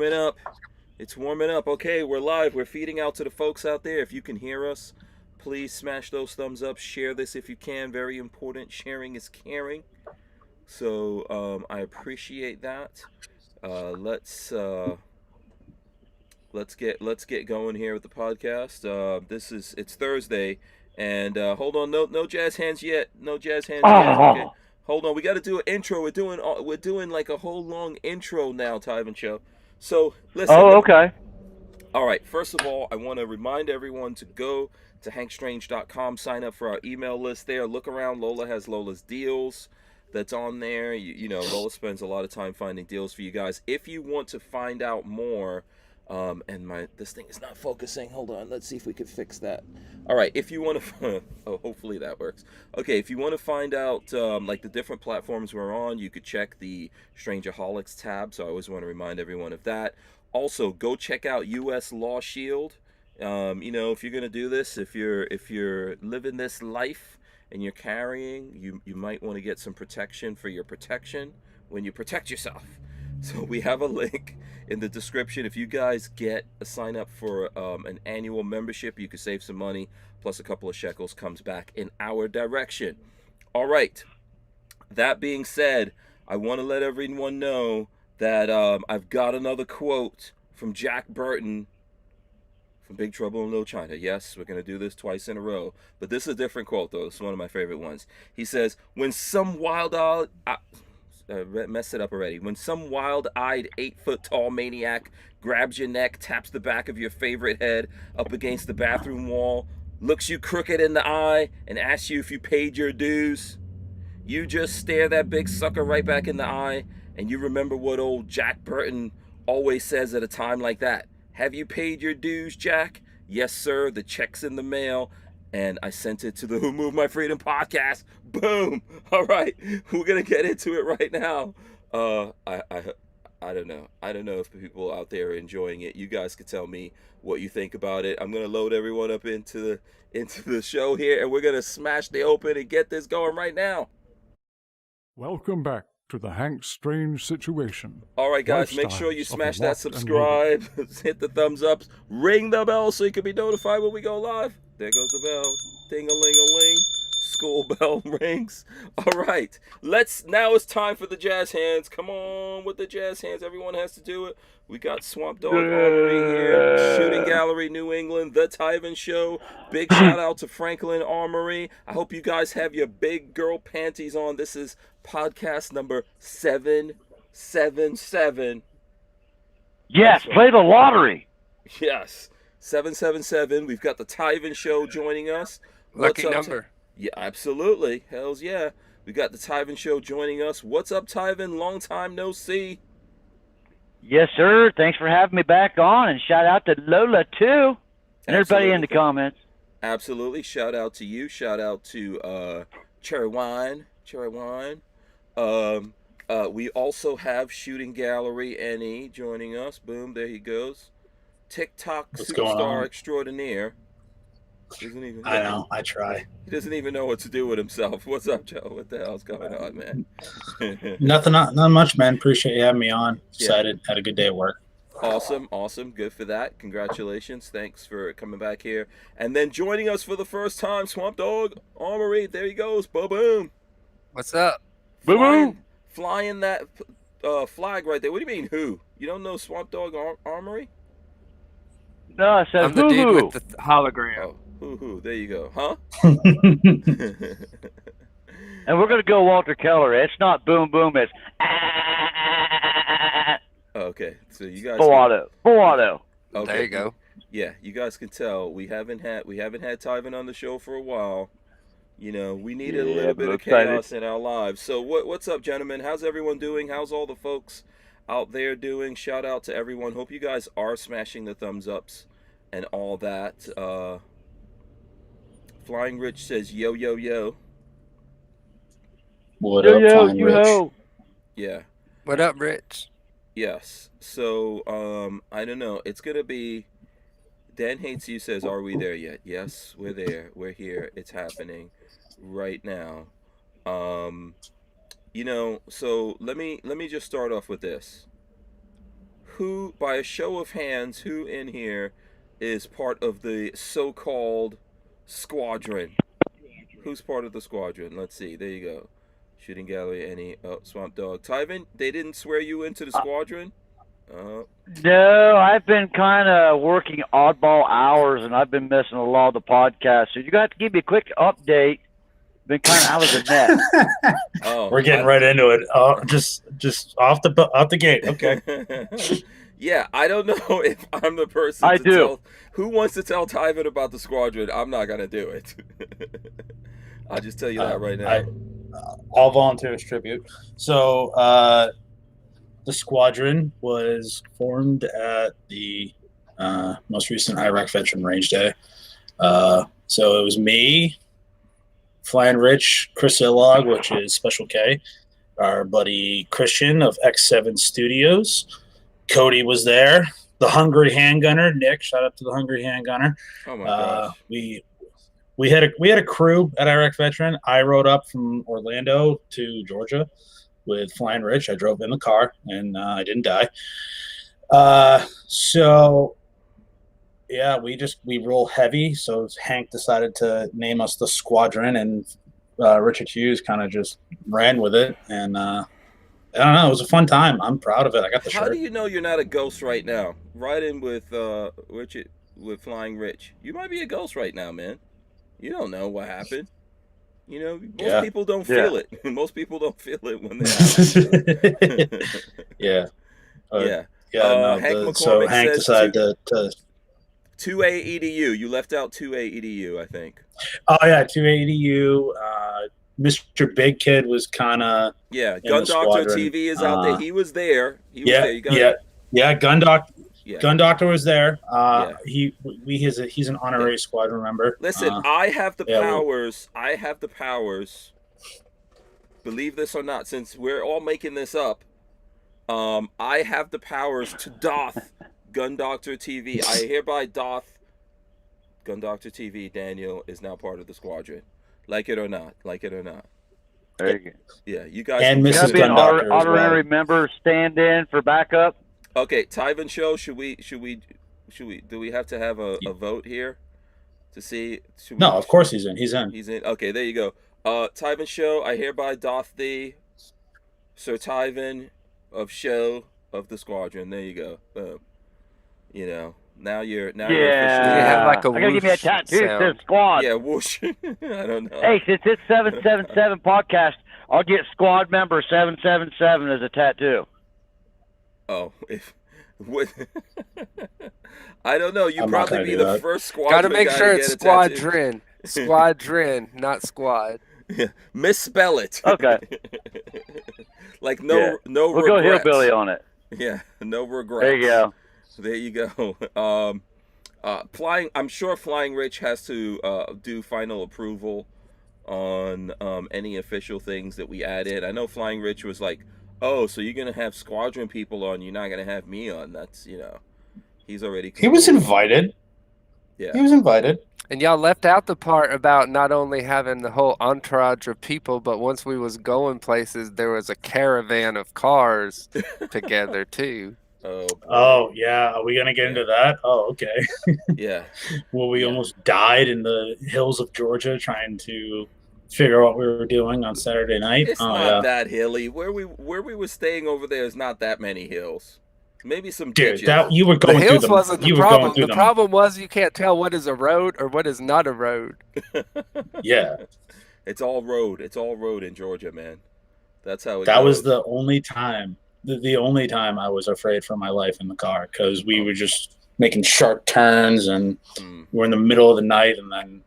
warming up. It's warming up. Okay, we're live. We're feeding out to the folks out there. If you can hear us, please smash those thumbs up. Share this if you can. Very important. Sharing is caring. So I appreciate that. Let's get going here with the podcast. It's Thursday, and hold on, no jazz hands yet. No jazz hands yet. Okay, Oh, hold on. We got to do an intro. We're doing like a whole long intro now, Tivan Show. So listen, oh, let me. okay. All right. First of all, I want to remind everyone to go to hankstrange.com, sign up for our email list there. Look around. Lola has Lola's deals that's on there. You know, Lola spends a lot of time finding deals for you guys. If you want to find out more, and this thing is not focusing. Hold on. Let's see if we can fix that. All right. If you want to, oh, hopefully that works. Okay. If you want to find out like the different platforms we're on, you could check the Strangerholics tab. So I always want to remind everyone of that. Also, go check out U.S. Law Shield. You know, if you're gonna do this, if you're living this life and you're carrying, you might want to get some protection for your protection when you protect yourself. So we have a link in the description. If you guys get a sign up for an annual membership, you could save some money. Plus a couple of shekels comes back in our direction. All right. That being said, I want to let everyone know that I've got another quote from Jack Burton from Big Trouble in Little China. Yes, we're going to do this twice in a row. But this is a different quote, though. It's one of my favorite ones. He says, when some wild-eyed... messed it up already. When some wild-eyed 8-foot-tall maniac grabs your neck, taps the back of your favorite head up against the bathroom wall, looks you crooked in the eye, and asks you if you paid your dues, you just stare that big sucker right back in the eye, and you remember what old Jack Burton always says at a time like that. Have you paid your dues, Jack? Yes, sir. The check's in the mail. And I sent it to the Who Moved My Freedom podcast. Boom. All right. We're going to get into it right now. I don't know. I don't know if people out there are enjoying it. You guys can tell me what you think about it. I'm going to load everyone up into the show here, and we're going to smash the open and get this going right now. Welcome back to the Hank Strange Situation. All right, guys, make sure you Lifestyles of smash the that locked and subscribe, hit the thumbs up, ring the bell so you can be notified when we go live. There goes the bell. Ding-a-ling-a-ling. School bell rings. All right, now it's time for the jazz hands. Come on with the jazz hands. Everyone has to do it. We got Swamp Dog Armory here, Shooting Gallery, New England, The Tivan Show. Big shout out to Franklin Armory. I hope you guys have your big girl panties on. This is podcast number 777. Yes, Right. play the lottery. Yes, 777. We've got the Tivan Show joining us. Lucky number. Yeah, absolutely. Hells yeah. We got the Tivan Show joining us. What's up, Tivan? Long time no see. Yes, sir. Thanks for having me back on, and shout out to Lola too, and everybody in the comments. Absolutely. Shout out to you. Shout out to Cherry Wine. We also have Shooting Gallery NE joining us. Boom, there he goes. TikTok What's going superstar on? extraordinaire. I know. I try. He doesn't even know what to do with himself. What's up, Joe? What the hell's going on, man? Nothing. Not much, man. Appreciate you having me on. Excited. Had a good day at work. Awesome. Good for that. Congratulations. Thanks for coming back here. And then joining us for the first time, Swamp Dog Armory. There he goes. Boom. What's up? Flying that flag right there. What do you mean, who? You don't know Swamp Dog Armory? No, I said I'm the dude with the hologram. Oh, hoo. There you go. Huh? And we're gonna go Walter Keller. It's not boom boom. It's Okay, so you guys. full auto. Okay. There you go. Yeah, you guys can tell we haven't had Tivan on the show for a while. You know, we needed a little bit of chaos in our lives. So what's up, gentlemen? How's everyone doing? How's all the folks out there doing? Shout out to everyone. Hope you guys are smashing the thumbs ups and all that. Flying Rich says yo. What up, Flying you Rich? ho. Yeah. What up, Rich? Yes. So I don't know. It's gonna be. Dan Hates You says, "Are we there yet?" Yes, we're there. We're here. It's happening right now. You know. So let me just start off with this. who, by a show of hands, who in here is part of the so-called squadron? Who's part of the squadron? Let's see. There you go. Shooting Gallery, any Swamp Dog. Tivan, they didn't swear you into the squadron? No, I've been kind of working oddball hours, and I've been missing a lot of the podcasts. So you got to give me a quick update. Been kind of out of the net. We're getting right into it. Just off the gate. Okay. Yeah, I don't know if I'm the person to tell. Who wants to tell Tivan about the squadron? I'm not gonna do it. I'll just tell you that right now. All volunteer as tribute. So the squadron was formed at the most recent Iraq Veteran Range Day. So it was me, Flying Rich, Chris Illog, which is Special K, our buddy Christian of X7 Studios. Cody was there. The Hungry Handgunner, Nick. Shout out to the Hungry Handgunner. Oh my gosh. We had a crew at Iraq Veteran. I rode up from Orlando to Georgia with Flying Rich. I drove in the car, and I didn't die. So yeah, we roll heavy. So Hank decided to name us the Squadron, and Richard Hughes kind of just ran with it. And I don't know. It was a fun time. I'm proud of it. I got the shirt. How do you know you're not a ghost right now? Right in with Richard, with Flying Rich. You might be a ghost right now, man. You don't know what happened. You know, most people don't feel it. Most people don't feel it when they happen. Yeah. Hank so Hank decided to 2A EDU. You left out 2A EDU, I think. Oh yeah, 2A EDU. Mr. Big Kid was kind of Gun Doctor TV is out there. He was there. Gun Doctor was there. He's an honorary squadron member. Listen, I have the powers. I have the powers. Believe this or not, since we're all making this up, I have the powers to doth Gun Doctor TV. I hereby doth Gun Doctor TV. Daniel is now part of the squadron. Like it or not. Like it or not. There you go. Yeah, you guys. And Mrs. Gun Doctor honorary member stand in for backup. Okay, Tivan show. Should we? Do we have to have a vote here to see? No, of course he's in. He's in. He's in. Okay, there you go. Tivan show. I hereby doth thee, Sir Tivan of show of the squadron. There you go. Boom. You know. Now you're officially. You have like a I gotta give me a tattoo that says squad. Yeah, whoosh. I don't know. Hey, since it's 777 podcast, I'll get squad member 777 as a tattoo. Oh, I don't know. You probably be the first squadron. Gotta make sure it's squadron. Squadron, not squad. Yeah. Misspell it. Okay. Like no We'll regrets. go hillbilly on it. Yeah, no regrets. There you go. There you go. I'm sure Flying Rich has to do final approval on any official things that we add in. I know Flying Rich was like, "Oh, so you're gonna have squadron people on? You're not gonna have me on?" That's he's already. He was invited. Yeah, he was invited. And y'all left out the part about not only having the whole entourage of people, but once we was going places, there was a caravan of cars together too. Oh yeah, are we gonna get into that? Oh, okay. Yeah. Well, we almost died in the hills of Georgia trying to figure out what we were doing on Saturday night. It's not that hilly. Where we were staying over there is not that many hills. Maybe some ditches. Dude, you were going the through hills them. wasn't the problem. The problem was you can't tell what is a road or what is not a road. Yeah. It's all road. It's all road in Georgia, man. That's how it That goes. was the only time. The only time I was afraid for my life in the car because we were just making sharp turns and we're in the middle of the night, and then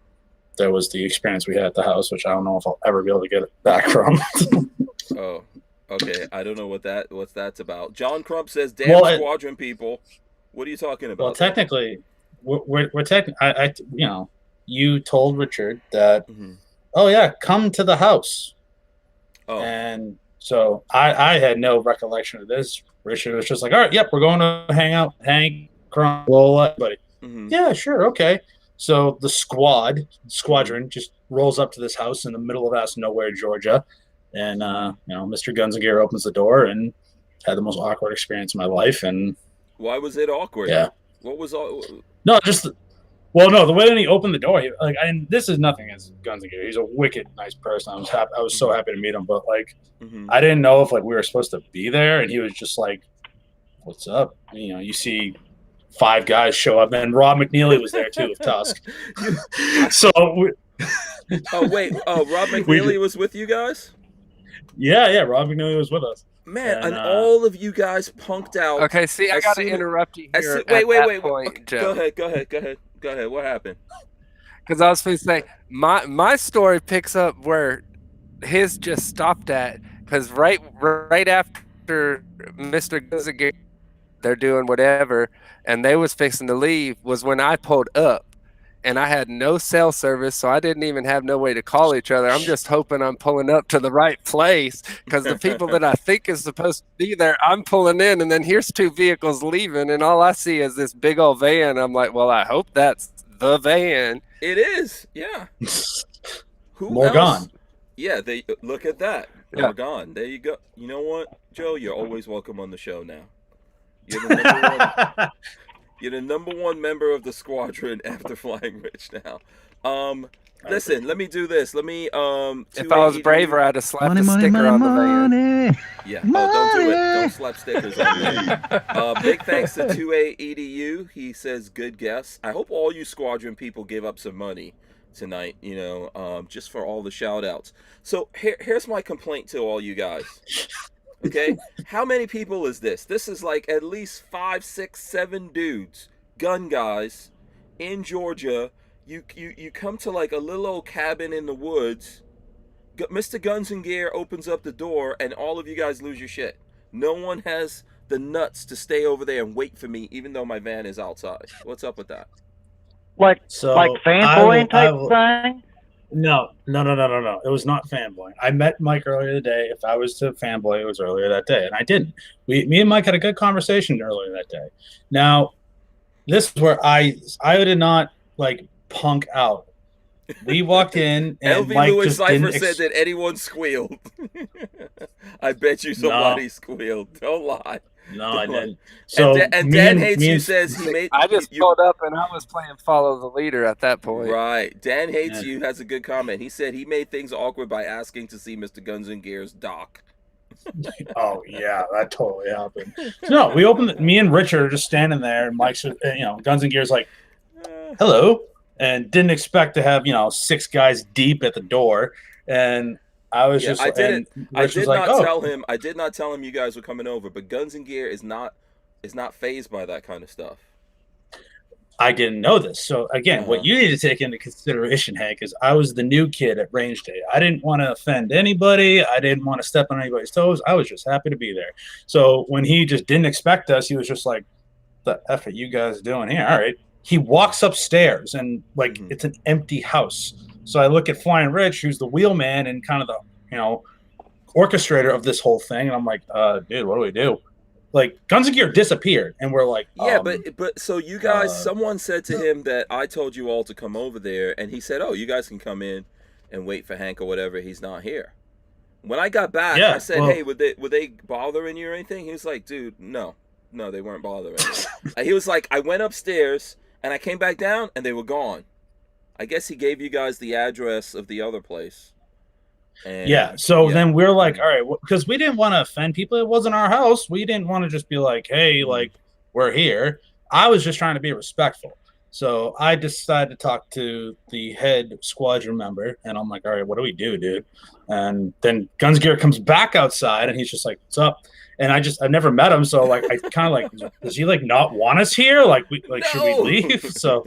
there was the experience we had at the house, which I don't know if I'll ever be able to get it back from. Oh, okay. I don't know what that's about. John Crump says, "Damn squadron people." What are you talking about? Well, technically, we're you told Richard that, oh yeah, come to the house. Oh. And so I had no recollection of this. Richard was just like, all right, yep, we're going to hang out. Hank, Crump, Lola, everybody. Yeah, sure, okay. So the squadron just rolls up to this house in the middle of nowhere, Georgia. And, Mr. Guns and Gear opens the door and had the most awkward experience of my life. And Why was it awkward? Yeah. What was all? No, just well, no. The way that he opened the door, and this is nothing against Guns and Gear. He's a wicked nice person. I was so happy to meet him, but like, I didn't know if like we were supposed to be there, and he was just like, "What's up?" You know, you see 5 guys show up, and Rob McNeely was there too of TUSC. So, Oh wait, Rob McNeely was with you guys? yeah, Rob McNeely was with us. Man, and all of you guys punked out. Okay, see, I as got to soon as- interrupt you as here. soon- wait, at wait. that point, Okay, Joe. go ahead. What happened? Because I was supposed to say my story picks up where his just stopped at. Because right after Mr. Guns and Gear, they're doing whatever, and they was fixing to leave was when I pulled up, and I had no cell service, so I didn't even have no way to call each other. I'm just hoping I'm pulling up to the right place because the people that I think is supposed to be there, I'm pulling in, and then here's 2 vehicles leaving, and all I see is this big old van. I'm like, well, I hope that's the van. It is, yeah. Who Morgan. else? Yeah, they look at that. Yeah. Morgan. There you go. You know what, Joe? You're always welcome on the show now. You're the number one. You're the number 1 member of the squadron after flying rich now. Listen, let me do this. Let me If I was braver, I'd have slapped a sticker on the van. Yeah. Oh, don't do it. Don't slap stickers on me. Big thanks to 2A Edu. He says, good guess. I hope all you squadron people give up some money tonight, you know, just for all the shout outs. So here's my complaint to all you guys. Okay? How many people is this? This is like at least 5, 6, 7 dudes, gun guys, in Georgia. You come to like a little old cabin in the woods. Mr. Guns and Gear opens up the door, and all of you guys lose your shit. No one has the nuts to stay over there and wait for me, even though my van is outside. What's up with that? Like fanboying type thing? No. It was not fanboying. I met Mike earlier today. If I was to fanboy, it was earlier that day, and I didn't. Me and Mike had a good conversation earlier that day. Now, this is where I did not like punk out. We walked in, and LV Mike Lewis just Cypher didn't. said that anyone squealed. I bet you somebody squealed. Don't lie. No, I didn't. So and Dan Hates you says he made. I just pulled up and I was playing follow the leader at that point. Right. Dan Hates you has a good comment. He said he made things awkward by asking to see Mr. Guns and Gear's doc. Oh yeah, that totally happened. No, we opened. Me and Richard are just standing there, and Mike's, Guns and Gear's like, "Hello," and didn't expect to have 6 guys deep at the door, and I was just. I did "Oh." not tell him you guys were coming over, but Guns and Gear is not phased by that kind of stuff. I didn't know this. So again, what you need to take into consideration, Hank, is I was the new kid at range day. I didn't want to offend anybody. I didn't want to step on anybody's toes. I was just happy to be there. So when he just didn't expect us, he was just like, "The F are you guys doing here?" All right. He walks upstairs, and it's an empty house. So I look at Flying Rich, who's the wheelman and kind of the orchestrator of this whole thing, and I'm like, dude, what do we do? Like, Guns and Gear disappeared, and we're like, yeah, but so you guys, someone said to him that I told you all to come over there, and he said, "Oh, you guys can come in and wait for Hank or whatever. He's not here." When I got back, I said, "Hey, were they bothering you or anything?" He was like, "Dude, no, they weren't bothering me." He was like, "I went upstairs and I came back down, and they were gone." I guess he gave you guys the address of the other place. And, then we're like, all right, because we didn't want to offend people. It wasn't our house. We didn't want to just be like, hey, we're here. I was just trying to be respectful. So I decided to talk to the head squadron member, and I'm like, all right, what do we do, dude? And then Guns Gear comes back outside, and he's just like, what's up? And I've never met him, so I kind of does he not want us here? Should we leave? So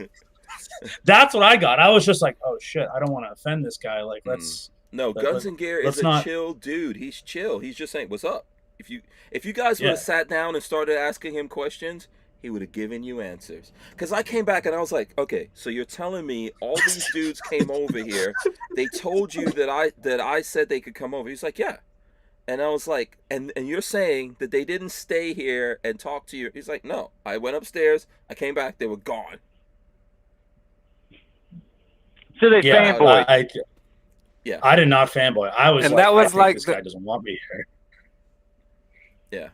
that's what I got. I was just like, oh shit, I don't want to offend this guy. Let's. No, Guns and Gear is a chill dude. He's chill. He's just saying, "What's up?" If you guys would have sat down and started asking him questions, he would have given you answers. Because I came back and I was like, "Okay, so you're telling me all these dudes came over here? They told you that I said they could come over?" He's like, "Yeah," and I was like, "And you're saying that they didn't stay here and talk to you?" He's like, "No, I went upstairs. I came back. They were gone." So they fanboy. I did not fanboy. I was and like, that was I think this guy doesn't want me here. Yeah.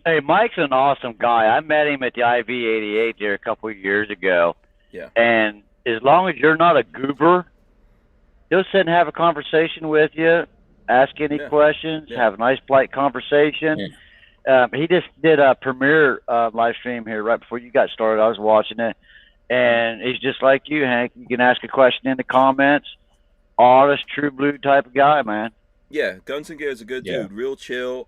Hey, Mike's an awesome guy. I met him at the IV-88 there a couple of years ago. Yeah. And as long as you're not a goober, he'll sit and have a conversation with you, ask any questions, have a nice, polite conversation. He just did a premiere live stream here right before you got started. I was watching it. And he's just like you, Hank. You can ask a question in the comments. Honest, true blue type of guy, man. Yeah, Guns and Gear is a good dude, real chill.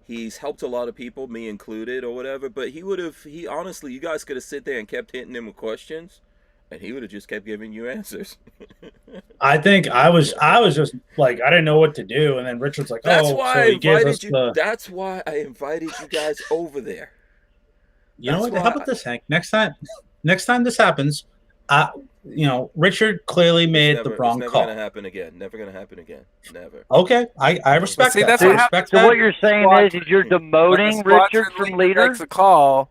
He's helped a lot of people, me included, or whatever. But he honestly, you guys could have sit there and kept hitting him with questions, and he would have just kept giving you answers. I think I was just like, I didn't know what to do, and then Richard's like, that's oh, why so I he gives invited us you. the. That's why I invited you guys over there. You know what? How about this, Hank? Next time this happens, Richard clearly made the wrong never call. Gonna happen again. Never gonna happen again. Never. Okay, I respect that. That's I what respect happens. that. So what you're saying is you're demoting Richard from leader? Makes a call.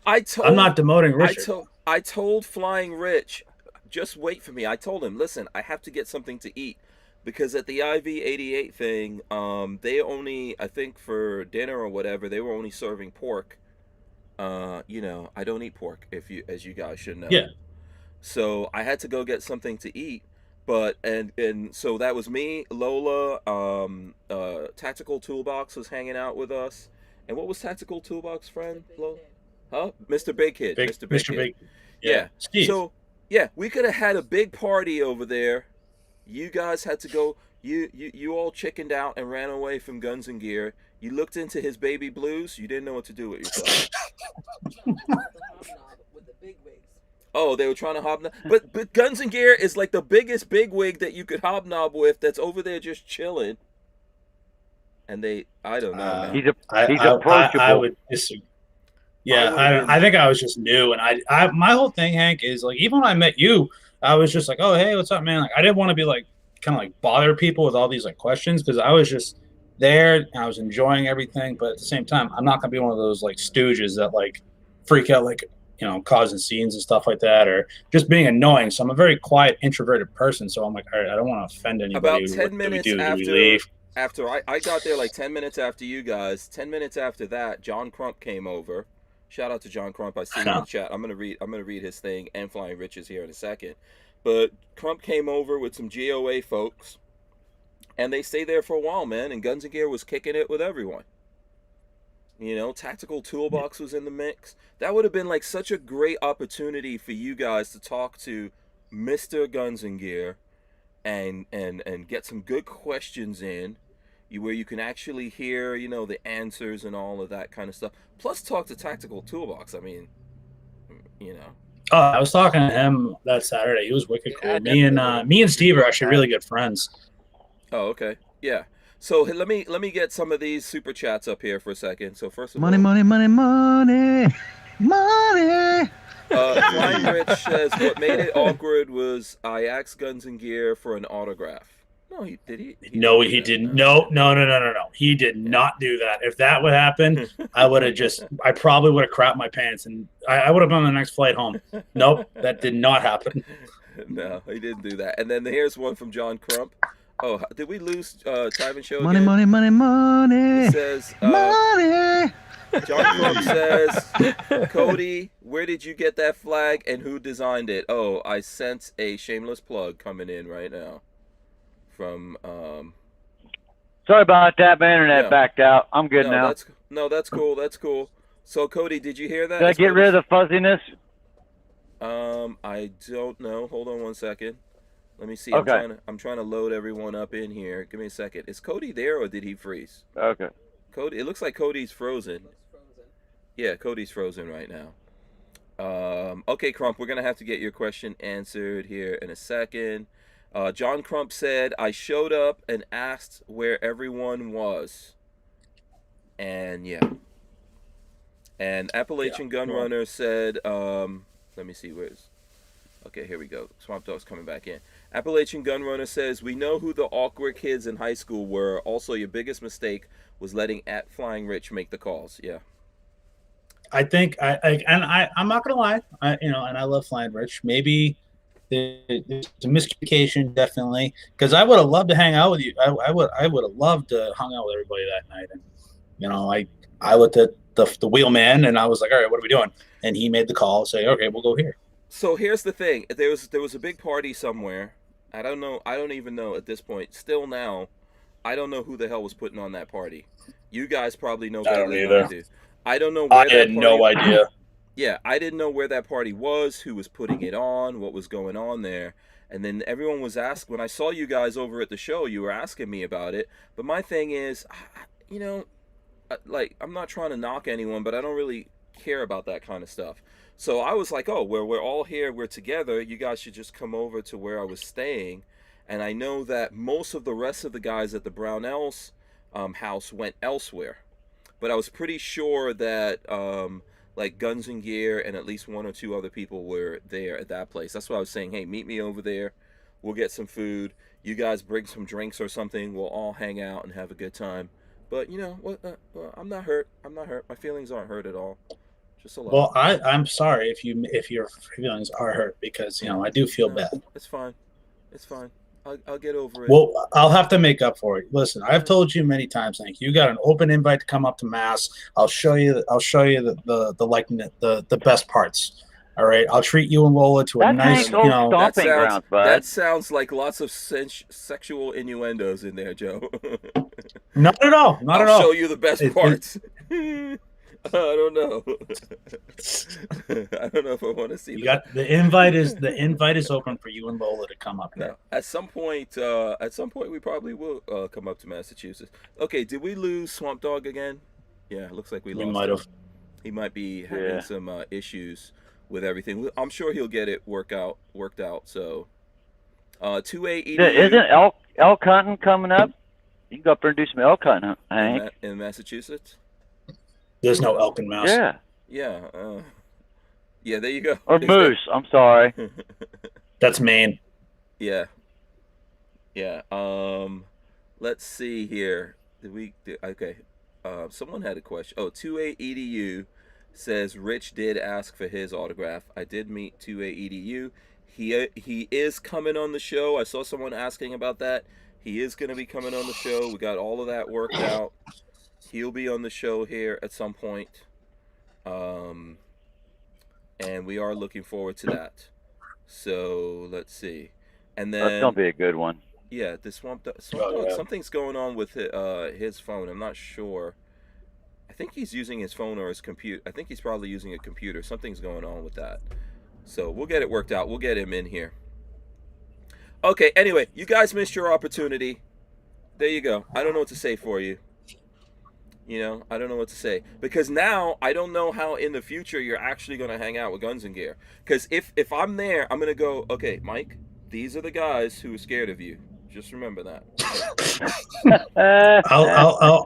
I'm not demoting Richard. I told Flying Rich, just wait for me. I told him, listen, I have to get something to eat. Because at the IV-88 thing, they only, I think for dinner or whatever, they were only serving pork. I don't eat pork, as you guys should know. Yeah. So I had to go get something to eat, but and so that was me, Lola, Tactical Toolbox was hanging out with us. And what was Tactical Toolbox friend? Lola? Huh? Mr. Big Kid. Mr. Big Kid. Yeah. Steve. So we could have had a big party over there. You guys had to go. You all chickened out and ran away from Guns and Gear. You looked into his baby blues. You didn't know what to do with yourself. Oh, they were trying to hobnob. But Guns and Gear is like the biggest bigwig that you could hobnob with. That's over there just chilling. And I don't know. Man. He's approachable. I would disagree. Yeah, I think I was just new, and I my whole thing, Hank, is like even when I met you, I was just like, oh hey, what's up, man? Like I didn't want to be like kind of like bother people with all these like questions because I was just there and I was enjoying everything, but at the same time, I'm not gonna be one of those like stooges that like freak out like causing scenes and stuff like that, or just being annoying. So I'm a very quiet, introverted person. So I'm like, all right, I don't want to offend anybody. About 10 minutes after I got there, like 10 minutes after you guys, 10 minutes after that, John Crump came over. Shout out to John Crump. I see him in the chat. I'm gonna read his thing, and Flying Rich is here in a second. But Crump came over with some GOA folks, and they stayed there for a while, man. And Guns and Gear was kicking it with everyone. Tactical Toolbox was in the mix. That would have been like such a great opportunity for you guys to talk to Mr. Guns and Gear and get some good questions in, where you can actually hear, the answers and all of that kind of stuff. Plus talk to Tactical Toolbox. I mean, Oh, I was talking to him that Saturday. He was wicked cool. Me and Steve are actually really good friends. Oh, okay. Yeah. So let me get some of these super chats up here for a second. So first of all, money. Flying Rich says what made it awkward was I asked Guns and Gear for an autograph. No, he didn't. No, he didn't. No. He did not do that. If that would happen, I probably would have crapped my pants and I would have been on the next flight home. Nope, that did not happen. No, he didn't do that. And then here's one from John Crump. Oh, did we lose Tivan Show Money, again? money. He says, money. John Crump says, Cody, where did you get that flag and who designed it? Oh, I sense a shameless plug coming in right now from Sorry about that. My internet backed out. I'm good now. That's cool. So Cody, did you hear that? Did I get rid of the fuzziness? I don't know. Hold on one second. Let me see. Okay. I'm trying to load everyone up in here. Give me a second. Is Cody there or did he freeze? Okay. Cody, it looks like Cody's frozen. Yeah, Cody's frozen right now. Okay, Crump, we're gonna have to get your question answered here in a second. John Crump said, I showed up and asked where everyone was. And yeah. And Appalachian Gunrunner said, let me see where's. Okay, here we go. Swamp Dog's coming back in. Appalachian Gunrunner says, we know who the awkward kids in high school were. Also, your biggest mistake was letting @Flying Rich make the calls. Yeah. I think I'm not gonna lie. And I love Flying Rich. Maybe there's a miscommunication, definitely, because I would have loved to hang out with you. I would have loved to hang out with everybody that night. And I looked at the wheelman and I was like, all right, what are we doing? And he made the call, say, okay, we'll go here. So here's the thing: there was a big party somewhere. I don't know. I don't even know at this point. Still now, I don't know who the hell was putting on that party. You guys probably know I better don't than either. I do. I don't know I where that had party. no idea. Yeah, I didn't know where that party was, who was putting it on, what was going on there. And then everyone was asking, when I saw you guys over at the show, you were asking me about it. But my thing is, you know, like, I'm not trying to knock anyone, but I don't really care about that kind of stuff. So I was like, oh, we're all here, we're together. You guys should just come over to where I was staying. And I know that most of the rest of the guys at the Barnauls house went elsewhere. But I was pretty sure that like Guns and Gear and at least one or two other people were there at that place. That's why I was saying, hey, meet me over there. We'll get some food. You guys bring some drinks or something. We'll all hang out and have a good time. But you know what? Well, I'm not hurt. I'm not hurt. My feelings aren't hurt at all. Just a little. Well, I'm sorry if your feelings are hurt because I do feel bad. It's fine. It's fine. I'll get over it. Well, I'll have to make up for it. Listen, I've told you many times, Hank. You got an open invite to come up to Mass. I'll show you the best parts. All right, I'll treat you and Lola to a That's nice, Hank's old stomping grounds, bud. That sounds like lots of sexual innuendos in there, Joe. Not at all. Not at all. I'll show you the best parts. I don't know. I don't know if I want to see. The invite is open for you and Lola to come up there. At some point, we probably will come up to Massachusetts. Okay, did we lose Swamp Dog again? Yeah, it looks like we lost. We might have. He might be having some issues with everything. I'm sure he'll get it worked out. So, 2A EDU. Isn't elk hunting coming up? You can go up there and do some elk hunting, Hank. In Massachusetts. There's no elk in Mass. Yeah. Yeah. Yeah, there you go. Or moose. I'm sorry. That's Maine. Yeah. Yeah. Let's see here. Okay. Someone had a question. Oh, 2A EDU says Rich did ask for his autograph. I did meet 2A EDU. He is coming on the show. I saw someone asking about that. He is going to be coming on the show. We got all of that worked out. He'll be on the show here at some point. And we are looking forward to that. So, let's see. And then That's going to be a good one. Yeah, the Swamp Dog, something's going on with his phone. I'm not sure. I think he's using his phone or his computer. I think he's probably using a computer. Something's going on with that. So, we'll get it worked out. We'll get him in here. Okay, anyway, you guys missed your opportunity. There you go. I don't know what to say for you. I don't know what to say. Because now, I don't know how in the future you're actually going to hang out with Guns and Gear. Because if I'm there, I'm going to go, okay, Mike, these are the guys who are scared of you. Just remember that.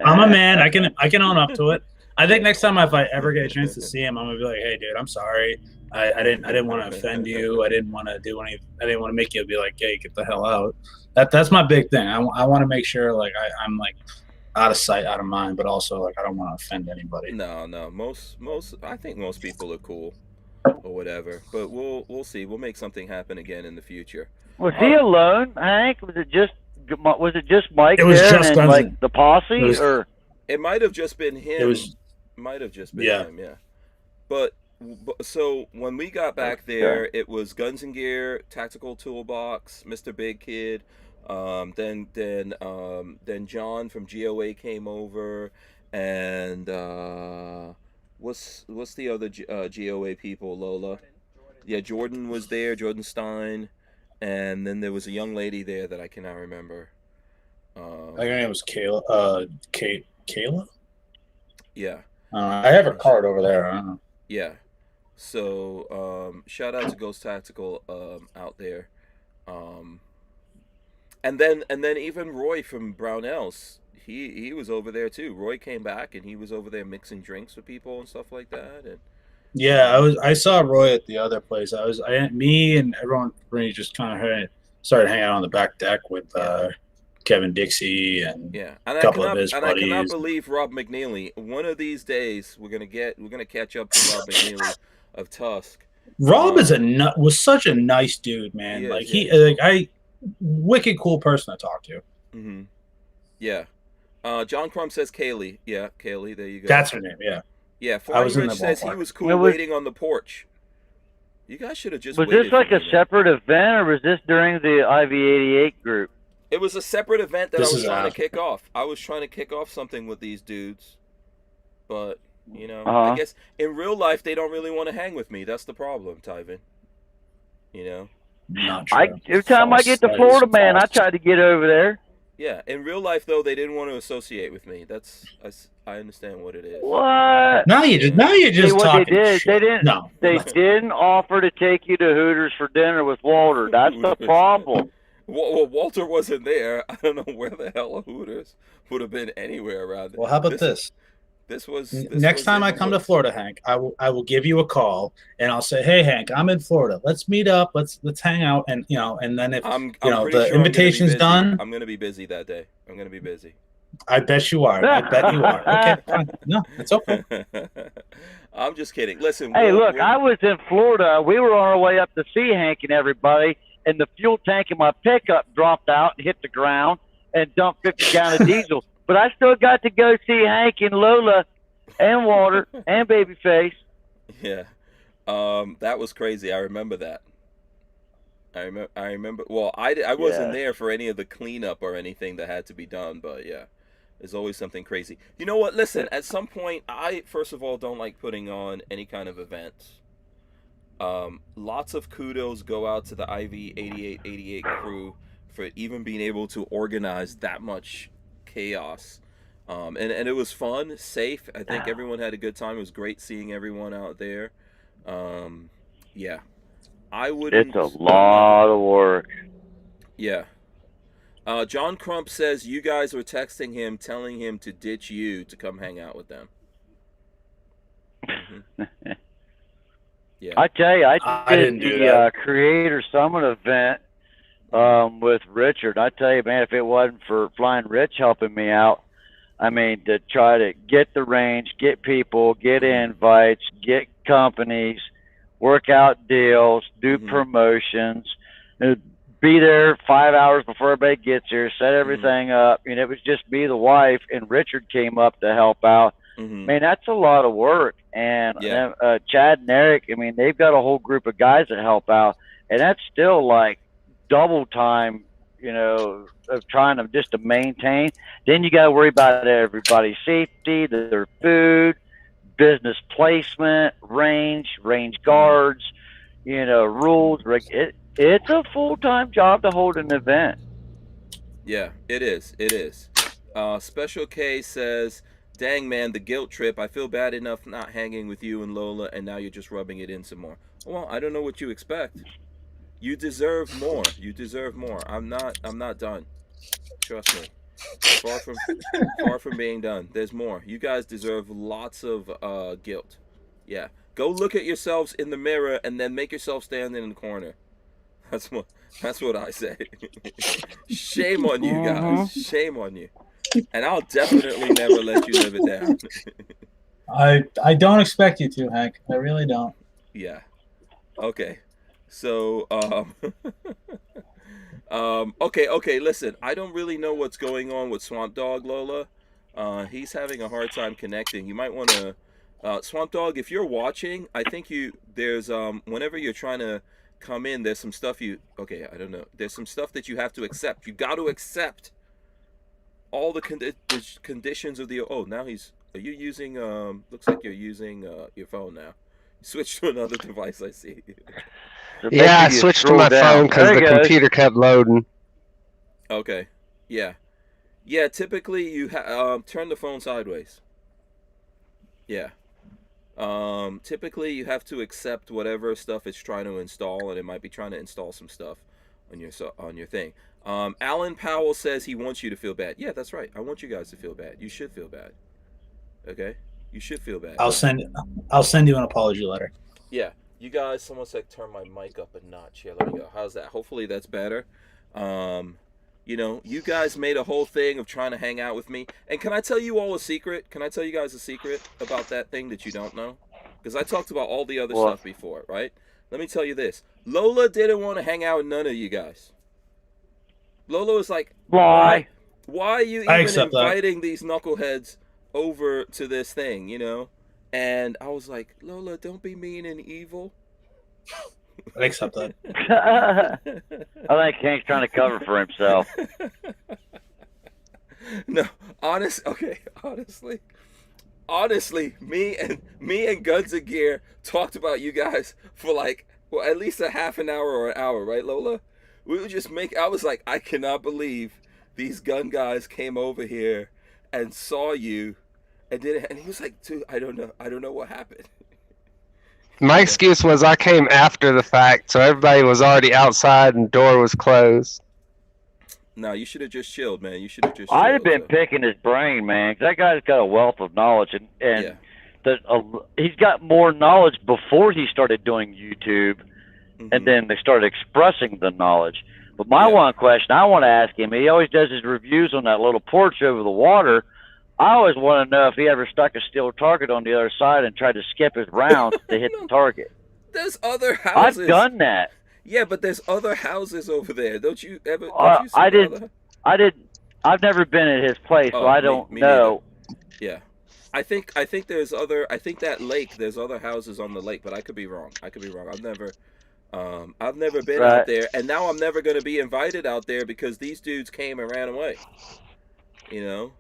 I'm a man. I can own up to it. I think next time if I ever get a chance to see him, I'm gonna be like, hey, dude, I'm sorry. I didn't want to offend you. I didn't want to do any. I didn't want to make you be like, hey, get the hell out. That's my big thing. I want to make sure like I'm like out of sight, out of mind, but also like I don't want to offend anybody. No. Most I think most people are cool or whatever. But we'll see. We'll make something happen again in the future. Was he alone, Hank? Was it just Mike? It was there just and like the posse, or it might have just been him. Might have just been him, yeah. But so when we got back there, it was Guns and Gear, Tactical Toolbox, Mr. Big Kid. Then John from GOA came over, and what's the other GOA people? Lola, yeah, Jordan was there. Jordan Stein. And then there was a young lady there that I cannot remember. I think her name was Kayla. Kayla? Yeah. I have her card over there. I don't know. Yeah. So shout out to Ghost Tactical out there. And then even Roy from Barnauls, he was over there too. Roy came back and he was over there mixing drinks with people and stuff like that. And yeah, I saw Roy at the other place. Me and everyone really just kind of started hanging out on the back deck with Kevin Dixie and a couple of his buddies. I cannot believe Rob McNeely. One of these days we're gonna catch up to Rob McNeely of TUSC. Rob was such a nice dude, man. Wicked cool person to talk to. Mm-hmm. Yeah. John Crumb says Kaylee. Yeah, Kaylee. There you go. That's her name. Yeah. Yeah. I was Flying in Rich the says he ballpark. was cool waiting on the porch. You guys should have just Was waited this like for a me, man. separate event, or was this during the IV-88 group? It was a separate event that This I was is trying to after. kick off. I was trying to kick off something with these dudes, but you know, Uh-huh. I guess in real life they don't really want to hang with me. That's the problem, Tivan. You know. Not true. Every time I get to That is Florida, man, I false. try to get over there. Yeah, in real life though, they didn't want to associate with me. I understand what it is. What? Now you just See what they talking did? shit. They didn't. No. They didn't offer to take you to Hooters for dinner with Walter. That's the problem. Well, Walter wasn't there. I don't know where the hell a Hooters would have been anywhere around there. Well, how about this? This was Next was time in I the come to woods. Florida, Hank, I will give you a call and I'll say, "Hey, Hank, I'm in Florida. Let's meet up. Let's hang out." And and then if I'm you know pretty the sure I'm gonna be invitation's busy. done, I'm gonna be busy that day. I'm gonna be busy. I bet you are. I bet you are. Okay, fine. No, it's okay. I'm just kidding. Listen. Hey, we'll- look, I was in Florida. We were on our way up to see Hank and everybody, and the fuel tank in my pickup dropped out and hit the ground and dumped 50 gallons of diesel. But I still got to go see Hank and Lola and Walter and Babyface. Yeah. That was crazy. I remember that. I remember. Well, I wasn't Yeah. there for any of the cleanup or anything that had to be done, but yeah, there's always something crazy. You know what? Listen, at some point, I first of all don't like putting on any kind of events. Lots of kudos go out to the IV 8888 crew for even being able to organize that much chaos. And it was fun, safe. I think everyone had a good time. It was great seeing everyone out there. Yeah. I wouldn't. It's a lot of work. Yeah. John Crump says you guys were texting him, telling him to ditch you to come hang out with them. Yeah. I tell you, I I didn't did do the that. Creator Summit event with Richard. I tell you, man, if it wasn't for Flying Rich helping me out, I mean, to try to get the range, get people, get invites, get companies, work out deals, do promotions, be there 5 hours before everybody gets here, set everything up. I mean, it was just me, the wife, and Richard came up to help out. Man, that's a lot of work. And Chad and Eric, I mean, they've got a whole group of guys that help out, and that's still like double time, of trying to just to maintain. Then you got to worry about everybody's safety, their food, business placement, range guards, rules. It's a full-time job to hold an event. Yeah, it is. It is. Special K says, "Dang man, the guilt trip. I feel bad enough not hanging with you and Lola, and now you're just rubbing it in some more." Well, I don't know what you expect. You deserve more. You deserve more. I'm not done. Trust me. Far from being done. There's more. You guys deserve lots of guilt. Yeah. Go look at yourselves in the mirror and then make yourself stand in the corner. That's what I say. Shame on you guys. Shame on you. And I'll definitely never let you live it down. I don't expect you to, Hank. I really don't. Yeah. Okay. So, okay, listen, I don't really know what's going on with Swamp Dog, Lola. He's having a hard time connecting. You might want to, Swamp Dog, if you're watching, I think there's, whenever you're trying to come in, there's some stuff I don't know. There's some stuff that you have to accept. You got to accept all the conditions of the, now are you using, looks like you're using, your phone now. Switch to another device, I see. So Yeah, I make sure you switched to scroll my down. phone because There the it goes. computer kept loading. Okay. Yeah. Yeah, typically you turn the phone sideways. Yeah. Typically you have to accept whatever stuff it's trying to install, and it might be trying to install some stuff on your thing. Alan Powell says he wants you to feel bad. Yeah, that's right. I want you guys to feel bad. You should feel bad. Okay? You should feel bad. I'll send you an apology letter. Yeah. You guys, someone said turn my mic up a notch. Here, let me go. How's that? Hopefully that's better. You guys made a whole thing of trying to hang out with me. And can I tell you all a secret? Can I tell you guys a secret about that thing that you don't know? Because I talked about all the other stuff before, right? Let me tell you this. Lola didn't want to hang out with none of you guys. Lola was like, Why? why are you I even accept that. inviting these knuckleheads over to this thing, you know? And I was like, Lola, don't be mean and evil. I accept that. I think Hank's trying to cover for himself. No, honestly, me and Guns and Gear talked about you guys for like, well, at least a half an hour or an hour, right, Lola? We would just I was like, I cannot believe these gun guys came over here and saw you and did it. And he was like, dude, I don't know what happened. My excuse was I came after the fact, so everybody was already outside and door was closed. No, you should have just chilled, man. You should have just. I'd have chilled, been so. picking his brain, man, 'cause that guy's got a wealth of knowledge, and Yeah. he's got more knowledge before he started doing YouTube, and then they started expressing the knowledge. But my one question I want to ask him, he always does his reviews on that little porch over the water. I always want to know if he ever stuck a steel target on the other side and tried to skip his rounds to hit the target. There's other houses. I've done that. Yeah, but there's other houses over there. Don't you ever? I didn't. I've never been at his place, so I don't know. Neither. Yeah, I think there's other. I think that lake. There's other houses on the lake, but I could be wrong. I've never been out there, and now I'm never going to be invited out there because these dudes came and ran away. You know.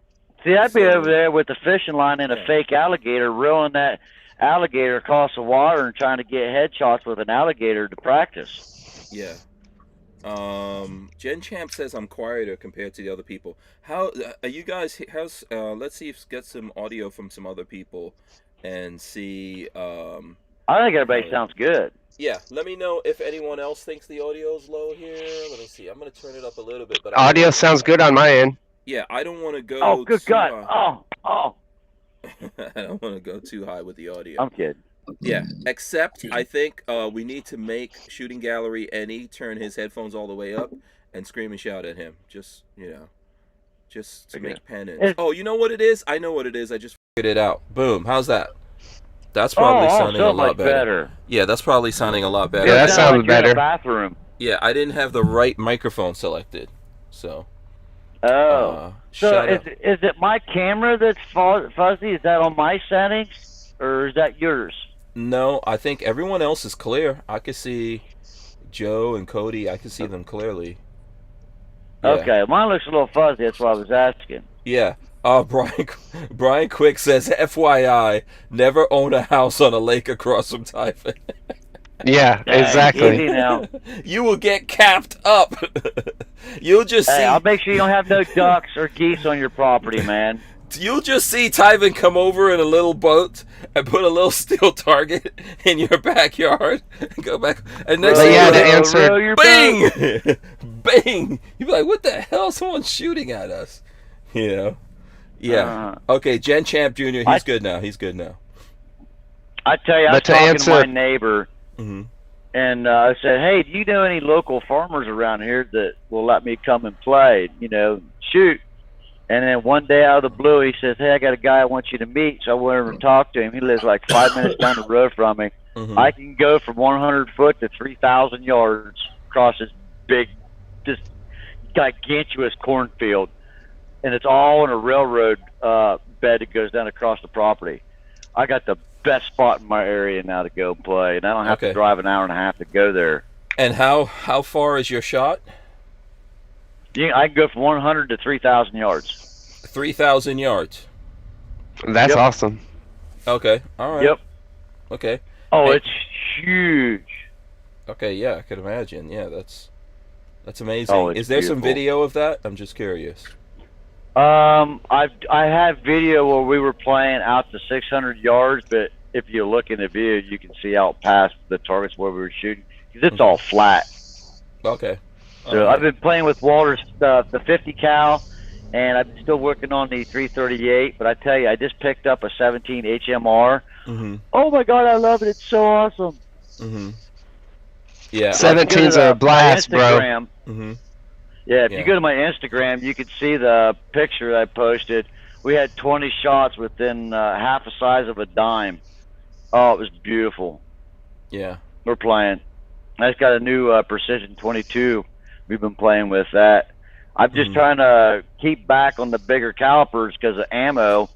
See, I'd be over there with the fishing line and a fake alligator, reeling that alligator across the water and trying to get headshots with an alligator to practice. Yeah. Gen Champ says I'm quieter compared to the other people. How are you guys? Let's see if get some audio from some other people and see. I think everybody sounds good. Yeah, let me know if anyone else thinks the audio's low here. Let me see. I'm gonna turn it up a little bit, but audio sounds good on my end. Yeah, I don't want to go. Oh, good God! Oh. I don't want to go too high with the audio. I'm kidding. Yeah, except I think we need to make Shooting Gallery Any turn his headphones all the way up and scream and shout at him. Just to make penance. Oh, you know what it is? I know what it is. I just figured it out. Boom. How's that? That's probably sounding a lot better. Yeah, that's probably sounding a lot better. Yeah, that sounds better. Bathroom. Yeah, I didn't have the right microphone selected, so. Oh. So is it my camera that's fuzzy? Is that on my settings, or is that yours? No, I think everyone else is clear. I can see Joe and Cody. I can see them clearly. Yeah. Okay, mine looks a little fuzzy. That's why I was asking. Yeah. Brian Quick says, FYI, never own a house on a lake across from Tivan. Yeah, exactly. Easy now. You will get capped up. You'll just see. I'll make sure you don't have no ducks or geese on your property, man. You'll just see Tivan come over in a little boat and put a little steel target in your backyard and go back. And next thing you to answer, bing, bing. You'll be like, "What the hell? Someone's shooting at us." You know. Yeah. Okay, Gen Champ Jr. He's good now. He's good now. I tell you, I was talking to my neighbor, and I said, "Hey, do you know any local farmers around here that will let me come and play? You know, shoot." And then one day out of the blue, he says, "Hey, I got a guy I want you to meet." So I went over and talked to him. He lives like 5 minutes down the road from me. I can go from 100 foot to 3,000 yards across this big, just gigantuous cornfield. And it's all in a railroad bed that goes down across the property. I got the best spot in my area now to go play, and I don't have to drive an hour and a half to go there. And how far is your shot? Yeah, I can go from 100 to 3,000 yards. 3,000 yards. That's awesome. Okay. All right. Yep. Okay. Oh, it's huge. Okay. Yeah, I could imagine. Yeah, that's amazing. Oh, is there some video of that? I'm just curious. I have video where we were playing out to 600 yards, but if you look in the video, you can see out past the targets where we were shooting because it's all flat. Okay. So I've been playing with Walter's the 50 cal, and I'm still working on the 338. But I tell you, I just picked up a 17 HMR. Oh my God, I love it! It's so awesome. Yeah, 17's a blast, bro. Yeah, if you go to my Instagram, you can see the picture I posted. We had 20 shots within half the size of a dime. Oh, it was beautiful. Yeah. We're playing. I just got a new Precision 22. We've been playing with that. I'm just trying to keep back on the bigger calipers because of ammo.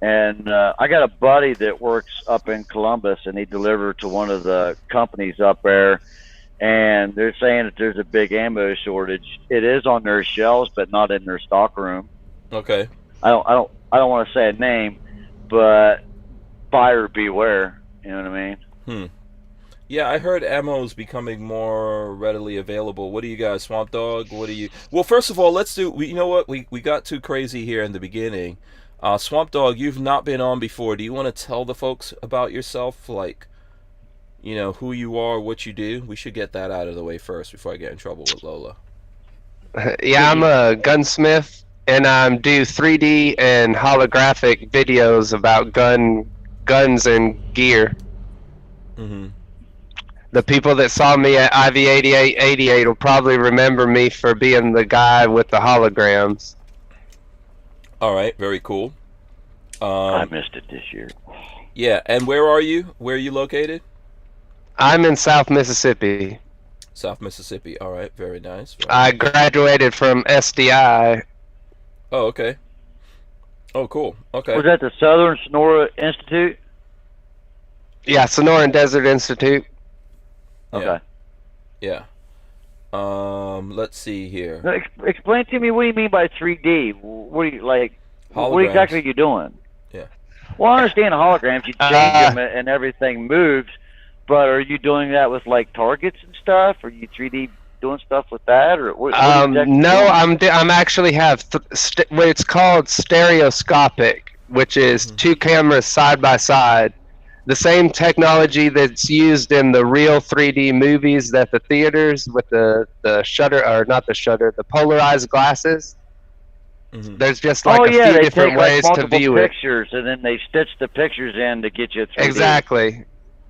And I got a buddy that works up in Columbus, and he delivered to one of the companies up there. And they're saying that there's a big ammo shortage. It is on their shelves, but not in their stock room. Okay. I don't want to say a name, but buyer beware. You know what I mean? Yeah, I heard ammo is becoming more readily available. What do you guys, Swamp Dog? What do you? Well, first of all, let's do. You know what? We got too crazy here in the beginning. Swamp Dog, you've not been on before. Do you want to tell the folks about yourself, like, you know, who you are, what you do? We should get that out of the way first before I get in trouble with Lola. Yeah, I'm a gunsmith, and I do 3D and holographic videos about guns and gear. The people that saw me at IV8888 will probably remember me for being the guy with the holograms. All right, very cool. I missed it this year. Yeah, and where are you? Where are you located? I'm in South Mississippi. South Mississippi. All right, very nice. I graduated from SDI. Oh, okay. Oh, cool. Okay. Was that the Southern Sonora Institute? Yeah, Sonoran Desert Institute. Okay. Yeah. Let's see here. Now, explain to me what do you mean by 3D? What do you like? What Holograms. exactly are you doing? Yeah. Well, I understand holograms. You change them and everything moves, but are you doing that with like targets and stuff? Are you 3D doing stuff with that, or what are you exactly doing? I'm actually have what it's called stereoscopic, which is two cameras side by side. The same technology that's used in the real 3D movies that the theaters with the shutter, or not the shutter, the polarized glasses. There's just like a few different ways to view it. Pictures, and then they stitch the pictures in to get you 3D. Exactly.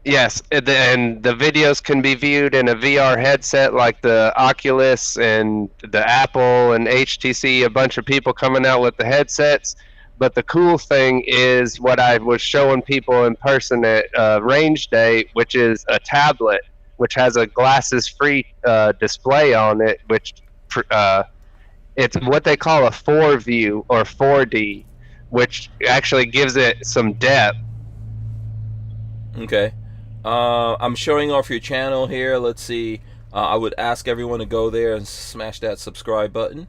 Yes, and the videos can be viewed in a VR headset like the Oculus and the Apple and HTC, a bunch of people coming out with the headsets. But the cool thing is what I was showing people in person at Range Day, which is a tablet, which has a glasses-free display on it, which it's what they call a 4-view or 4D, which actually gives it some depth. Okay. I'm showing off your channel here. Let's see. I would ask everyone to go there and smash that subscribe button.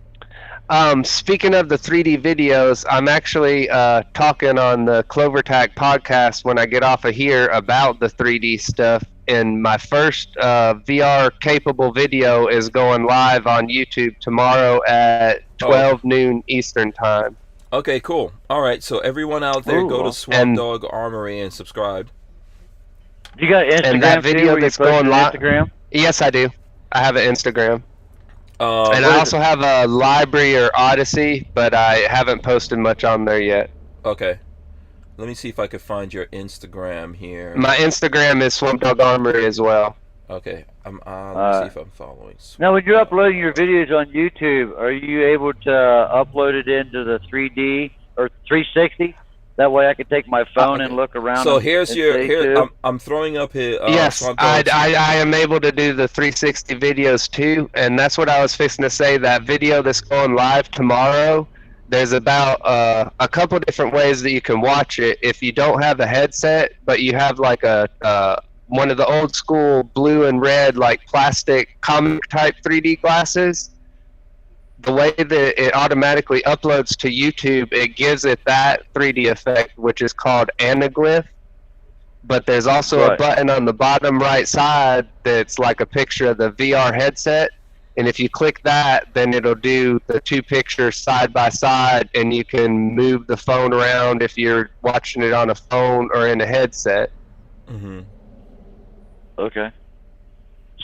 Speaking of the 3D videos, I'm actually talking on the CloverTac podcast when I get off of here about the 3D stuff. And my first VR capable video is going live on YouTube tomorrow at 12 noon Eastern time. Okay, cool. All right, so everyone out there, go to Swamp Dog Armory and subscribe. You got Instagram and that video too, that's going live. Instagram? Yes, I do. I have an Instagram. And I I also have a library or Odyssey, but I haven't posted much on there yet. Okay. Let me see if I can find your Instagram here. My Instagram is Swamp Dog Armory as well. Okay. Let me see if I'm following. Now, when you're uploading your videos on YouTube, are you able to upload it into the 3D or 360? That way I can take my phone and look around. So here's your I'm throwing up here. Yes, I am able to do the 360 videos too, and that's what I was fixing to say. That video that's going live tomorrow, there's about a couple different ways that you can watch it. If you don't have a headset, but you have like a one of the old school blue and red like plastic comic type 3D glasses, the way that it automatically uploads to YouTube, it gives it that 3D effect, which is called anaglyph. But there's also a button on the bottom right side that's like a picture of the VR headset. And if you click that, then it'll do the two pictures side by side, and you can move the phone around if you're watching it on a phone or in a headset. Okay.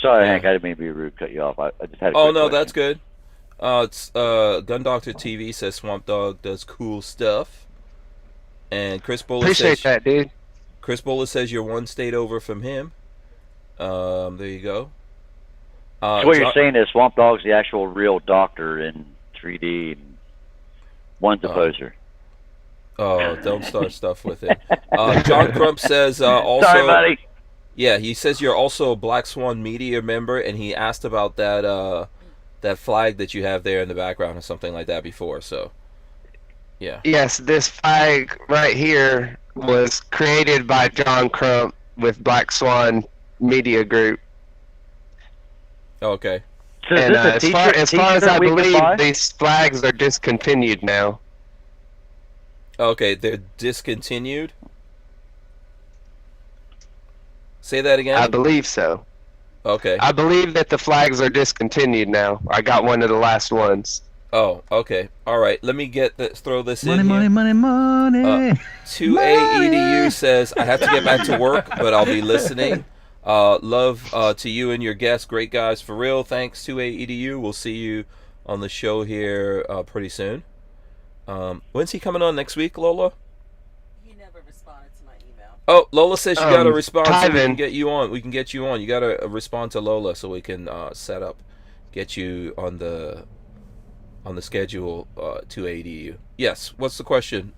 Sorry, Hank, I didn't mean to be rude, cut you off. I just had a Oh, quick no, question. that's good. It's Gun Doctor TV says Swamp Dog does cool stuff, and Chris Bullis Appreciate that, dude. Chris Bullis says you're one state over from him. There you go. So what you're saying is Swamp Dog's the actual real doctor in 3D, and one's a poser. Oh, don't start stuff with it. John Crump says also. Sorry, buddy. Yeah, he says you're also a Black Swan Media member, and he asked about that that flag that you have there in the background or something like that before. So, yeah. Yes, this flag right here was created by John Crump with Black Swan Media Group. Okay. So is And this a as far as t-shirt I we can believe, buy? these flags are discontinued now. Okay, they're discontinued. Say that again. I believe so. Okay. I believe that the flags are discontinued now. I got one of the last ones. Oh, okay. All right. Let me throw this Money, in money, here. money, money. 2AEDU says, I have to get back to work, but I'll be listening. Love to you and your guests. Great guys, for real. Thanks, 2AEDU. We'll see you on the show here pretty soon. When's he coming on next week, Lola? He never responded to my email. Oh, Lola says you got to respond so we can Tivan. get you on. We can get you on. You got to respond to Lola so we can get you on the schedule to ADU. Yes. What's the question?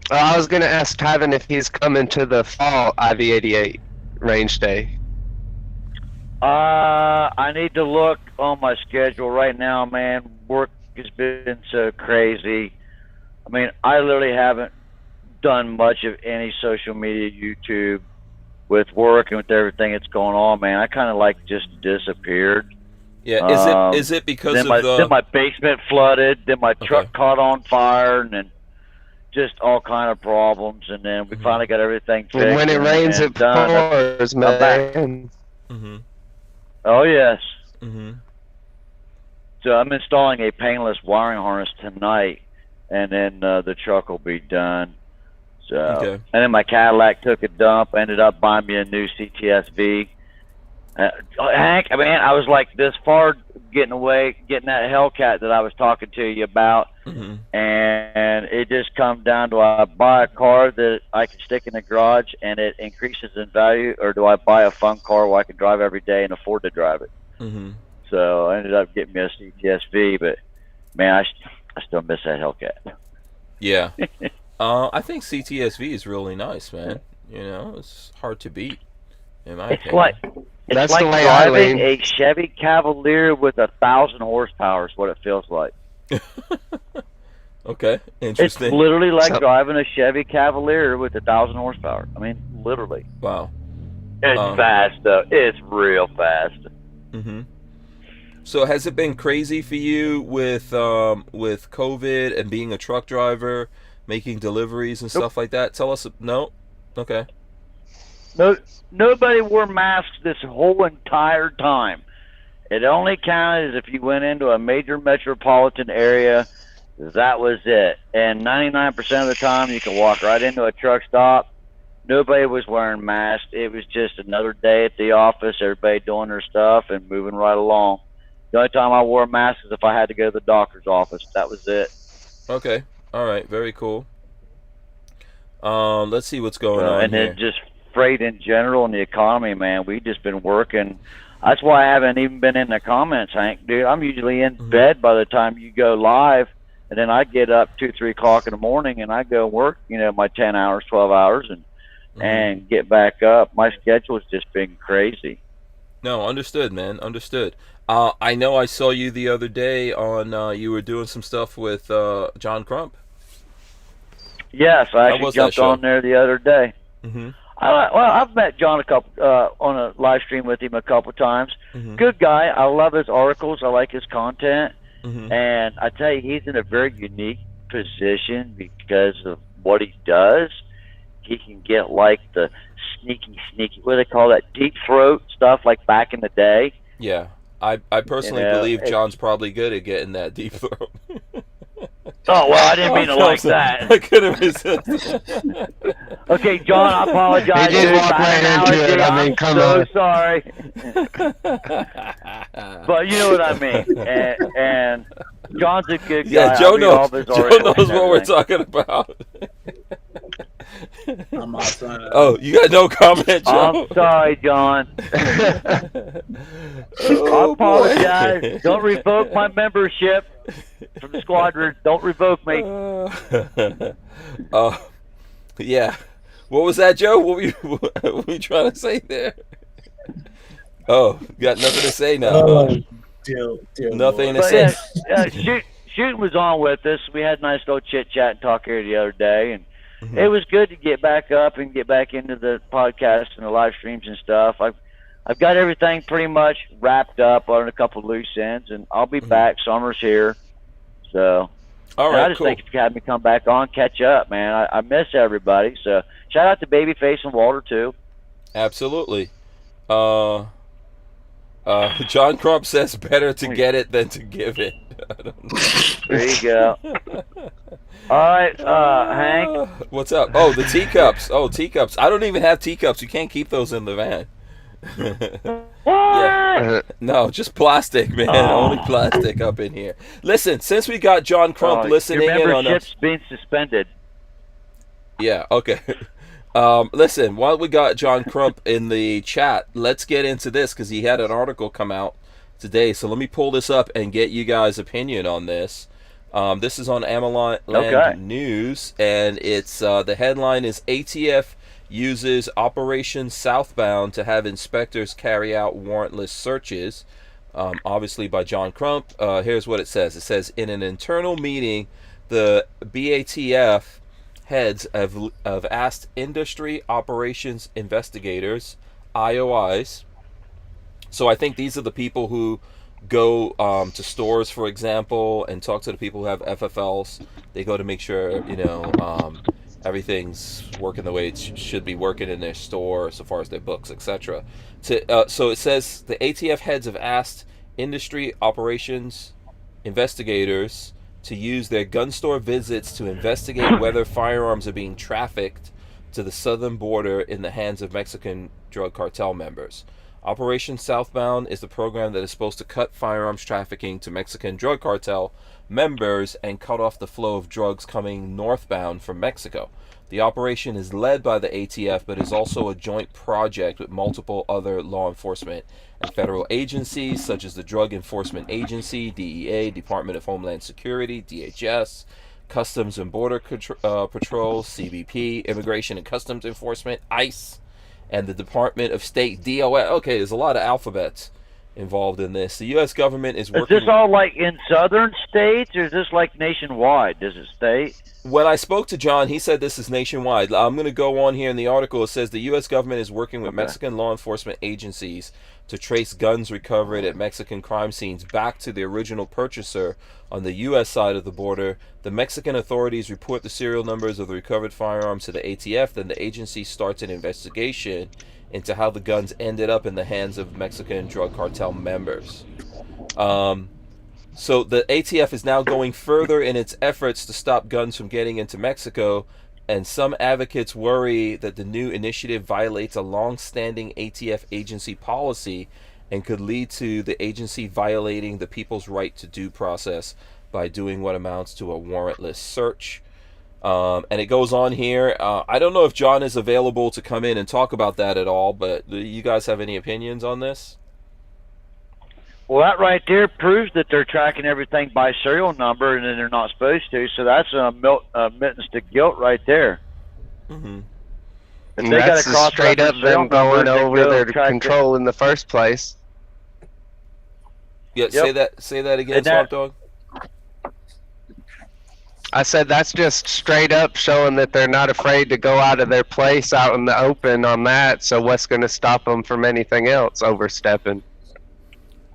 I was going to ask Tivan if he's coming to the fall IV-88 range day. I need to look on my schedule right now, man. Work has been so crazy. I mean, I literally haven't done much of any social media, YouTube, with work and with everything that's going on, man. I kind of like just disappeared. Yeah. Is it because then of then my basement flooded, then my truck Okay. caught on fire, and then just all kind of problems, and then we finally got everything fixed. When it rains, and it done. pours, I'm back. man. Mm-hmm. Oh yes. Mm-hmm. So I'm installing a painless wiring harness tonight, and then the truck will be done. So, Okay. and then my Cadillac took a dump. I ended up buying me a new CTSV. Hank, I mean, I was like this far getting that Hellcat that I was talking to you about, Mm-hmm. and it just comes down to, I buy a car that I can stick in the garage and it increases in value, or do I buy a fun car where I can drive every day and afford to drive it? Mm-hmm. So I ended up getting me a CTSV, but man, I still miss that Hellcat. Yeah. I think CTSV is really nice, man. You know, it's hard to beat, in my It's opinion. like That's it's the like way I driving lean. a Chevy Cavalier with 1,000 horsepower is what it feels like. Okay, It's interesting. literally like So- driving a Chevy Cavalier with 1,000 horsepower. I mean, literally. Wow. It's fast though. It's real fast. Mm-hmm. So has it been crazy for you with COVID and being a truck driver, making deliveries and stuff like that? Tell us. No. Okay. No, nobody wore masks this whole entire time. It only counted if you went into a major metropolitan area. That was it. And 99% of the time, you can walk right into a truck stop. Nobody was wearing masks. It was just another day at the office, everybody doing their stuff and moving right along. The only time I wore a mask is if I had to go to the doctor's office. That was it. Okay. All right. Very cool. Let's see what's going on And here. then just freight in general and the economy, man. We've just been working. That's why I haven't even been in the comments, Hank. Dude, I'm usually in bed by the time you go live. And then I get up 2, 3 o'clock in the morning and I go work, my 10 hours, 12 hours and get back up. My schedule has just been crazy. No, understood, man. Understood. I know I saw you the other day on. You were doing some stuff with John Crump. Yes, I How actually was that jumped show? on there the other day. Mm-hmm. I've met John a couple on a live stream with him a couple times. Mm-hmm. Good guy. I love his articles. I like his content. Mm-hmm. And I tell you, he's in a very unique position because of what he does. He can get like the sneaky, what do they call that, deep throat stuff like back in the day. Yeah, I personally believe John's probably good at getting that deep throat. Oh, well, I didn't mean it like that. I couldn't resist. Okay, John, I apologize. He did dude. walk Bad right into it. analogy. I mean, I'm come so on. sorry. But you know what I mean. And John's a good guy. Yeah, Joe I read all knows. of his Joe articles knows and what we're everything. talking about. I'm not trying to. Oh, you got no comment, Joe? I'm sorry, John. Oh, I apologize. Don't revoke my membership from the squadron. Don't revoke me. Yeah. What was that, Joe? What were you trying to say there? Oh, you got nothing to say now. Huh? dear Nothing Lord. to But say. shooting was on with us. We had a nice little chit chat and talk here the other day, and Mhm. it was good to get back up and get back into the podcast and the live streams and stuff. I've got everything pretty much wrapped up on a couple loose ends, and I'll be back. Summer's here, so. All And I right, just cool. think if you had me come back on, catch up, man. I miss everybody. So shout out to Babyface and Walter too. Absolutely. John Crump says better to get it than to give it. I don't know. There you go. All right, Hank. What's up? Oh, the teacups. Oh, teacups. I don't even have teacups. You can't keep those in the van. Yeah. No, just plastic, man. Only plastic up in here. Listen, since we got John Crump listening your in on us. membership's being suspended. Yeah, okay. Listen, while we got John Crump in the chat, let's get into this because he had an article come out today. So let me pull this up and get you guys' opinion on this. This is on Amaland News, and it's the headline is ATF uses Operation Southbound to have inspectors carry out warrantless searches. Obviously by John Crump. Here's what it says. It says, in an internal meeting, the BATF heads have asked industry operations investigators, IOIs. So I think these are the people who go to stores, for example, and talk to the people who have FFLs. They go to make sure, everything's working the way it should be working in their store, so far as their books, etc. So it says the ATF heads have asked industry operations investigators to use their gun store visits to investigate whether firearms are being trafficked to the southern border in the hands of Mexican drug cartel members. Operation Southbound is the program that is supposed to cut firearms trafficking to Mexican drug cartel members and cut off the flow of drugs coming northbound from Mexico. The operation is led by the ATF, but is also a joint project with multiple other law enforcement and federal agencies, such as the Drug Enforcement Agency, DEA, Department of Homeland Security, DHS, Customs and Border Patrol, CBP, Immigration and Customs Enforcement, ICE, and the Department of State, DOS. Okay, there's a lot of alphabets involved in this. The U.S. government is working... Is this all like in southern states, or is this like nationwide? Does it state? When I spoke to John, he said this is nationwide. I'm going to go on here in the article. It says the U.S. government is working with Mexican law enforcement agencies to trace guns recovered at Mexican crime scenes back to the original purchaser on the U.S. side of the border. The Mexican authorities report the serial numbers of the recovered firearms to the ATF. Then the agency starts an investigation into how the guns ended up in the hands of Mexican drug cartel members. So the ATF is now going further in its efforts to stop guns from getting into Mexico, and some advocates worry that the new initiative violates a long-standing ATF agency policy and could lead to the agency violating the people's right to due process by doing what amounts to a warrantless search. And it goes on here. I don't know if John is available to come in and talk about that at all, but do you guys have any opinions on this? Well, that right there proves that they're tracking everything by serial number, and then they're not supposed to. So that's a admittance to guilt right there. Mm-hmm. And that's straight up them going over their control in the first place. Yeah, say that again, Swamp Dog. I said that's just straight up showing that they're not afraid to go out of their place out in the open on that. So what's going to stop them from anything else overstepping?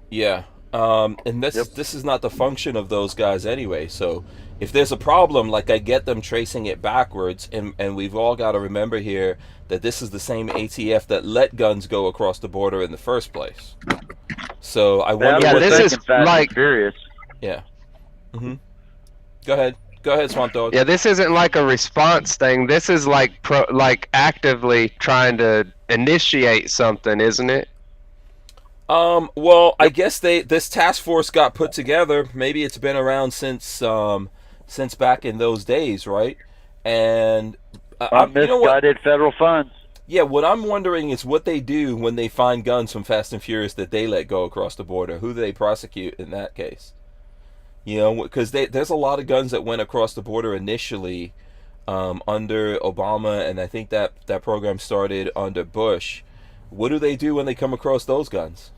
Yeah, and this is not the function of those guys anyway. So if there's a problem, like, I get them tracing it backwards, and we've all got to remember here that this is the same ATF that let guns go across the border in the first place. So I wonder. Yeah, this is like furious. Yeah. Mm-hmm. Go ahead, Swamp Dog. Yeah, this isn't like a response thing. This is like actively trying to initiate something, isn't it? Well, I guess this task force got put together. Maybe it's been around since back in those days, right? And misguided federal funds. Yeah, what I'm wondering is what they do when they find guns from Fast and Furious that they let go across the border. Who do they prosecute in that case? You know, because there's a lot of guns that went across the border initially under Obama, and I think that program started under Bush. What do they do when they come across those guns?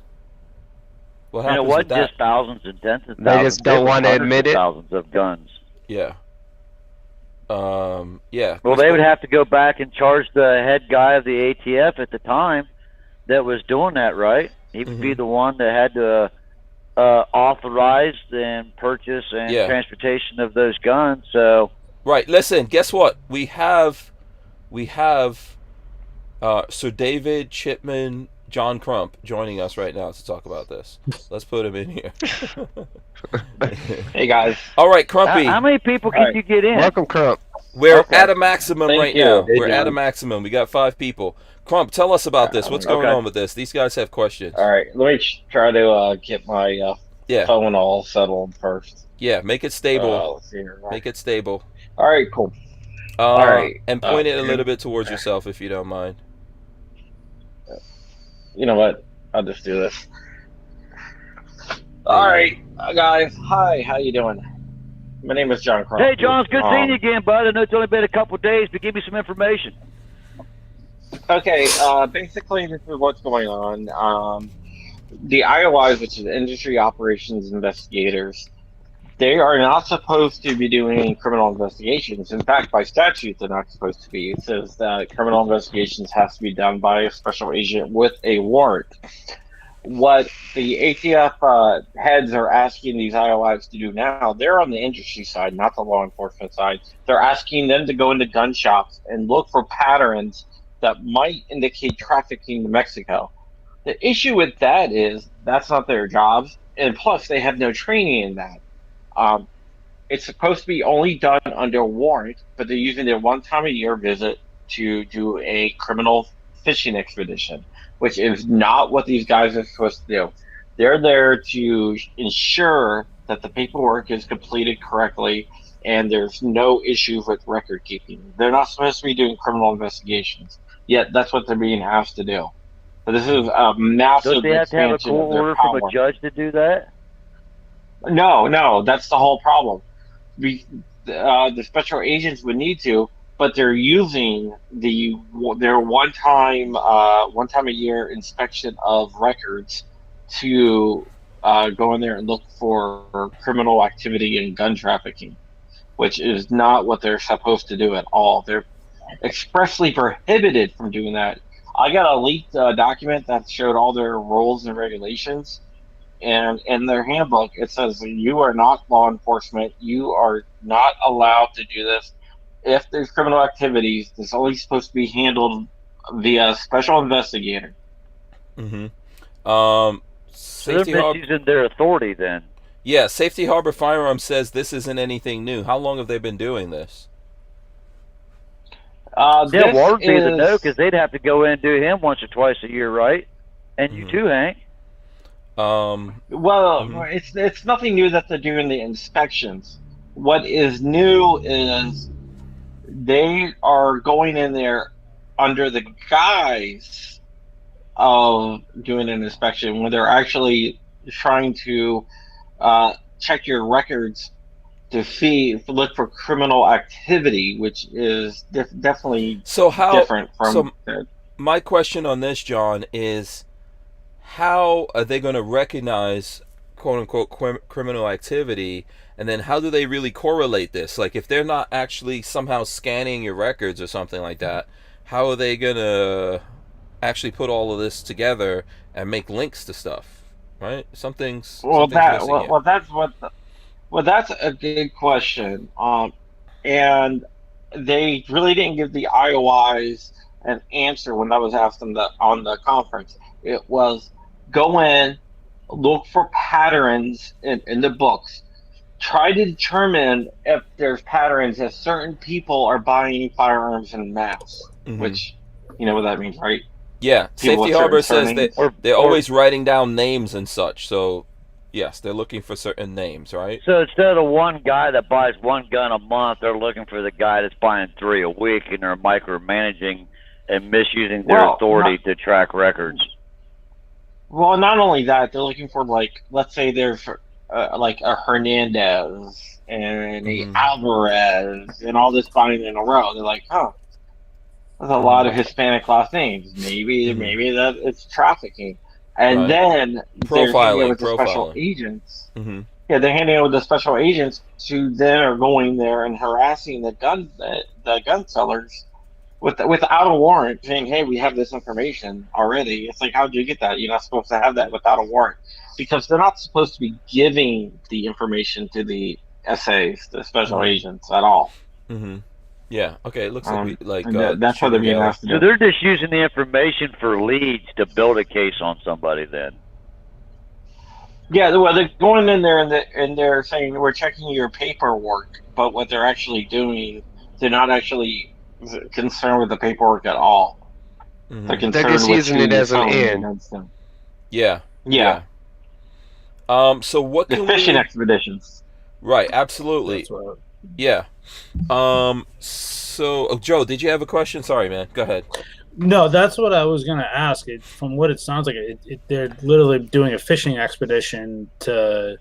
What And it happens with wasn't that? just thousands and tens of thousands. They just don't were want to hundreds admit of it. Thousands of guns. Yeah. Yeah. Well, they would have to go back and charge the head guy of the ATF at the time that was doing that, right? He would be the one that had to authorize and purchase and transportation of those guns. So right. Listen, guess what? We have Sir David Chipman, John Crump joining us right now to talk about this. Let's put him in here. Hey guys. All right, Crumpy. how many people can you get in? Welcome, Crump. We're at a maximum Thank right you. now. Hey, We're John. at a maximum. We got 5 people. Crump, tell us about this. What's going on with this? These guys have questions. All right, let me try to get my phone all settled first. Yeah, make it stable. Let's see here. Make it stable. All right, cool. All right. And point it a little bit towards yourself if you don't mind. You know what? I'll just do this. All right, guys. Hi, how you doing? My name is John Crump. Hey, John, it's good seeing you again, bud. I know it's only been a couple of days, but give me some information. Okay, basically this is what's going on. The IOIs, which is Industry Operations Investigators, they are not supposed to be doing criminal investigations. In fact, by statute, they're not supposed to be. It says that criminal investigations has to be done by a special agent with a warrant. What the ATF heads are asking these IOIs to do now, they're on the industry side, not the law enforcement side. They're asking them to go into gun shops and look for patterns that might indicate trafficking to Mexico. The issue with that is that's not their jobs, and plus they have no training in that. It's supposed to be only done under warrant, but they're using their one-time-a-year visit to do a criminal fishing expedition, which is not what these guys are supposed to do. They're there to ensure that the paperwork is completed correctly and there's no issues with record keeping. They're not supposed to be doing criminal investigations, yet that's what they're being asked to do. So this is a massive Don't they have to have a court order from a judge to do that? No, that's the whole problem. The special agents would need to, but they're using their one-time a year inspection of records to go in there and look for criminal activity and gun trafficking, which is not what they're supposed to do at all. They're expressly prohibited from doing that. I got a leaked document that showed all their rules and regulations, and in their handbook it says you are not law enforcement. You are not allowed to do this. If there's criminal activities, it's only supposed to be handled via special investigator. So they're misusing their authority then. Yeah, Safety Harbor Firearms says this isn't anything new. How long have they been doing this? Walter would be the no, because they'd have to go in and do him once or twice a year, right? And you too, Hank. It's nothing new that they're doing the inspections. What is new is they are going in there under the guise of doing an inspection when they're actually trying to check your records to look for criminal activity, which is definitely different from. My question on this, John, is how are they going to recognize "quote unquote" criminal activity, and then how do they really correlate this? Like, if they're not actually somehow scanning your records or something like that, how are they going to actually put all of this together and make links to stuff? Right? Something's that's a good question. And they really didn't give the IOIs an answer when I was asked them on the conference. It was go in, look for patterns in the books, try to determine if there's patterns if certain people are buying firearms in mass, which you know what that means, right? Yeah, Safety Harbor says that they're always writing down names and such. So, yes, they're looking for certain names, right? So instead of one guy that buys one gun a month, they're looking for the guy that's buying 3 a week, and they're micromanaging and misusing their authority to track records. Well, not only that, they're looking for, like, let's say there's like a Hernandez and a Alvarez and all this buying in a row. They're like, there's a lot of Hispanic last names. Maybe that it's trafficking. and Right. then they're handing it with the special Profiling. agents. Mm-hmm. Yeah, they're handing it with the special agents who then are going there and harassing the gun sellers without a warrant, saying, "Hey, we have this information already." It's like, how did you get that? You're not supposed to have that without a warrant, because they're not supposed to be giving the information to the SAs, the special agents, at all. Mm-hmm. Yeah. Okay. It looks like that's what they're being ShootingGallery. asked to do. So they're just using the information for leads to build a case on somebody then. Yeah, well, they're going in there and they're saying we're checking your paperwork, but what they're actually doing, they're not actually concerned with the paperwork at all. Mm-hmm. They're concerned They're just with using who it you're as an selling in. against them. Yeah. Yeah. So what The can fishing we? expeditions. Right. Absolutely. That's what, Yeah. So, Joe, did you have a question? Sorry, man. Go ahead. no, that's what I was going to ask. From what it sounds like, they're literally doing a fishing expedition to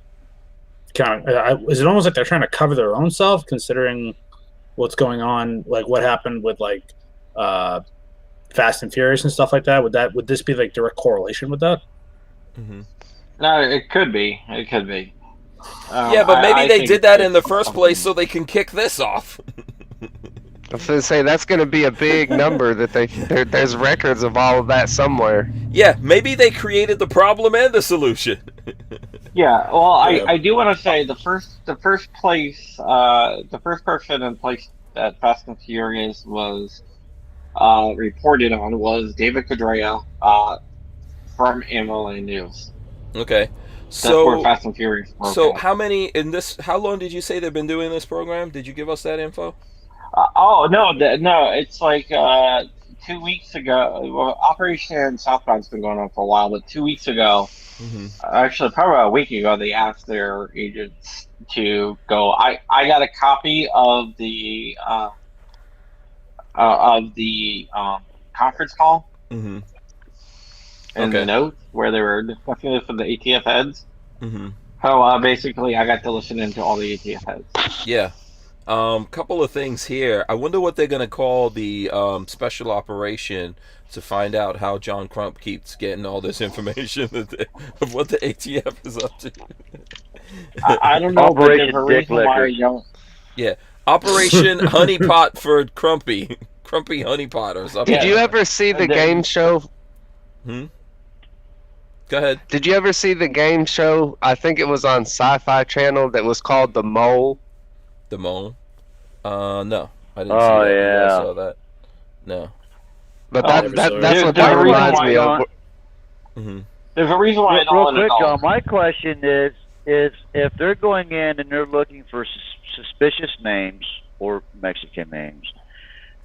kind of. Is it almost like they're trying to cover their own self, considering what's going on, like what happened with like Fast and Furious and stuff like that? Would this be like direct correlation with that? Mm-hmm. No, it could be. It could be. Yeah, but maybe I they think did that in the it's first place so they can kick this off. I was going to say, that's going to be a big number that there's records of all of that somewhere. Yeah, maybe they created the problem and the solution. Yeah, well, Yeah. I do want to say the first person in place that Fast and Furious was reported on was David Cadrea from Ammo News. Okay. That's So where Fast and Furious broke So out. how many in this? How long did you say they've been doing this program? Did you give us that info? No, it's like 2 weeks ago. Well, Operation Southbound's been going on for a while, but 2 weeks ago, actually probably about a week ago, they asked their agents to go. I got a copy of the conference call Mm-hmm. and the note where they were discussing this with the ATF heads. Mm-hmm. So basically, I got to listen into all the ATF heads. Yeah. Couple of things here. I wonder what they're gonna call the special operation to find out how John Crump keeps getting all this information of what the ATF is up to. I don't know, but there's a reason why I don't. Yeah, Operation Honeypot for Crumpy Honeypot or something. Did you ever see the game show? Go ahead. Did you ever see the game show? I think it was on Sci-Fi Channel that was called The Mole. The Mole? No, I didn't see Oh that. yeah. I saw that. No. But that's what that reminds me of. Mm-hmm. There's a reason why I don't Real let it quick, all. John, my question is if they're going in and they're looking for suspicious names or Mexican names,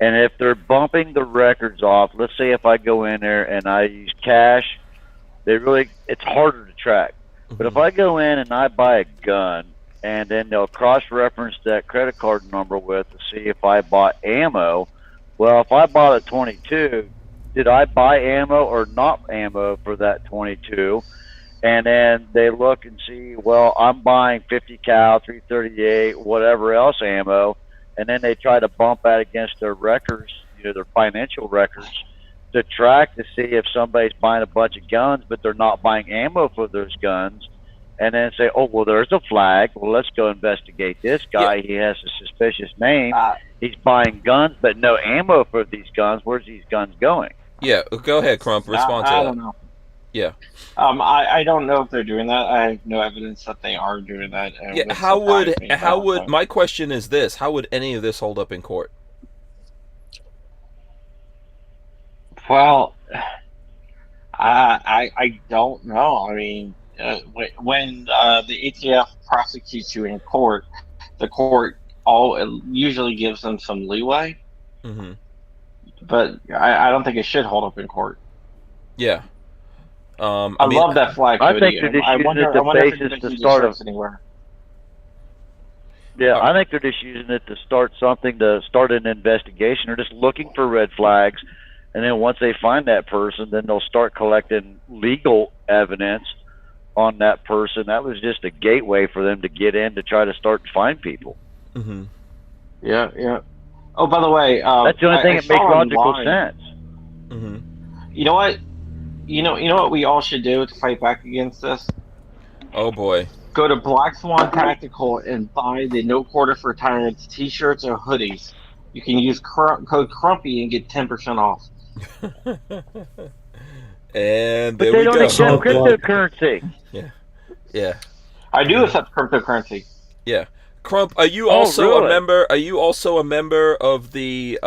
and if they're bumping the records off, let's say if I go in there and I use cash, it's harder to track. But if I go in and I buy a gun, and then they'll cross-reference that credit card number with to see if I bought ammo. Well, if I bought a 22, did I buy ammo or not ammo for that 22? And then they look and see, well, I'm buying 50 cal, 338, whatever else ammo, and then they try to bump that against their records, their financial records, to track to see if somebody's buying a bunch of guns, but they're not buying ammo for those guns. And then say, oh, well, there's a flag. Well, let's go investigate this guy. Yeah. He has a suspicious name. He's buying guns, but no ammo for these guns. Where's these guns going? Yeah, go ahead, Crump. Respond to that. I don't know. Yeah. I don't know if they're doing that. I have no evidence that they are doing that. Yeah. How would my question is this? How would any of this hold up in court? Well, I don't know. I mean. When the ATF prosecutes you in court, the court usually gives them some leeway. Mm-hmm. But I don't think it should hold up in court. Yeah. I love that flag. I think they're just using it the basis to start anywhere. Yeah, I think they're just using it to start something, to start an investigation. They're just looking for red flags, and then once they find that person, then they'll start collecting legal evidence on that person. That was just a gateway for them to get in to try to start to find people. Mm-hmm. Yeah. Oh, by the way, that's the only thing that makes logical sense. Mm-hmm. You know what? you know what we all should do to fight back against this? Oh boy. Go to Black Swan Tactical and buy the No Quarter for Tyrants t-shirts or hoodies. You can use code Crumpy and get 10% off. And But there they we don't go. accept cryptocurrency. Yeah. I do accept cryptocurrency. Yeah. Crump, are you Oh, also a really? member? Are you also a member of the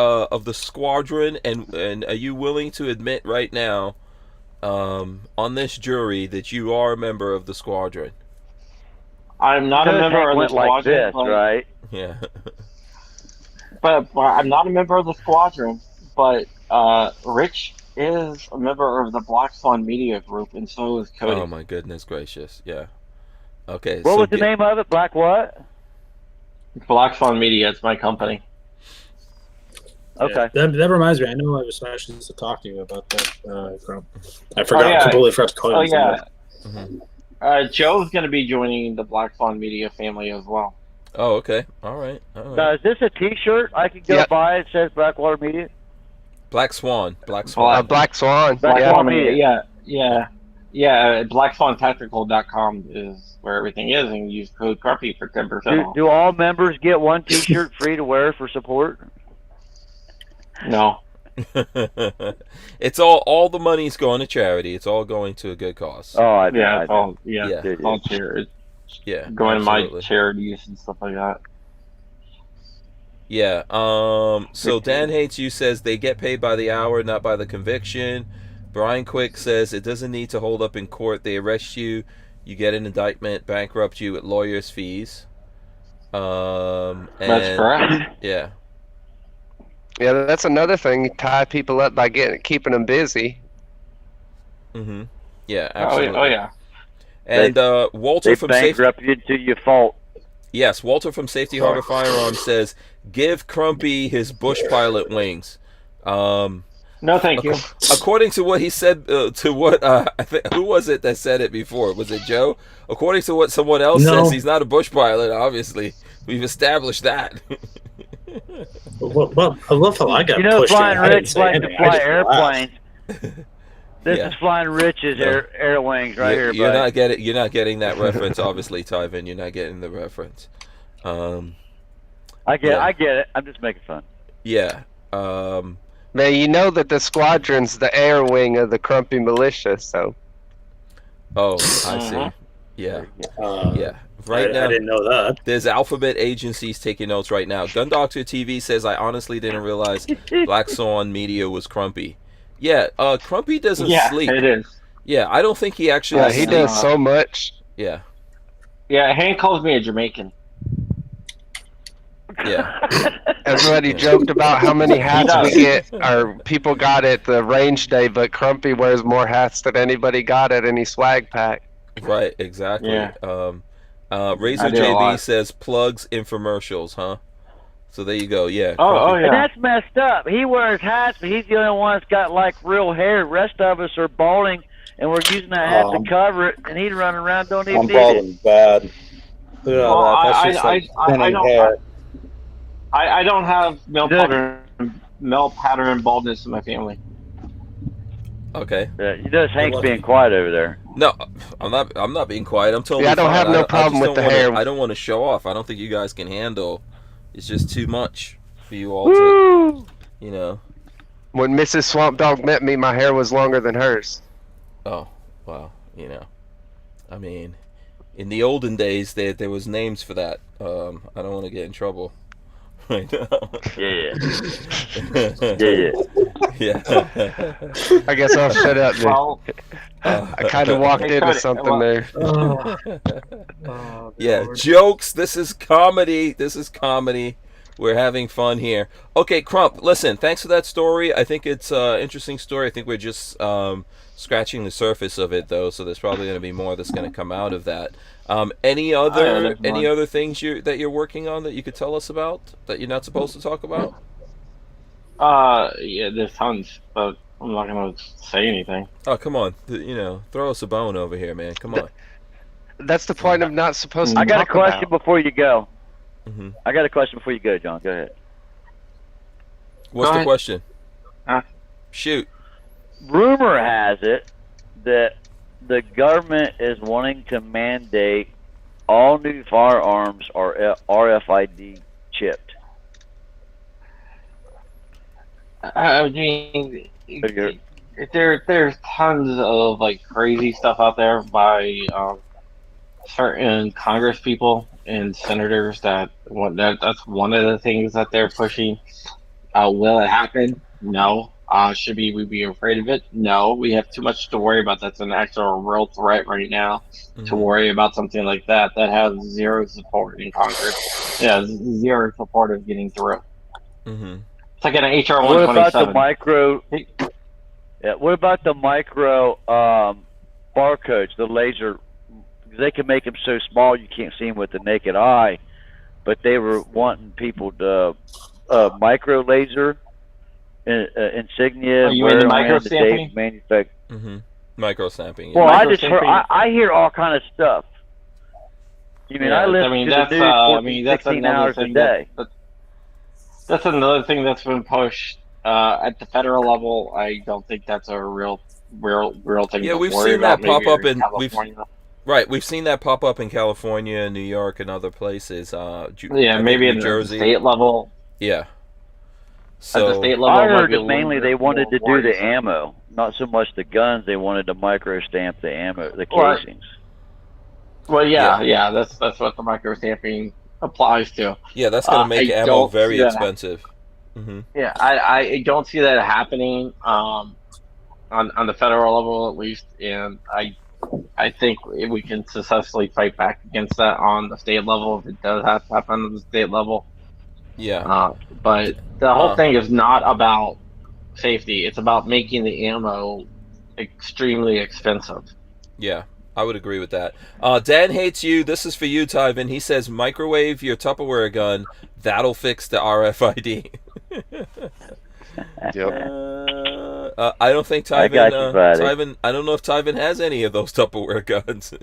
squadron? And are you willing to admit right now, on this jury, that you are a member of the squadron? I'm not a member of the went like squadron, this, but, right? Yeah. but I'm not a member of the squadron. But Rich is a member of the Black Swan Media Group, and so is Cody. Oh my goodness gracious! Yeah. Okay. What so was the name of it? Black what? Black Swan Media, it's my company. Okay. Yeah, that reminds me. I know I was actually supposed to talk to you about that. Crump. I forgot. Completely forgot to call you. Oh yeah. Mm-hmm. Joe's going to be joining the Black Swan Media family as well. Oh, okay. All right. Now, is this a T-shirt I can go buy? It says Blackwater Media. Black Swan. Black Swan. Black Swan. Black yeah. Swan Media. Yeah. BlackSwanTactical.com is where everything is, and use code Crumpy for 10% off. Do all members get one T-shirt free to wear for support? No. It's all the money's going to charity. It's all going to a good cause. Oh, All charity. Yeah. Going absolutely. to my charities and stuff like that. Yeah. So Dan Hates You says they get paid by the hour, not by the conviction. Brian Quick says it doesn't need to hold up in court. They arrest you, you get an indictment, bankrupt you with lawyers' fees. And, That's correct. Yeah. Yeah, that's another thing. You tie people up by keeping them busy. Mm-hmm. Yeah, absolutely. Oh yeah. And Walter from bankrupt you until you fault. Yes, Walter from Safety Harbor Firearms says, "Give Crumpy his bush pilot wings." No, thank you. According to what he said, to what I think, who was it that said it before? Was it Joe? According to what someone else says, he's not a bush pilot. Obviously, we've established that. Well, I love how I got pushed. Flying Rich like to anything. fly I just airplanes. This Yeah. is Flying Rich's air wings right here, You're buddy. not getting that reference, obviously, Tivan. You're not getting the reference. I get it. I'm just making fun. Yeah. Man, you know that the squadron's the air wing of the Crumpy militia, so. Oh, I see. Yeah. Yeah. Right now, I didn't know that. There's alphabet agencies taking notes right now. Gun Doctor TV says, I honestly didn't realize Black Swan Media was Crumpy. Yeah, Crumpy doesn't sleep. Yeah, it is. Yeah, I don't think he actually Yeah, he does so much. Yeah. Yeah, Hank calls me a Jamaican. Yeah. Everybody joked about how many hats we get, or people got at the range day, but Crumpy wears more hats than anybody got at any swag pack. Right, exactly. Yeah. Razor JB says plugs infomercials, huh? So there you go. Yeah. Oh yeah. And that's messed up. He wears hats, but he's the only one that's got like real hair. The rest of us are balding, and we're using that hat to cover it. And he's running around, don't even need it. Bad. Look at Well, all that. That's just like thinning hair. I don't have male pattern baldness in my family. Okay. Yeah, he does. Hank's being quiet over there. No, I'm not being quiet. I'm totally Yeah, I don't fine. have no problem with the hair. I don't want to show off. I don't think you guys can handle. It's just too much for you all to, you know. When Mrs. Swamp Dog met me, my hair was longer than hers. Oh, well, you know. I mean, in the olden days, there was names for that. I don't want to get in trouble right now. Yeah. I guess I'll shut up then. Well, I kind of walked into something there. Yeah, jokes. This is comedy. We're having fun here. Okay, Crump, listen, thanks for that story. I think it's an interesting story. I think we're just scratching the surface of it, though, so there's probably going to be more that's going to come out of that. Any other things that you're working on that you could tell us about that you're not supposed to talk about? Yeah, there's tons, but I'm not gonna say anything. Oh, come on, throw us a bone over here, man. Come on. That's the point of not supposed to. I got a question before you go. Mm-hmm. I got a question before you go, John. Go ahead. What's the question? Huh? Shoot. Rumor has it that the government is wanting to mandate all new firearms are RFID chipped. I mean, there's tons of like crazy stuff out there by certain Congress people and senators that's one of the things that they're pushing. Will it happen? No. Should we be afraid of it? No. We have too much to worry about. That's an actual real threat right now. To worry about something like that has zero support in Congress. Yeah, zero support of getting through. It's like an HR 127. What about the micro? Yeah. What about the micro barcodes? The laser. They can make them so small you can't see them with the naked eye, but they were wanting people to micro laser insignia. Are you into micro stamping? Micro stamping. Yeah. Well, I just heard, I hear all kind of stuff. You mean I listen to the news 16 hours a day. That's another thing that's been pushed at the federal level. I don't think that's a real thing. Yeah, we've seen that pop up in we've seen that pop up in California, New York, and other places. Maybe in New Jersey. The state level. Yeah. So at the state level, I heard that mainly they wanted to do the ammo, not so much the guns. They wanted to micro stamp the ammo, the casings. Well, yeah, that's what the micro stamping applies to. Yeah, that's going to make ammo very expensive. Yeah, I don't see that happening on the federal level at least, and I think we can successfully fight back against that on the state level if it does have to happen on the state level. Yeah. But the whole thing is not about safety. It's about making the ammo extremely expensive. Yeah, I would agree with that. Dan hates you. This is for you, Tivan. He says, microwave your Tupperware gun. That'll fix the RFID. I don't think Tivan. I don't know if Tivan has any of those Tupperware guns.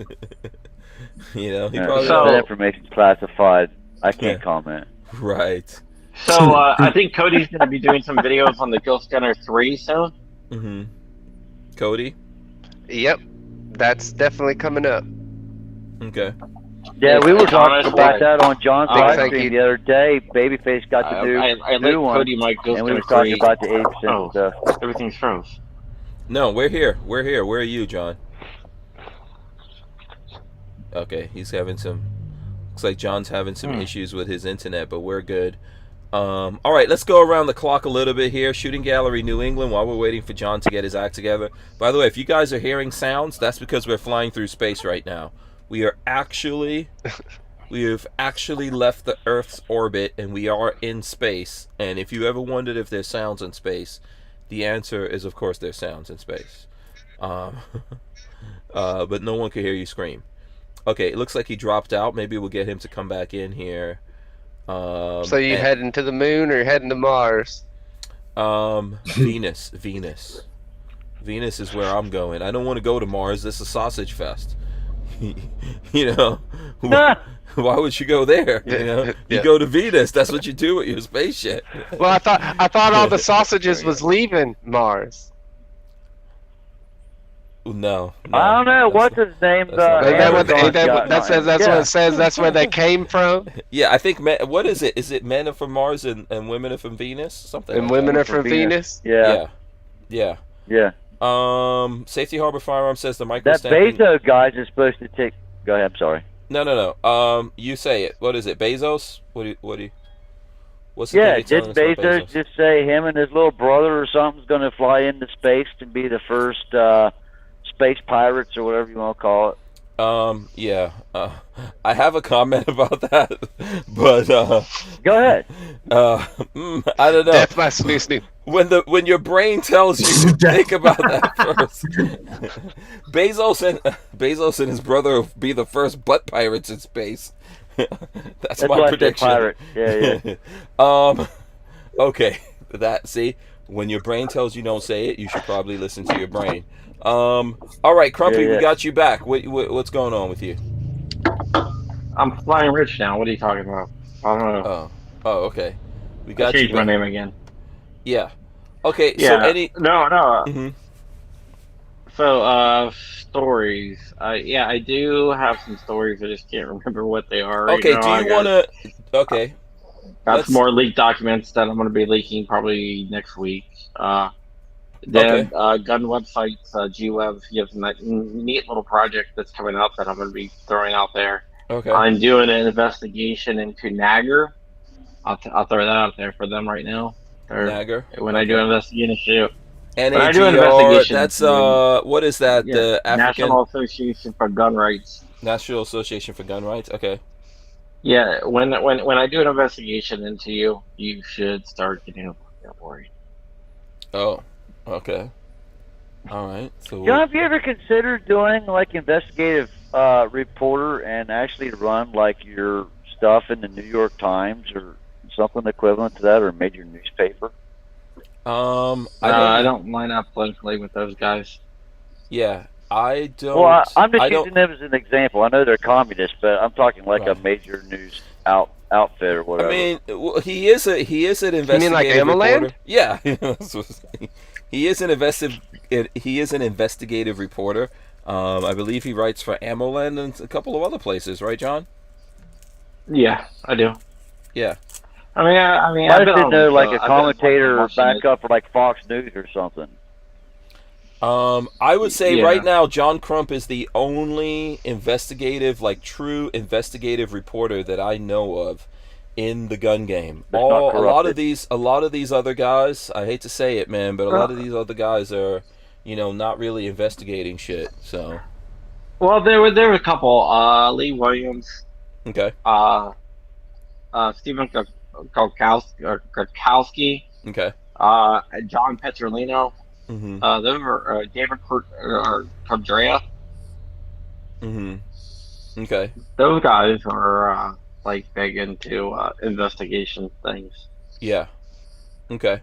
He probably that information's classified. I can't comment. Right. So I think Cody's going to be doing some videos on the Ghost Gunner 3 soon. Cody? Yep. That's definitely coming up. Okay. Yeah, we were talking about that on John's live stream the other day. Babyface got to do I new one, Cody might Ghost and we Gunner were talking 3. about the 80% stuff. Everything's froze. No, we're here. Where are you, John? Okay, he's having some... Looks like John's having some issues with his internet, but we're good. All right, let's go around the clock a little bit here. Shooting Gallery, New England, while we're waiting for John to get his act together. By the way, if you guys are hearing sounds, that's because we're flying through space right now. We have actually left the Earth's orbit, and we are in space. And if you ever wondered if there's sounds in space, the answer is, of course, there's sounds in space. But no one can hear you scream. Okay, it looks like he dropped out. Maybe we'll get him to come back in here. So you heading to the moon or heading to Mars? Venus. Venus is where I'm going. I don't want to go to Mars. This is sausage fest. Why would you go there? You go to Venus. That's what you do with your spaceship. Well, I thought all the sausages was leaving Mars. No, I don't know. What's his name? That's what it says. That's where they came from. Yeah, I think. What is it? Is it men are from Mars and women are from Venus? Something. And women are from Venus. Yeah. Safety Harbor Firearms says the micro. That Bezos guys is supposed to take. Go ahead. I'm sorry. No. You say it. What is it? Bezos? What do you? What's the thing did Bezos just say him and his little brother or something's going to fly into space to be the first space pirates or whatever you want to call it? I have a comment about that, but go ahead. I don't know. That's my snooze. When your brain tells you to think about that first, Bezos and his brother will be the first butt pirates in space. That's my prediction. Pirate. Yeah. Okay. When your brain tells you don't say it, you should probably listen to your brain. All right, Crumpy, we got you back. What's going on with you? I'm flying rich now. What are you talking about? I don't know. Oh, okay. We got you. Change my name again. Yeah. Okay. Yeah. So any no. Mm-hmm. Stories. Yeah, I do have some stories. I just can't remember what they are right Okay, now. do you want to? Okay, Got some let's. more leaked documents that I'm going to be leaking probably next week. Okay, Gun websites, GWeb, you have some neat little project that's coming out that I'm going to be throwing out there. okay. I'm doing an investigation into Nagger. I'll throw that out there for them right now. Or Nagger. when I do Okay. an investigation, when I do an NAGR. investigation That's into what is that? yeah, The African National Association for Gun Rights. National Association for Gun Rights. Okay. Yeah, when I do an investigation into you, you should start getting a lookout for it. Oh. Okay. All right. So. John, have you ever considered doing like investigative reporter and actually run like your stuff in the New York Times or something equivalent to that, or a major newspaper? I don't line up politically with those guys. Yeah, I don't. Well, I'm just I don't. using them as an example. I know they're communists, but I'm talking like a Right. major news outfit or whatever. I mean, he is an investigative You mean like reporter. Amaland? Yeah, he is an investigative reporter. I believe he writes for Amoland and a couple of other places, right, John? Yeah, I do. Yeah. I mean, I I've just been didn't know, like I've a been commentator watching back it. up for like Fox News or something. I would say Yeah. right now, John Crump is the only investigative, like true investigative reporter that I know of in the gun game. That's not A lot of corrupted. these other guys, I hate to say it, man, but a lot of these other guys are, not really investigating shit. So. Well, there were a couple. Lee Williams, Okay. Stephen Krakowski, Okay. John Petrolino. Mhm. Those were David Cordrea. Mhm. Okay. Those guys are like big into investigation things. Yeah. Okay.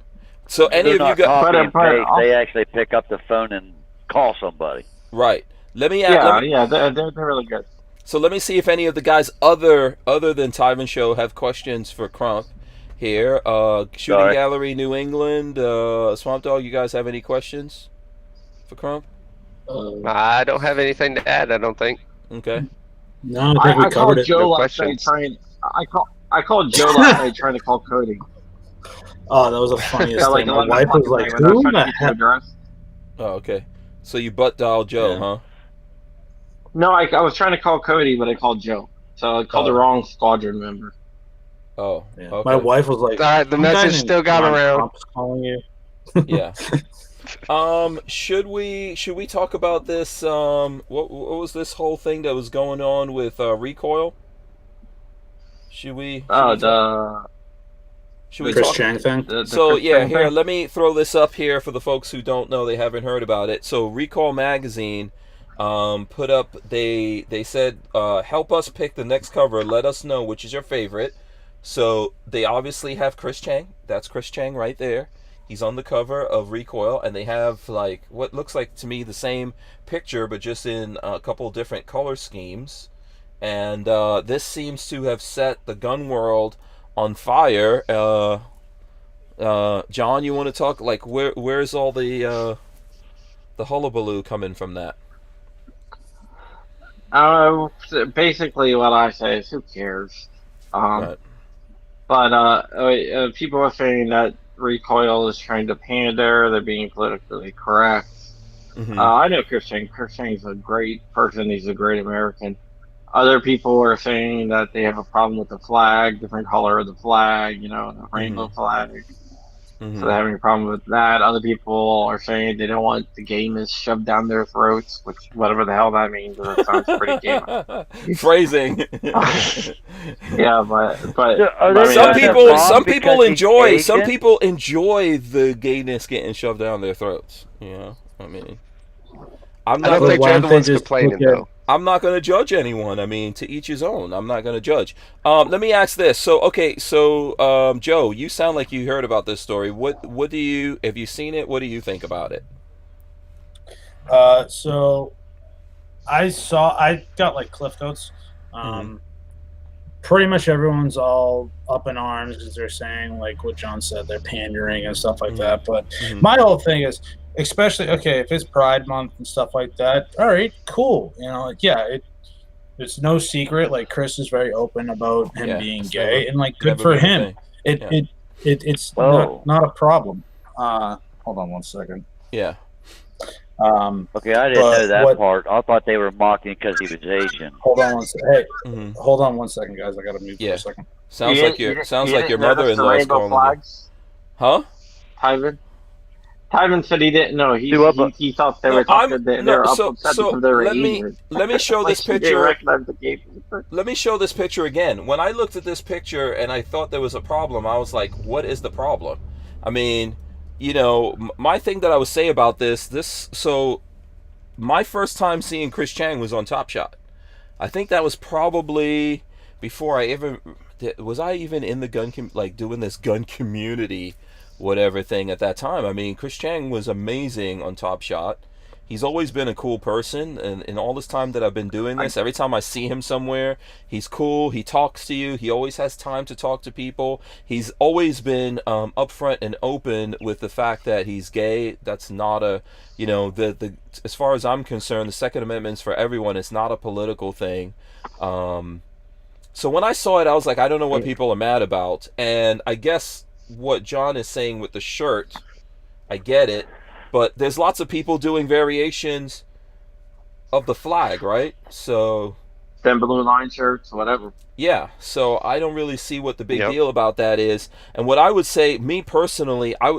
So any They're of you not guys, copy and but paste. They actually pick up the phone and call somebody. right? Let me Yeah, they're really good. So let me see if any of the guys other than Tivan Show have questions for Crump here. Shooting Sorry. Gallery New England, Swamp Dog, you guys have any questions for Crump? I don't have anything to add. I don't think. Okay. No, I think we I covered called it. Joe No last night questions. trying. I called Joe last night trying to call Cody. Oh, that was the funniest At like thing. My 11 wife o'clock was at like, night when I was "Who trying to the get the heck?" address. Oh, okay. So you butt dial Joe, Yeah. huh? No, I was trying to call Cody, but I called Joe. So I called the wrong squadron member. Oh. Yeah. Okay. My wife was like, All right, the "Some guy message named still got John around. Trump's calling you." Yeah. Should we talk about this? What was this whole thing that was going on with recoil? Should we Chris talk? Chang thing. So yeah, here, let me throw this up here for the folks who don't know, they haven't heard about it. So Recoil Magazine put up, they said, help us pick the next cover, let us know which is your favorite. So they obviously have Chris Chang. That's Chris Chang right there. He's on the cover of Recoil, and they have like what looks like to me the same picture, but just in a couple different color schemes. And this seems to have set the gun world on fire. John, you want to talk, like, where's all the hullabaloo coming from that? Basically, what I say is, who cares? Right. But people are saying that Recoil is trying to pander. They're being politically correct. Mhm. I know Chris Chang. Chris Chang's a great person. He's a great American. Other people are saying that they have a problem with the flag, different color of the flag, the rainbow flag. So they're having a problem with that. Other people are saying they don't want the gayness shoved down their throats, which whatever the hell that means. That sounds pretty gay. Phrasing. Yeah, but some people enjoy the gayness getting shoved down their throats. I mean, I don't think they're the ones complaining though. I'm not going to judge anyone. I mean, to each his own. I'm not going to judge. Let me ask this. So Joe, you sound like you heard about this story. Have you seen it? What do you think about it? So I got like cliff notes. pretty much everyone's all up in arms because they're saying, like what John said, they're pandering and stuff like that. But my whole thing is, especially, okay, if it's Pride Month and stuff like that, all right, cool. You know, like, yeah, it's no secret. Like, Chris is very open about him being gay, and like, good for him. It's not a problem. Hold on one second. Yeah. Okay, I didn't know that part. I thought they were mocking because he was Asian. Hold on one second. Hey, hold on one second, guys. I gotta mute for a second. Sounds like your mother-in-law is calling you. Huh? Tyvan said he didn't know. He thought they were talking. They were upset because they were Asian. Let me show this picture. Recognize the gay people. Let me show this picture again. When I looked at this picture and I thought there was a problem, I was like, what is the problem? I mean, you know, my thing that I would say about so my first time seeing Chris Chang was on Top Shot. I think that was probably before I even in the gun doing this gun community whatever thing at that time. I mean, Chris Chang was amazing on Top Shot. He's always been a cool person, and in all this time that I've been doing this, every time I see him somewhere, he's cool. He talks to you. He always has time to talk to people. He's always been upfront and open with the fact that he's gay. That's not a, you know, as far as I'm concerned, the Second Amendment's for everyone. It's not a political thing. So when I saw it, I was like, I don't know what people are mad about. And I guess what John is saying with the shirt, I get it. But there's lots of people doing variations of the flag, right? So, then blue line shirts, whatever. Yeah, so I don't really see what the big deal about that is. And what I would say, me personally, I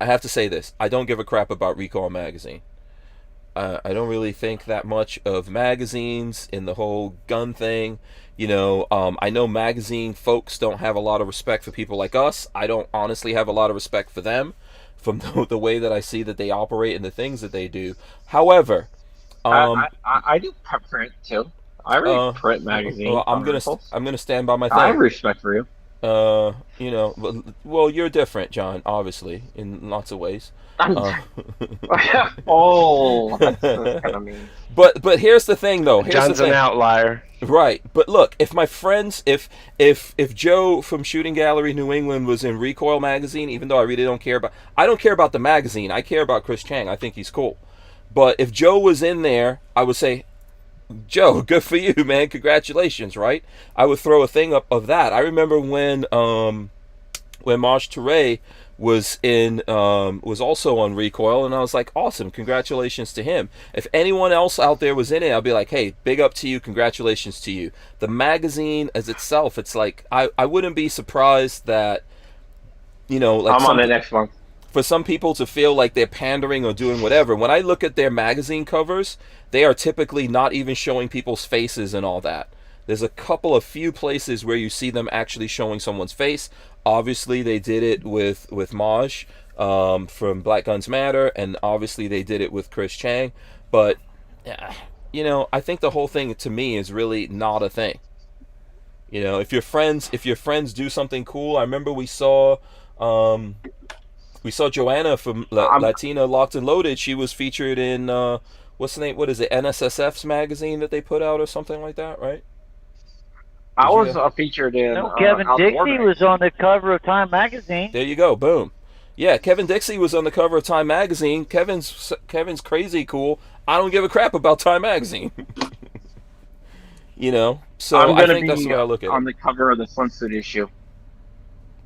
have to say this: I don't give a crap about Recoil Magazine. I don't really think that much of magazines in the whole gun thing. You know, I know magazine folks don't have a lot of respect for people like us. I don't honestly have a lot of respect for them, from the way that I see that they operate and the things that they do. However, I do print too. I read print magazines. Well, I'm gonna stand by my thing. I have respect for you. You know, well, you're different, John. Obviously, in lots of ways. Oh, that's kind of mean. But here's the thing, though. John's an outlier, right? But look, if my friends, if Joe from Shooting Gallery New England was in Recoil magazine, even though I really don't care about the magazine. I care about Chris Chang. I think he's cool. But if Joe was in there, I would say, Joe, good for you, man. Congratulations, right? I would throw a thing up of that. I remember when Maj Touré was also on Recoil, and I was like, awesome, congratulations to him. If anyone else out there was in it, I'd be like, hey, big up to you, congratulations to you. The magazine as itself, it's like, I wouldn't be surprised that, you know, like I'm on the next one. For some people to feel like they're pandering or doing whatever. When I look at their magazine covers, they are typically not even showing people's faces and all that. There's a few places where you see them actually showing someone's face. Obviously, they did it with Maj from Black Guns Matter, and obviously they did it with Chris Chang. But, you know, I think the whole thing to me is really not a thing. You know, if your friends do something cool, I remember we saw Joanna from Latina Locked and Loaded. She was featured in what's the name? What is it? NSSF's magazine that they put out or something like that, right? I was featured in. No, Kevin Dixie was on the cover of Time magazine. There you go, boom. Yeah, Kevin Dixie was on the cover of Time magazine. Kevin's crazy cool. I don't give a crap about Time magazine. You know, so I think that's the way I look at it. On the cover of the swimsuit issue.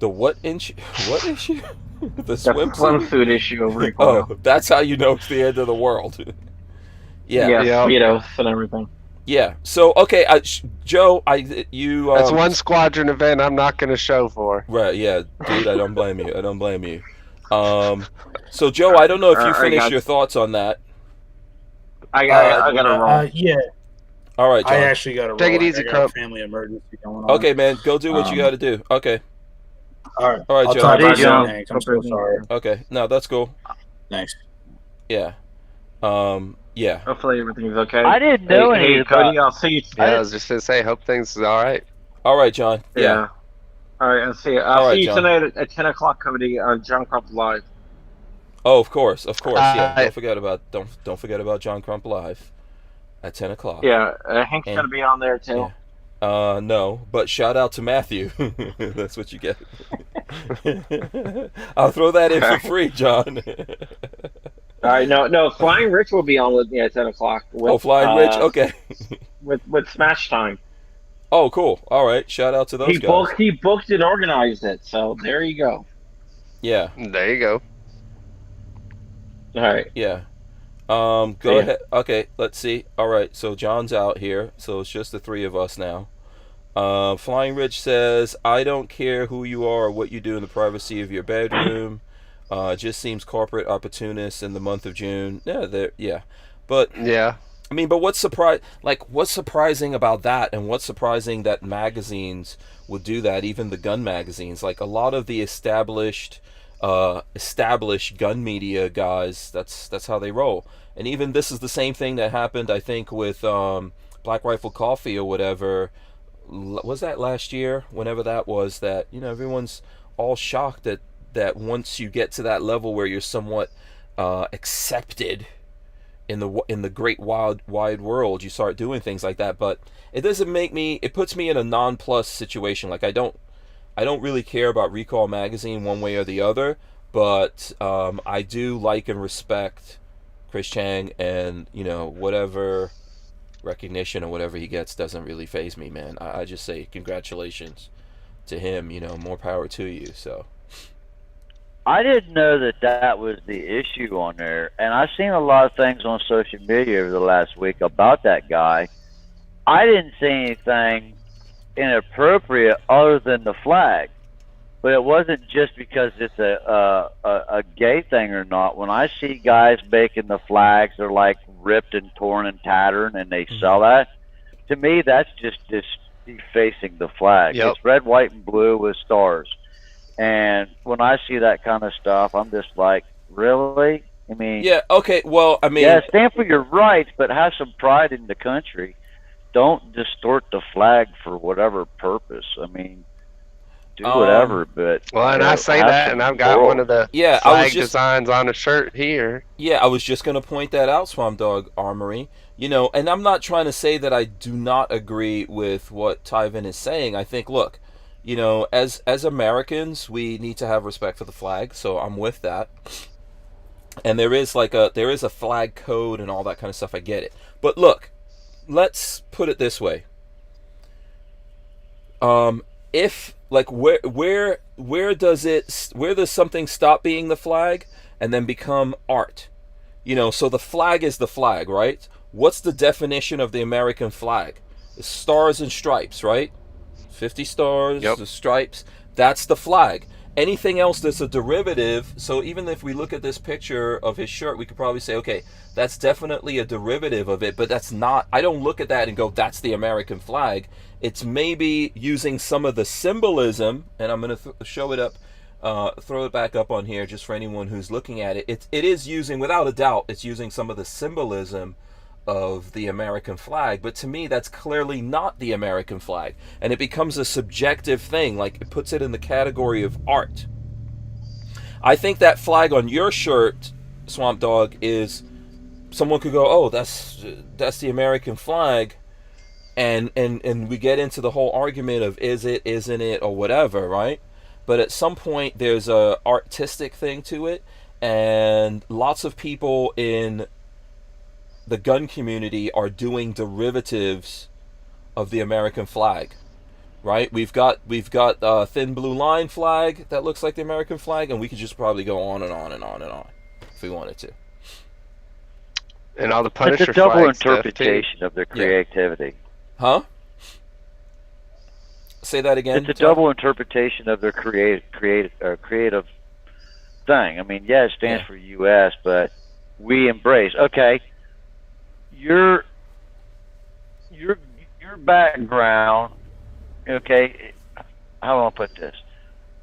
The what issue? The swimsuit issue of Recoil. Oh, that's how you know it's the end of the world. Yeah, you know, and everything. Yeah. So okay, Joe, you. That's one squadron event I'm not going to show for. Right. Yeah, dude. I don't blame you. So Joe, I don't know if you finished your thoughts on that. I got to roll. Yeah. All right, John. I actually got to roll. Take it easy, Crump. Family emergency going on. Okay, man. Go do what you got to do. Okay. All right. All right, Joe. I'll talk to you, John. I'm so sorry. Okay. No, that's cool. Thanks. Yeah. Yeah. Hopefully everything's okay. I didn't know Hey, Cody, I'll see you. Yeah, I was just going to say, hope things are all right. All right, John. Yeah. All right, I'll see you. I'll see you tonight at 10 o'clock, Cody, on John Crump Live. Oh, of course. Yeah. Don't forget about John Crump Live at 10 o'clock. Yeah, Hank's gonna be on there too. No, but shout out to Matthew. That's what you get. I'll throw that in for free, John. All right, no, Flying Rich will be on with me at 10 o'clock. Oh, Flying Rich, okay. with Smash Time. Oh, cool. All right, shout out to those guys. He booked and organized it, so there you go. Yeah. There you go. All right. Yeah. Go ahead. Okay, let's see. All right, so John's out here, so it's just the three of us now. Flying Rich says, I don't care who you are or what you do in the privacy of your bedroom. It just seems corporate opportunists in the month of June. Yeah. But yeah. I mean, but what's surprising about that, and what's surprising that magazines would do that, even the gun magazines, like a lot of the established gun media guys, that's how they roll. And even this is the same thing that happened, I think, with Black Rifle Coffee or whatever. Was that last year? Whenever that was, that everyone's all shocked that once you get to that level where you're somewhat accepted in the great wide world, you start doing things like that. But it doesn't it puts me in a non-plus situation. Like I don't really care about Recall Magazine one way or the other, but I do like and respect Chris Chang, and whatever recognition or whatever he gets doesn't really faze me, man. I just say congratulations to him, more power to you. So I didn't know that was the issue on there, and I've seen a lot of things on social media over the last week about that guy. I didn't see anything inappropriate other than the flag, but it wasn't just because it's a gay thing or not. When I see guys making the flags, they're like ripped and torn and tattered, and they sell that. To me, that's just defacing the flag. Yep. It's red, white, and blue with stars. And when I see that kind of stuff, I'm just like, really? I mean, yeah, okay. Well, I mean, yeah, stand for your rights, but have some pride in the country. Don't distort the flag for whatever purpose. I mean, do whatever, but well, and I say that, and I've got one of the flag designs on a shirt here. Yeah, I was just gonna point that out, Swamp Dog Armory. And I'm not trying to say that I do not agree with what Tivan is saying. I think, look, as Americans, we need to have respect for the flag, so I'm with that. And there is a flag code and all that kind of stuff. I get it, but look, let's put it this way. If where does something stop being the flag and then become art? So the flag is the flag, right? What's the definition of the American flag? It's stars and stripes, right? 50 stars, yep. The stripes, that's the flag. Anything else that's a derivative, so even if we look at this picture of his shirt, we could probably say, okay, that's definitely a derivative of it, but that's not, I don't look at that and go, that's the American flag. It's maybe using some of the symbolism, and I'm going to show it up, throw it back up on here just for anyone who's looking at it. It is using, without a doubt, it's using some of the symbolism of the American flag, but to me that's clearly not the American flag, and it becomes a subjective thing. Like, it puts it in the category of art. I think that flag on your shirt, Swamp Dog, is, someone could go, oh, that's the American flag, and we get into the whole argument of is it, isn't it, or whatever, right? But at some point there's a artistic thing to it, and lots of people in the gun community are doing derivatives of the American flag, right? We've got a thin blue line flag that looks like the American flag, and we could just probably go on and on and on and on if we wanted to. And all the Punisher it's a double flag interpretation of their creativity. Huh? Say that again. It's a double interpretation of their creative thing. I mean, yeah, it stands for U.S., but we embrace. Okay. Your background, okay, how do I put this?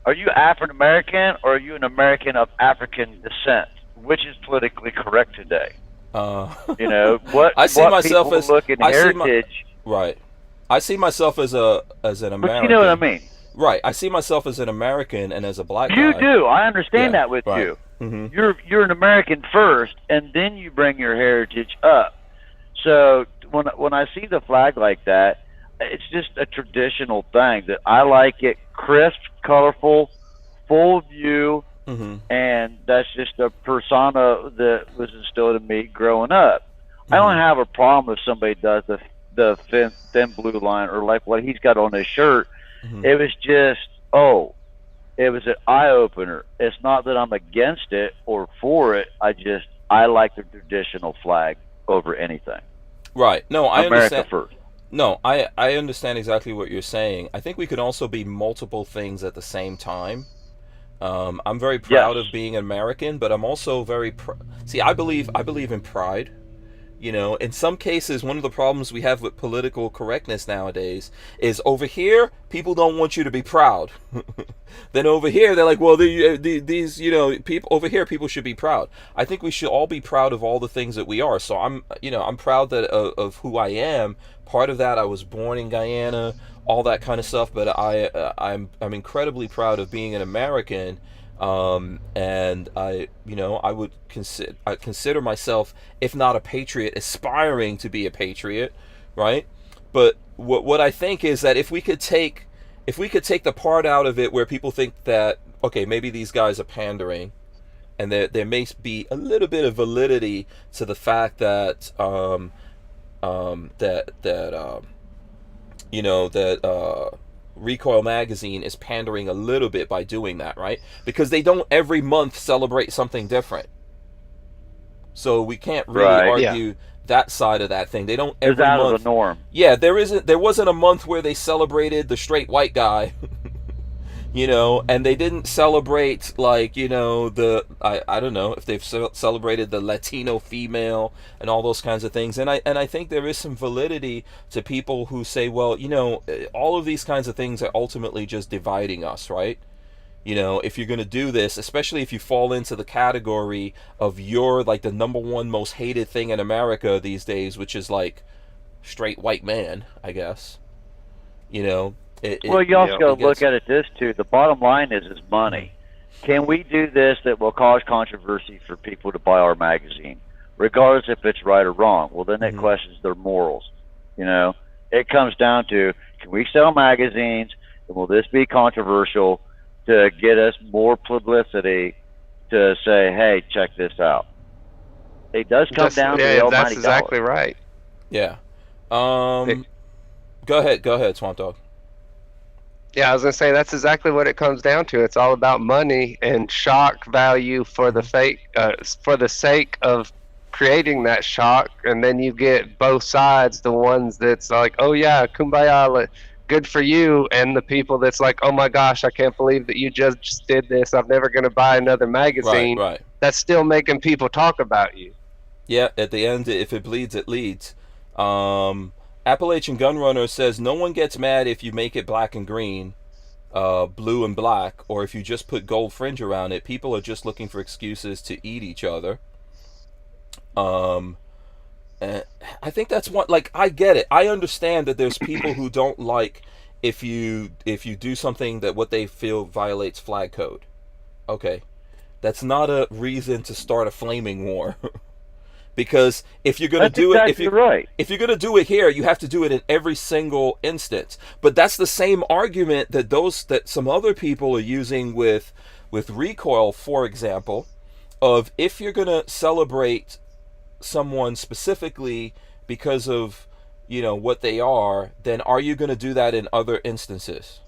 Are you African American, or are you an American of African descent? Which is politically correct today? What I see myself as look at heritage. Right. I see myself as an American. But you know what I mean? Right. I see myself as an American and as a black guy. You do. I understand that with you. Mm-hmm. You're an American first, and then you bring your heritage up. So when I see the flag like that, it's just a traditional thing that I like it crisp, colorful, full view, Mm-hmm. and that's just a persona that was instilled in me growing up. I don't have a problem if somebody does the thin blue line or like what he's got on his shirt. Mm-hmm. It was just it was an eye opener. It's not that I'm against it or for it. I like the traditional flag over anything. Right. No, I America understand. first. No, I understand exactly what you're saying. I think we could also be multiple things at the same time. I'm very proud Yes. of being American, but I'm also very see. I believe in pride. You know, in some cases, one of the problems we have with political correctness nowadays is over here, people don't want you to be proud. Then over here, they're like, well, these, you know, people over here, people should be proud. I think we should all be proud of all the things that we are. So I'm proud that of who I am. Part of that, I was born in Guyana, all that kind of stuff. But I'm incredibly proud of being an American. And I would consider myself, if not a patriot, aspiring to be a patriot, right? But what I think is that if we could take the part out of it where people think that, okay, maybe these guys are pandering, and there may be a little bit of validity to the fact that Recoil Magazine is pandering a little bit by doing that, right? Because they don't every month celebrate something different. So we can't really argue that side of that thing. They don't every It's out month. of the norm. Yeah, there wasn't a month where they celebrated the straight white guy. You know, and they didn't celebrate, like, you know, I don't know if they've celebrated the Latino female and all those kinds of things. And I think there is some validity to people who say, well, you know, all of these kinds of things are ultimately just dividing us, right? You know, if you're going to do this, especially if you fall into the category of you're like the number one most hated thing in America these days, which is like straight white man, I guess. You know, well, you also got to look at it this too. The bottom line is money. Can we do this that will cause controversy for people to buy our magazine, regardless if it's right or wrong? Well, then it questions their morals. You know, it comes down to, can we sell magazines, and will this be controversial to get us more publicity to say, hey, check this out? It does come down to the almighty that's exactly dollar. right. Yeah. Go ahead, Swamp Dog. Yeah, I was gonna say that's exactly what it comes down to. It's all about money and shock value for the for the sake of creating that shock, and then you get both sides. The ones that's like, oh yeah, kumbaya, good for you, and the people that's like, oh my gosh, I can't believe that you just did this. I'm never gonna buy another magazine. Right. That's still making people talk about you. Yeah, at the end, if it bleeds, it leads. Appalachian Gunrunner says, no one gets mad if you make it black and green, blue and black, or if you just put gold fringe around it. People are just looking for excuses to eat each other. And I think that's what, like, I get it. I understand that there's people who don't like if you do something that what they feel violates flag code. Okay. That's not a reason to start a flaming war. Because if you're going to do it, if you're going to do it here, you have to do it in every single instance. But that's the same argument that some other people are using with Recoil, for example, of if you're going to celebrate someone specifically because of, you know, what they are, then are you going to do that in other instances?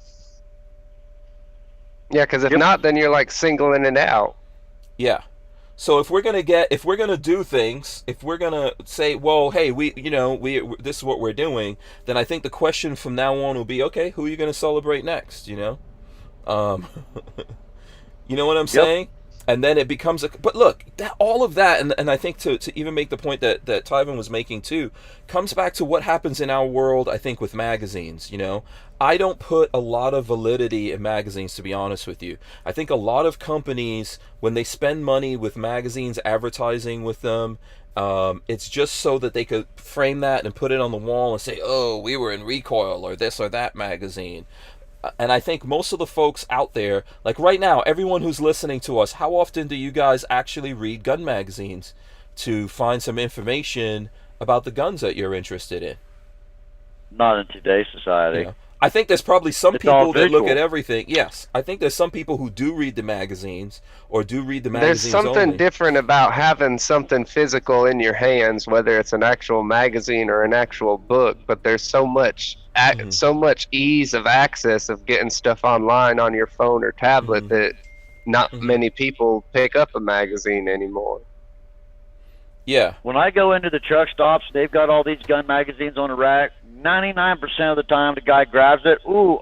Yeah, because if not, then you're like singling it out. Yeah. So if we're gonna do things, if we're gonna say, well, hey, this is what we're doing, then I think the question from now on will be, okay, who are you gonna celebrate next? You know, you know what I'm saying? And then it becomes but look, all of that, and I think to even make the point that Tivan was making too, comes back to what happens in our world, I think, with magazines. You know, I don't put a lot of validity in magazines, to be honest with you. I think a lot of companies, when they spend money with magazines, advertising with them, it's just so that they could frame that and put it on the wall and say, oh, we were in Recoil or this or that magazine. And I think most of the folks out there, like right now, everyone who's listening to us, how often do you guys actually read gun magazines to find some information about the guns that you're interested in? Not in today's society. Yeah. I think there's probably some It's all people that look visual. at everything. Yes, I think there's some people who do read the magazines or do read the There's magazines something only. different about having something physical in your hands, whether it's an actual magazine or an actual book. But there's so much, so much ease of access of getting stuff online on your phone or tablet that not many people pick up a magazine anymore. Yeah. When I go into the truck stops, they've got all these gun magazines on the rack. 99% of the time, the guy grabs it. Ooh,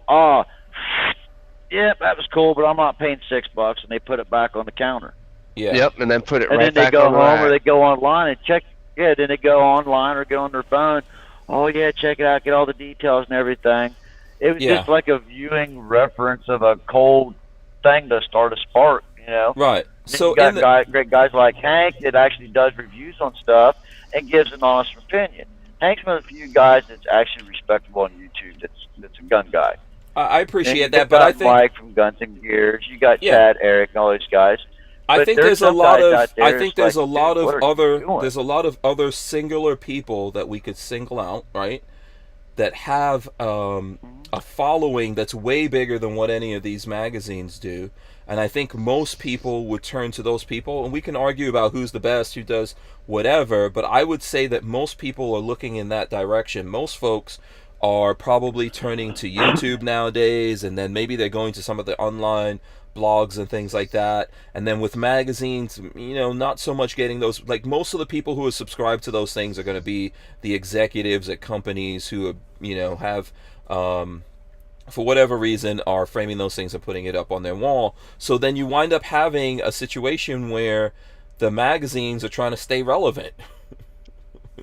yep, that was cool, but I'm not paying $6, and they put it back on the counter. Yeah. Yep, and then put it And right then they back go on the home or rack. they go online and check. Yeah, then they go online or get on their phone. Oh yeah, check it out, get all the details and everything. It was just like a viewing reference of a cold thing to start a spark, you know. Right. Then So you got great guys like Hank that actually does reviews on stuff and gives an honest opinion. Hank's one of the few guys that's actually respectable on YouTube. That's a gun guy. I appreciate And that, you but got I think Mike from Guns and Gears. You got Chad, Eric, and all those guys. I But think there's there's a some lot guys of out there I think that's there's a like, lot dude, of what are you other doing? there's a lot of other singular people that we could single out, right? That have a following that's way bigger than what any of these magazines do. And I think most people would turn to those people, and we can argue about who's the best, who does whatever, but I would say that most people are looking in that direction. Most folks are probably turning to YouTube nowadays, and then maybe they're going to some of the online blogs and things like that. And then with magazines, you know, not so much getting those, like most of the people who are subscribed to those things are going to be the executives at companies who, you know, have for whatever reason are framing those things and putting it up on their wall. So then you wind up having a situation where the magazines are trying to stay relevant.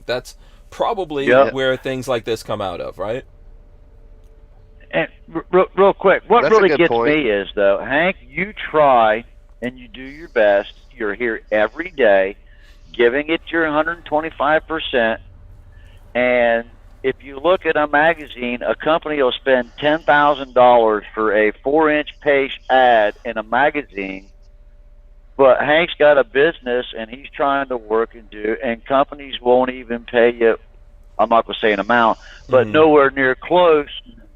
That's probably where things like this come out of, right? And real quick, what That's a really good gets point. me is, though, Hank, you try and you do your best. You're here every day, giving it your 125%. And if you look at a magazine, a company will spend $10,000 for a 4-inch page ad in a magazine, but Hank's got a business and he's trying to work and do, and companies won't even pay you, I'm not going to say an amount, but nowhere near close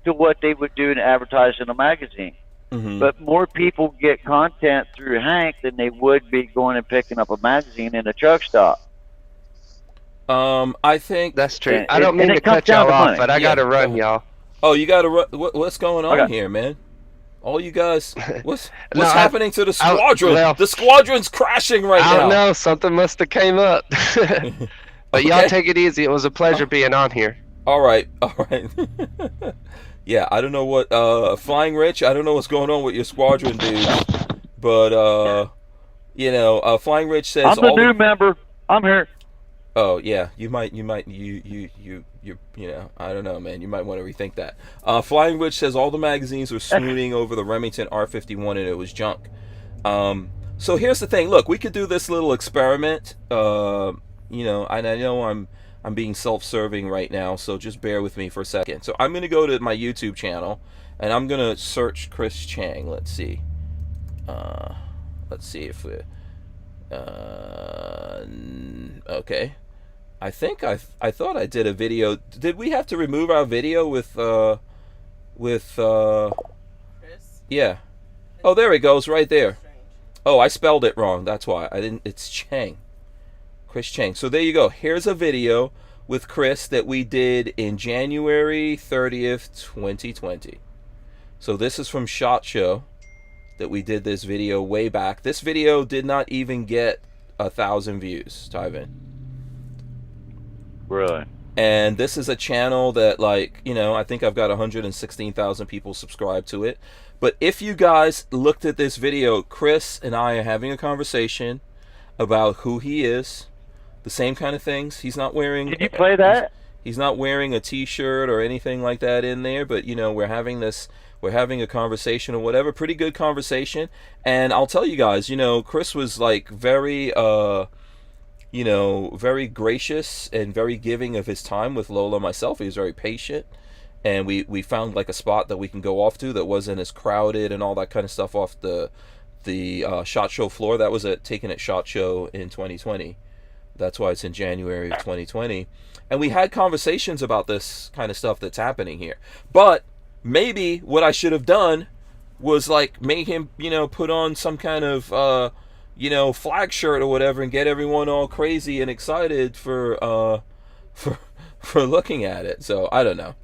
to what they would do and advertise in a magazine. But more people get content through Hank than they would be going and picking up a magazine in a truck stop. I think that's true. And- I don't mean and to it comes cut y'all down to off, money. but I gotta run, y'all. Oh, you got to run. What's going on Okay. here, man? All you guys, what's No, happening to the squadron? The squadron's crashing right I now. don't know. Something must have came up. But y'all Okay. take it easy. It was a pleasure being on here. All right. Yeah, I don't know what Flying Rich. I don't know what's going on with your squadron, dude. But you know, Flying Rich says I'm the new member. I'm here. Oh yeah, you know, I don't know, man. You might want to rethink that. Flying Rich says all the magazines were swooning over the Remington R51 and it was junk. So here's the thing. Look, we could do this little experiment. You know, and I know I'm being self-serving right now, so just bear with me for a second. So I'm gonna go to my YouTube channel and I'm gonna search Chris Chang. Let's see. Let's see if we. Okay. I think I thought I did a video. Did we have to remove our video with yeah. Oh, there it goes right there. Oh, I spelled it wrong. That's why. I didn't. It's Chang. Chris Chang. So there you go. Here's a video with Chris that we did in January 30th, 2020. So this is from SHOT Show that we did this video way back. This video did not even get 1,000 views, Tivan. Really? And this is a channel that, like, you know, I think I've got 116,000 people subscribed to it. But if you guys looked at this video, Chris and I are having a conversation about who he is, the same kind of things. He's not wearing... Did you play that? He's not wearing a t-shirt or anything like that in there, but, you know, we're having a conversation or whatever, pretty good conversation. And I'll tell you guys, you know, Chris was like very, you know, very gracious and very giving of his time with Lola and myself. He was very patient. And we found like a spot that we can go off to that wasn't as crowded and all that kind of stuff off the SHOT Show floor. That was taken at SHOT Show in 2020. That's why it's in January of 2020. And we had conversations about this kind of stuff that's happening here. But maybe what I should have done was like make him, put on some kind of, flag shirt or whatever and get everyone all crazy and excited for looking at it. So I don't know.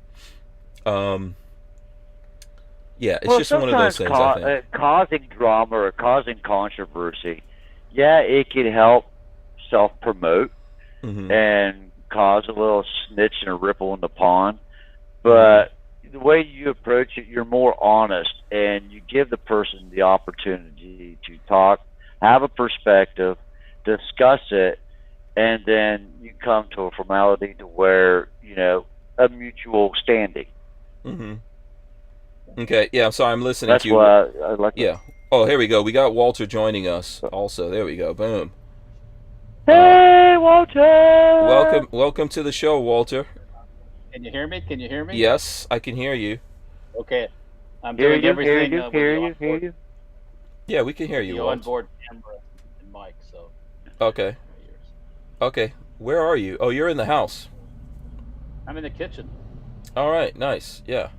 Yeah, it's just one of those things. I think. Causing drama or causing controversy, it could help self-promote and cause a little snitch and a ripple in the pond. But the way you approach it, you're more honest, and you give the person the opportunity to talk, have a perspective, discuss it, and then you come to a formality to where, a mutual standing. Okay, yeah, so I'm listening That's to you. That's why I like Yeah. Oh, here we go. We got Walter joining us also. There we go. Boom. Hey, Walter! Welcome to the show, Walter. Can you hear me? Yes, I can hear you. Okay. I'm doing everything. Hear you. Yeah, we can hear you, The Walter. onboard camera and mic, so. Okay. Okay. Where are you? Oh, you're in the house. I'm in the kitchen. All right, nice. Yeah.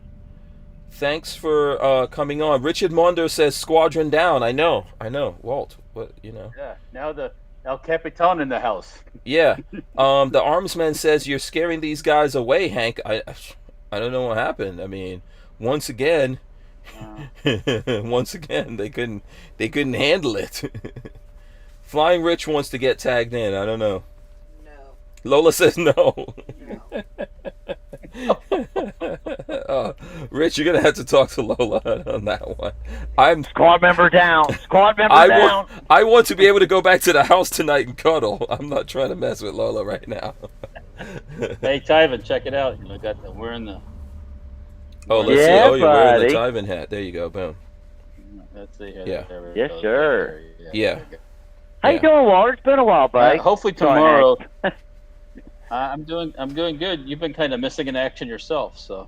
Thanks for coming on. Richard Mondo says squadron down. I know. Walt, what, Yeah. Now the El Capitan in the house. Yeah. The Armsman says you're scaring these guys away, Hank. I don't know what happened. I mean, once again they couldn't handle it. Flying Rich wants to get tagged in. I don't know. No. Lola says no. No. Rich, you're gonna have to talk to Lola on that one. I'm Squad member down. Squad member down. I want to be able to go back to the house tonight and cuddle. I'm not trying to mess with Lola right now. Hey, Tivan, check it out. We're in the. Oh, let's see. Oh, you're wearing the Tivan hat. There you go. Boom. Let's see here. Yeah. Yes, sir. Yeah. How you doing, Walter? It's been a while, buddy. Hopefully tomorrow. I'm doing good. You've been kind of missing in action yourself, so.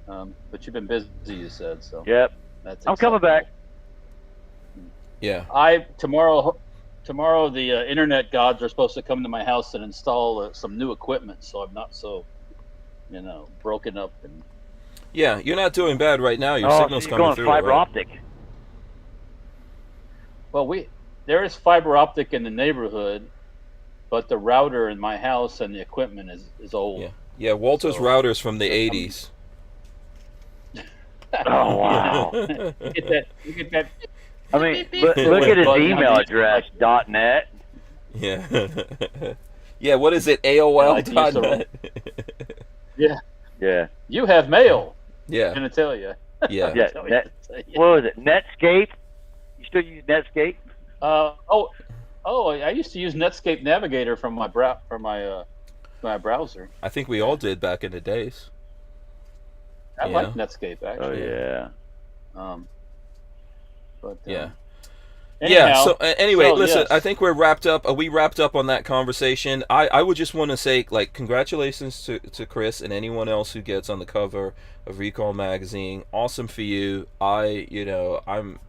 But you've been busy, you said, so. Yep. I'm coming back. Yeah. Tomorrow the internet gods are supposed to come to my house and install some new equipment, so I'm not so, broken up and. Yeah, you're not doing bad right now. Your signal's so coming going through. Fiber right? optic. Well, there is fiber optic in the neighborhood, but the router in my house and the equipment is old. Yeah. Yeah. Walter's router's from the 80s. Oh wow! Look at that. I mean, look at his email address, .net. Yeah. Yeah. What is it? AOL.net. Yeah. You have mail. Yeah. I'm gonna tell you. Yeah. What was it? Netscape? You still use Netscape? I used to use Netscape Navigator from my my browser. I think we all did back in the days. I like Netscape actually. Oh yeah. Yeah. Anyhow, yeah. So anyway, listen. yes. I think we're wrapped up. We wrapped up on that conversation. I would just want to say, congratulations to Chris and anyone else who gets on the cover of Recall magazine. Awesome for you. I'm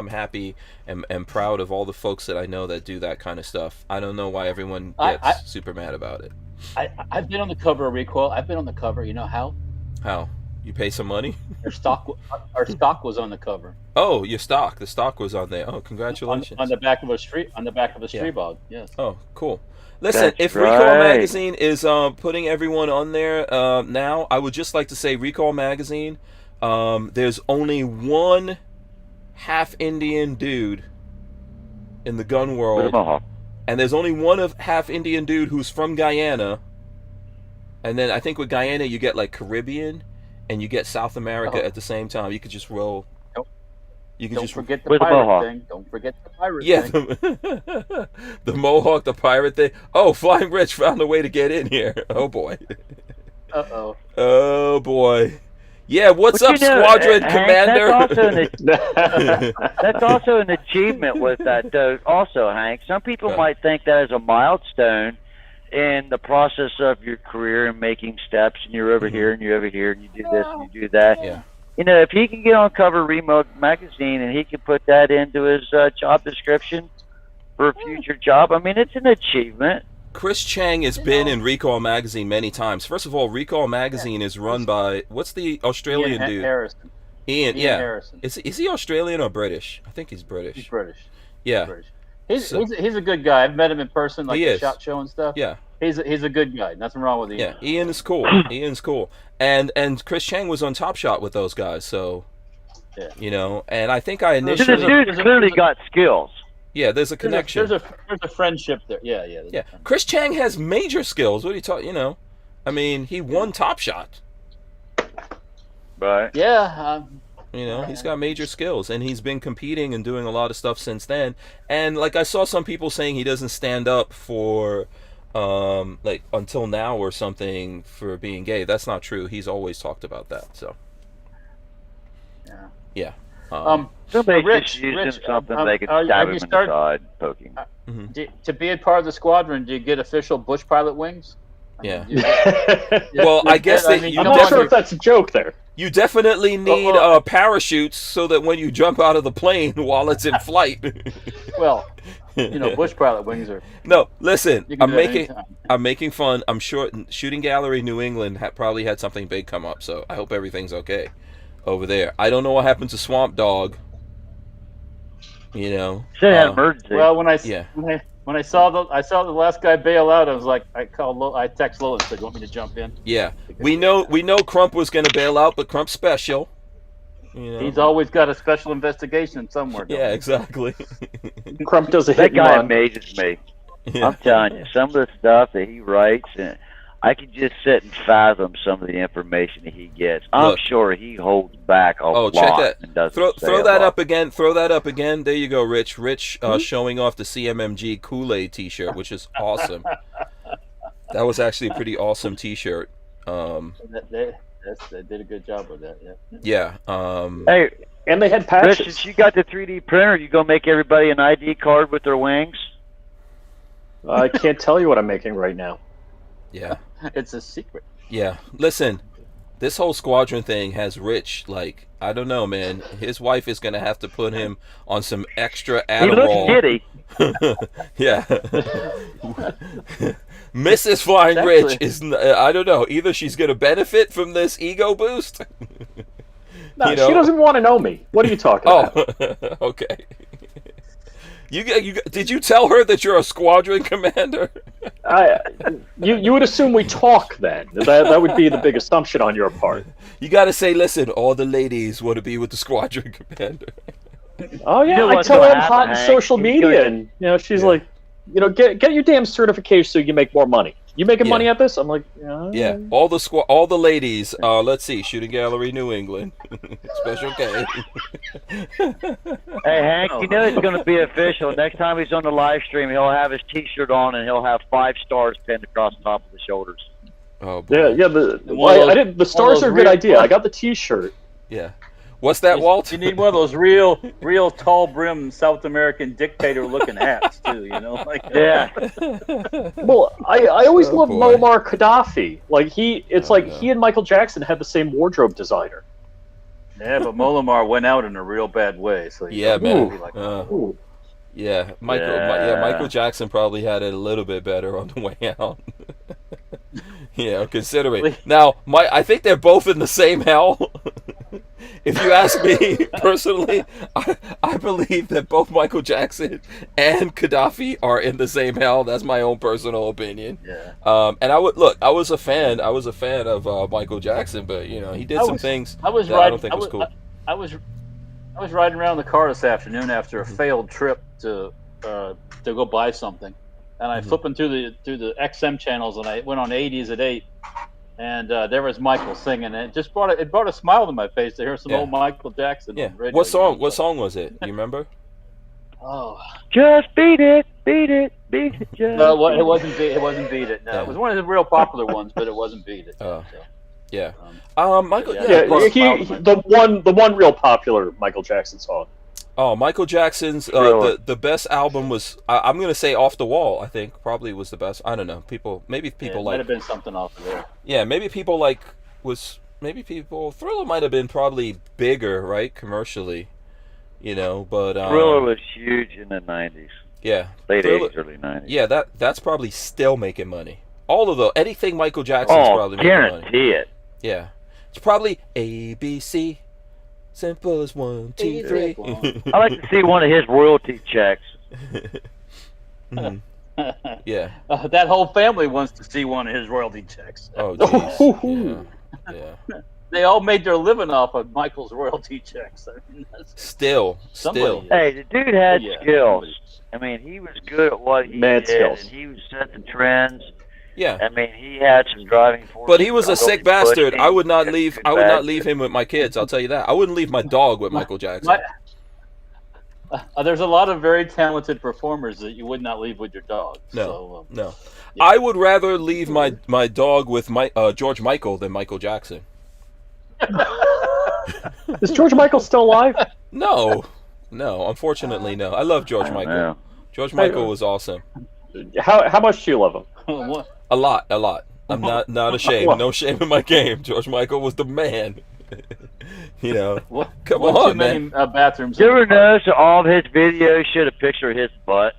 happy and proud of all the folks that I know that do that kind of stuff. I don't know why everyone gets super mad about it. I've been on the cover of Recall. I've been on the cover. You know how? How? You pay some money? Our stock was on the cover. Oh, your stock. The stock was on there. Oh, congratulations. On the back of a street bog. Yes. Oh, cool. Listen, That's if right. Recall Magazine is putting everyone on there now, I would just like to say Recall Magazine, there's only one half Indian dude in the gun world. And there's only one half Indian dude who's from Guyana. And then I think with Guyana you get Caribbean and you get South America at the same time. You could just roll. Don't forget the pirate thing. Don't forget the pirate thing. The Mohawk, the pirate thing. Oh, Flying Rich found a way to get in here. Oh boy. Uh-oh. Oh boy. Yeah, what's up, Squadron Commander? That's also an achievement with that, though. Also, Hank, some people might think that is a milestone in the process of your career and making steps, and you're over here and you're over here and you do this and you do that. Yeah. If he can get on cover of Remote Magazine and he can put that into his job description, for a future job. I mean, it's an achievement. Chris Chang has been in Recall Magazine many times. First of all, Recall Magazine is run by, what's the Australian Ian dude? Harrison. Ian, Ian yeah. Harrison. Is he Australian or British? I think he's British. He's British. Yeah. He's a good guy. I've met him in person, like He the is. SHOT Show and stuff. Yeah. He's a good guy. Nothing wrong with Ian. Yeah, Ian is cool. Ian's cool. And Chris Chang was on Top Shot with those guys, so Yeah. you know, and I think I This initially dude's clearly got skills. yeah, there's a connection. There's a friendship there. Yeah. Yeah, Chris Chang has major skills. What are you talking? You know, I mean, he won Top Shot. Right. Yeah. You know, he's got major skills, and he's been competing and doing a lot of stuff since then. And like I saw some people saying he doesn't stand up for, like until now or something for being gay. That's not true. He's always talked about that. So. Yeah. Yeah. Somebody Rich, just used Rich, him something are- they could are- stab have him you in started- the side, poke him. To be a part of the squadron, do you get official bush pilot wings? Yeah. You- Well, I guess I that mean, you come I'm on, not sure if that's a joke there. You definitely need well- parachutes so that when you jump out of the plane while it's in flight. Well, bush pilot wings are. No, listen. You can do that I'm making fun. I'm sure Shooting Gallery New England probably had something big come up, so I hope everything's okay over there. I don't know what happened to Swamp Dog. You know. Should have had emergency. Well, when I saw the last guy bail out, I was like, I text Lola and said, "You want me to jump in?" Yeah, we know Crump was going to bail out, but Crump's special. You know? He's always got a special investigation somewhere. Yeah, exactly. Crump does a that hit and guy run. amazes me. Yeah. I'm telling you, some of the stuff that he writes, and I can just sit and fathom some of the information that he gets. I'm Look. sure he holds back a lot. Check that. And doesn't Throw say that a lot. up again. Throw that up again. There you go, Rich. Rich showing off the CMMG Kool-Aid T-shirt, which is awesome. That was actually a pretty awesome T-shirt. They did a good job with that. Yeah. Yeah. Hey, And they had Rich, patches. since you got the 3D printer, you gonna make everybody an ID card with their wings? I can't tell you what I'm making right now. Yeah. It's a secret. Yeah. Listen, this whole squadron thing has Rich, like, I don't know, man. His wife is going to have to put him on some extra Adderall. He looks giddy. Yeah. Mrs. Flying Rich is, I don't know, either she's going to benefit from this ego boost. No, You know? she doesn't want to know me. What are you talking about? Oh, okay. Did you tell her that you're a squadron commander? You would assume we talk then. That would be the big assumption on your part. You got to say, listen, all the ladies want to be with the squadron commander. Oh yeah, You know I what's tell her gonna I'm hot in happen, Hank? social He's media, gonna- and she's like, get your damn certification so you can make more money. You making money at this? I'm like, Yeah, all the ladies. Let's see, Shooting Gallery New England, Special K. Hey, Hank, you know it's going to be official. Next time he's on the live stream, he'll have his T-shirt on, and he'll have 5 stars pinned across the top of the shoulders. Oh boy. Yeah. I did. The stars are a good idea. I got the T-shirt. Yeah. What's that, Walt? You need one of those real tall brim South American dictator looking hats too. Yeah. Well, I always loved boy. Muammar Gaddafi. Like he and Michael Jackson had the same wardrobe designer. Yeah, but Molamar went out in a real bad way. So Yeah, man. Ooh. Yeah, Michael Jackson probably had it a little bit better on the way out. Yeah, considering. Now, I think they're both in the same hell. If you ask me personally, I believe that both Michael Jackson and Gaddafi are in the same hell. That's my own personal opinion. Yeah. And I was a fan of Michael Jackson, but he did some things I don't think was cool. I was riding around the car this afternoon after a failed trip to go buy something, and I flipping through the XM channels, and I went on 80s at 8. And there was Michael singing, and it brought a smile to my face to hear some old Michael Jackson. Yeah. On radio. What song was it? You remember? Oh. Just beat it, beat it, beat it. Just No, beat it wasn't Beat It. No, Yeah. it was one of the real popular ones, but it wasn't Beat It. Oh. So, Yeah. Michael. Yeah, Yeah, brought a smile to my the one real popular Michael Jackson song. Oh, Michael Jackson's Thriller. the best album was I'm gonna say Off the Wall. I think probably was the best. I don't know. Maybe people it like. might have been something off of there. Yeah, maybe people Thriller might have been probably bigger, right, commercially. But Thriller was huge in the 90s. Yeah. Late Thriller- 80s, early 90s. Yeah, that's probably still making money. All of anything Michael Jackson's probably making money. Guarantee it. Yeah. It's probably ABC. Simple as 1, 2, 3. I like to see one of his royalty checks. Mhm. Yeah. That whole family wants to see one of his royalty checks. Oh, jeez. Yeah. They all made their living off of Michael's royalty checks. I mean, Still. Hey, the dude had Yeah. skills. I mean, he was good at what he Mad did, skills. and he was setting trends. Yeah. I mean, he had some driving force. But he was a sick bastard. I would not leave. I would not bastard. leave him with my kids. I'll tell you that. I wouldn't leave my dog with Michael Jackson. There's a lot of very talented performers that you would not leave with your dog. No, So, no. I would rather leave my dog with George Michael than Michael Jackson. Is George Michael still alive? No, unfortunately, no. I love George Michael. know. George Michael was awesome. How much do you love him? A lot. I'm not ashamed. No shame in my game. George Michael was the man. You know, come on, too many, man. bathrooms. You ever notice that all of his videos showed a picture of his butt?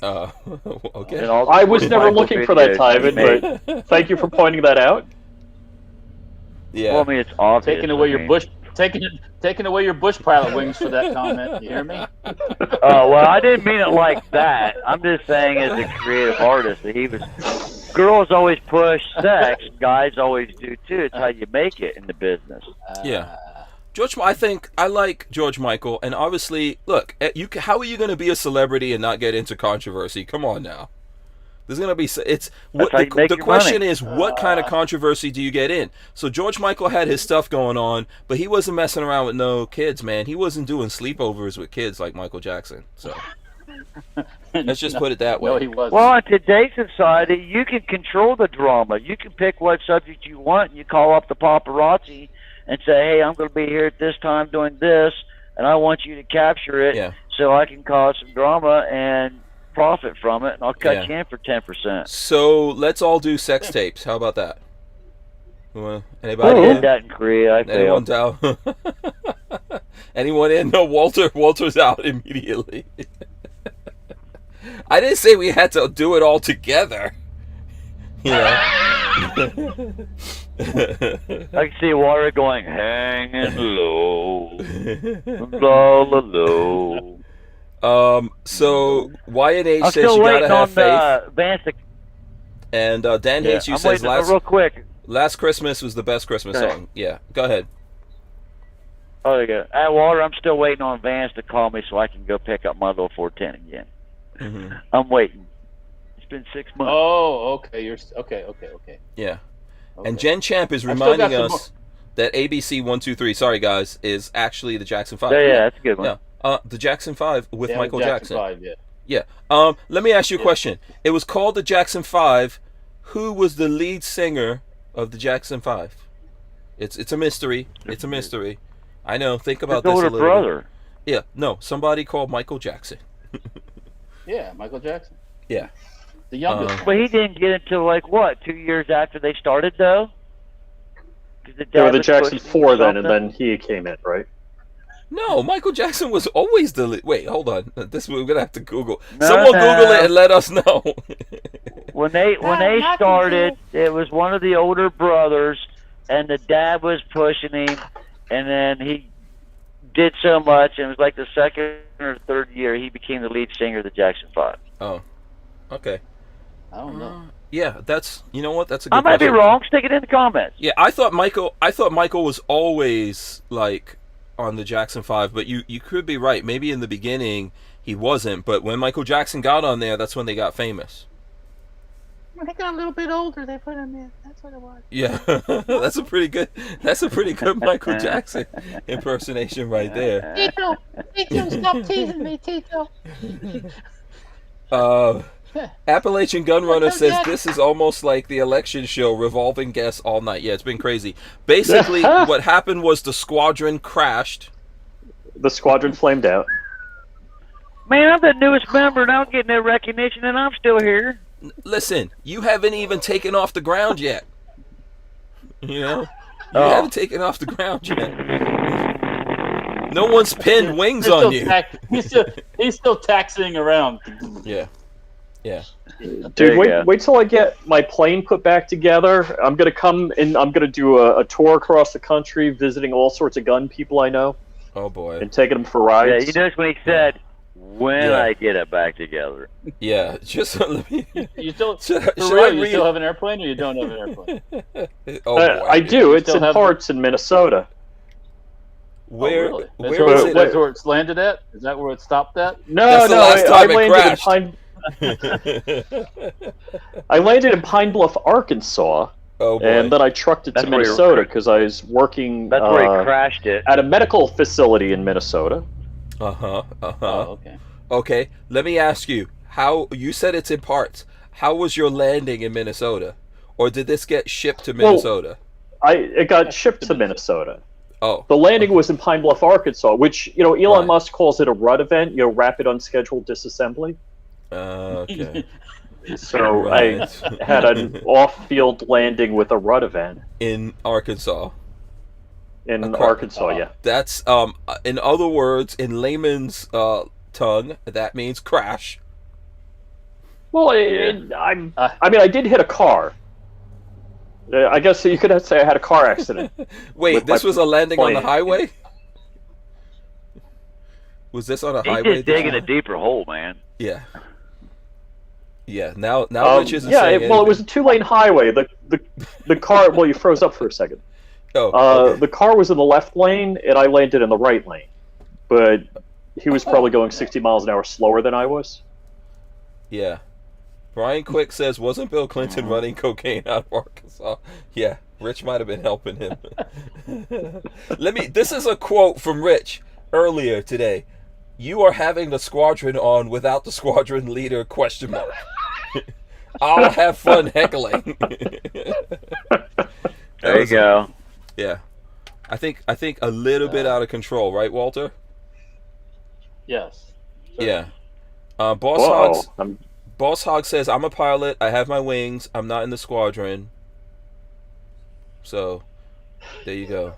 Okay. And all I the was never Michael looking for that, videos he made. Tivan, but thank you for pointing that out. Yeah. Well, I mean, it's obvious. Taking away I your mean. bush, taking away your bush pilot wings for that comment. You hear me? Oh, well, I didn't mean it like that. I'm just saying as a creative artist that he was... Girls always push sex. Guys always do, too. It's how you make it in the business. Yeah. I think I like George Michael, and obviously, look, how are you going to be a celebrity and not get into controversy? Come on now. There's going to be... The question is, what kind of controversy do you get in? So George Michael had his stuff going on, but he wasn't messing around with no kids, man. He wasn't doing sleepovers with kids like Michael Jackson. So let's just put it that way. No, he wasn't. Well, in today's society, you can control the drama. You can pick what subject you want, and you call up the paparazzi and say, hey, I'm going to be here at this time doing this, and I want you to capture it so I can cause some drama and profit from it, and I'll cut you in for 10%. So let's all do sex tapes. How about that? Anybody? I did that in Korea. I Anyone failed. down? Anyone in? No, Walter's out immediately. I didn't say we had to do it all together. You know? I can see Walter going, hanging low, low, low. So YNH I'm says still you gotta waiting have on faith. Vance to... And Dan Hates You I'm says waiting real quick. Last Christmas was the best Christmas Go ahead. song. Yeah, go ahead. Oh, there you go. Walter, I'm still waiting on Vance to call me so I can go pick up my little 410 again. Mm-hmm. I'm waiting. It's been 6 months. Oh, okay. You're okay. Yeah. Okay. And Jen Champ is I still got reminding some us that ABC 123, sorry guys, is actually the Jackson 5. Yeah, that's a good one. Yeah. The Jackson 5 with Michael Jackson. 5, yeah. Yeah. Let me ask you a question. It was called the Jackson 5. Who was the lead singer of the Jackson 5? It's a mystery. It's a mystery. I know. Think about His this a older little brother. bit. Yeah. No, somebody called Michael Jackson. Yeah, Michael Jackson. Yeah. The youngest. But he didn't get until, like, what, 2 years after they started, though? They were the Jackson 4 then, and then he came in, right? No, Michael Jackson was always the lead. Wait, hold on. This we're gonna have to Google. Someone Google it and let us know. When they started, it was one of the older brothers, and the dad was pushing him, and then he did so much, and it was like the second or third year he became the lead singer of the Jackson 5. Oh, okay. I don't know. Yeah, that's, you know what? That's a good I might be question. wrong. Stick it in the comments. Yeah, I thought Michael was always like on the Jackson 5, but you could be right. Maybe in the beginning he wasn't, but when Michael Jackson got on there, that's when they got famous. When they got a little bit older, they put him in. That's what it was. Yeah, that's a pretty good Michael Jackson impersonation right there. Tito, stop teasing me, Tito. Appalachian Gunrunner says this is almost like the election show, revolving guests all night. Yeah, it's been crazy. Basically, what happened was the squadron crashed. The squadron flamed out. Man, I'm the newest member, and I don't get no recognition, and I'm still here. Listen, you haven't even taken off the ground yet. You know? You haven't taken off the ground yet. No one's pinned wings on you. He's still taxiing around. Yeah. Yeah. Dude, wait till I get my plane put back together. I'm gonna come and I'm gonna do a tour across the country, visiting all sorts of gun people I know. Oh boy. And taking them for rides. Yeah, you notice when he said, "When I get it back together." Yeah, just let me. You still, should you still have an airplane, or you don't have an airplane? Oh boy. I do. It's in parts in Minnesota. Where? Oh, really? Where is it? That's where it's landed at? Is that where it stopped at? No, That's the last time it landed in crashed. I landed in Pine Bluff, Arkansas. Oh boy. And then I trucked it to Minnesota because I was working. That's where he crashed it. At a medical facility in Minnesota. Oh, okay. Okay. Let me ask you. How you said it's in parts? How was your landing in Minnesota, or did this get shipped to Minnesota? It got shipped to Minnesota. Oh. The landing was in Pine Bluff, Arkansas, which Elon Musk calls it a RUD event. Rapid unscheduled disassembly. Okay. So I had an off-field landing with a RUD event in Arkansas. In Arkansas, yeah. That's in other words, in layman's tongue, that means crash. Well, I mean, I did hit a car. I guess you could say I had a car accident. Wait, this was a landing on the highway? Was this on a highway? He's just digging a deeper hole, man. Yeah. Yeah. Now Rich isn't yeah. saying It was a 2-lane highway. The car. Well, you froze up for a second. Oh. Okay. The car was in the left lane, and I landed in the right lane. But he was probably going 60 miles an hour slower than I was. Yeah. Brian Quick says, wasn't Bill Clinton running cocaine out of Arkansas? Yeah, Rich might have been helping him. This is a quote from Rich earlier today. You are having the squadron on without the squadron leader, ? I'll have fun heckling. There you go. Yeah. I think a little bit out of control, right, Walter? Yes. Yeah. Boss Hog says, I'm a pilot, I have my wings, I'm not in the squadron. So, there you go.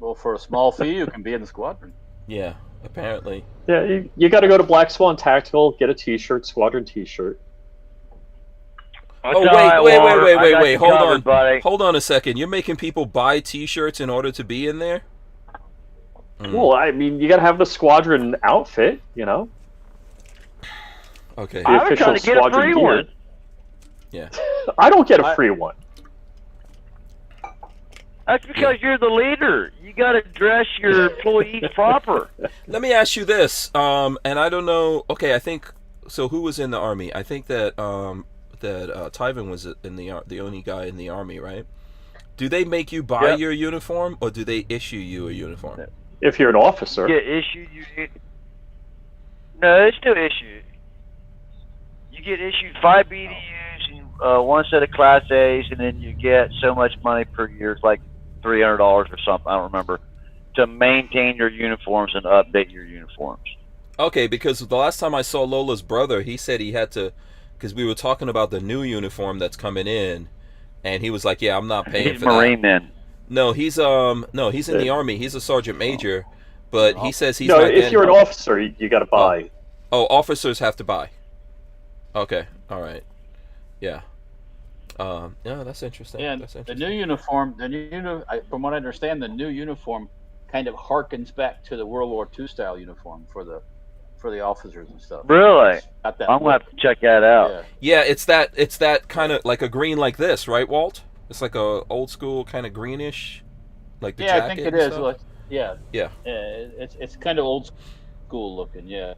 Well, for a small fee, you can be in the squadron. Yeah, apparently. Yeah, you got to go to Black Swan Tactical, get a T-shirt, squadron T-shirt. Wait, hold on a second. You're making people buy T-shirts in order to be in there? Well, I mean, you got to have the squadron outfit, Okay. I was trying to get a free one. Yeah. I don't get a free one. That's because you're the leader. You got to dress your employees proper. Let me ask you this, and I don't know. Okay, I think so. Who was in the army? I think that Tivan was in the only guy in the army, right? Do they make you buy your uniform, or do they issue you a uniform? If you're an officer. You get issued. No, it's still issued. You get issued 5 BDUs and 1 set of Class A's, and then you get so much money per year. It's like $300 or something. I don't remember, to maintain your uniforms and update your uniforms. Okay, because the last time I saw Lola's brother, he said he had to, because we were talking about the new uniform that's coming in, and he was like, "Yeah, I'm not paying for that." He's Marine then. No, he's in the Army. He's a sergeant major, but he says he's no. not. If you're an officer, you got to buy. Oh, officers have to buy. Okay, all right, yeah. Yeah, that's interesting. Yeah, that's interesting. The new uniform, from what I understand, the new uniform kind of harkens back to the World War II style uniform for the officers and stuff. Really? I'm gonna have to check that out. Yeah, it's that kind of like a green like this, right, Walt? It's like a old school kind of greenish, like the jacket. I think it is. Stuff. Yeah. It's kind of old school looking. Yeah.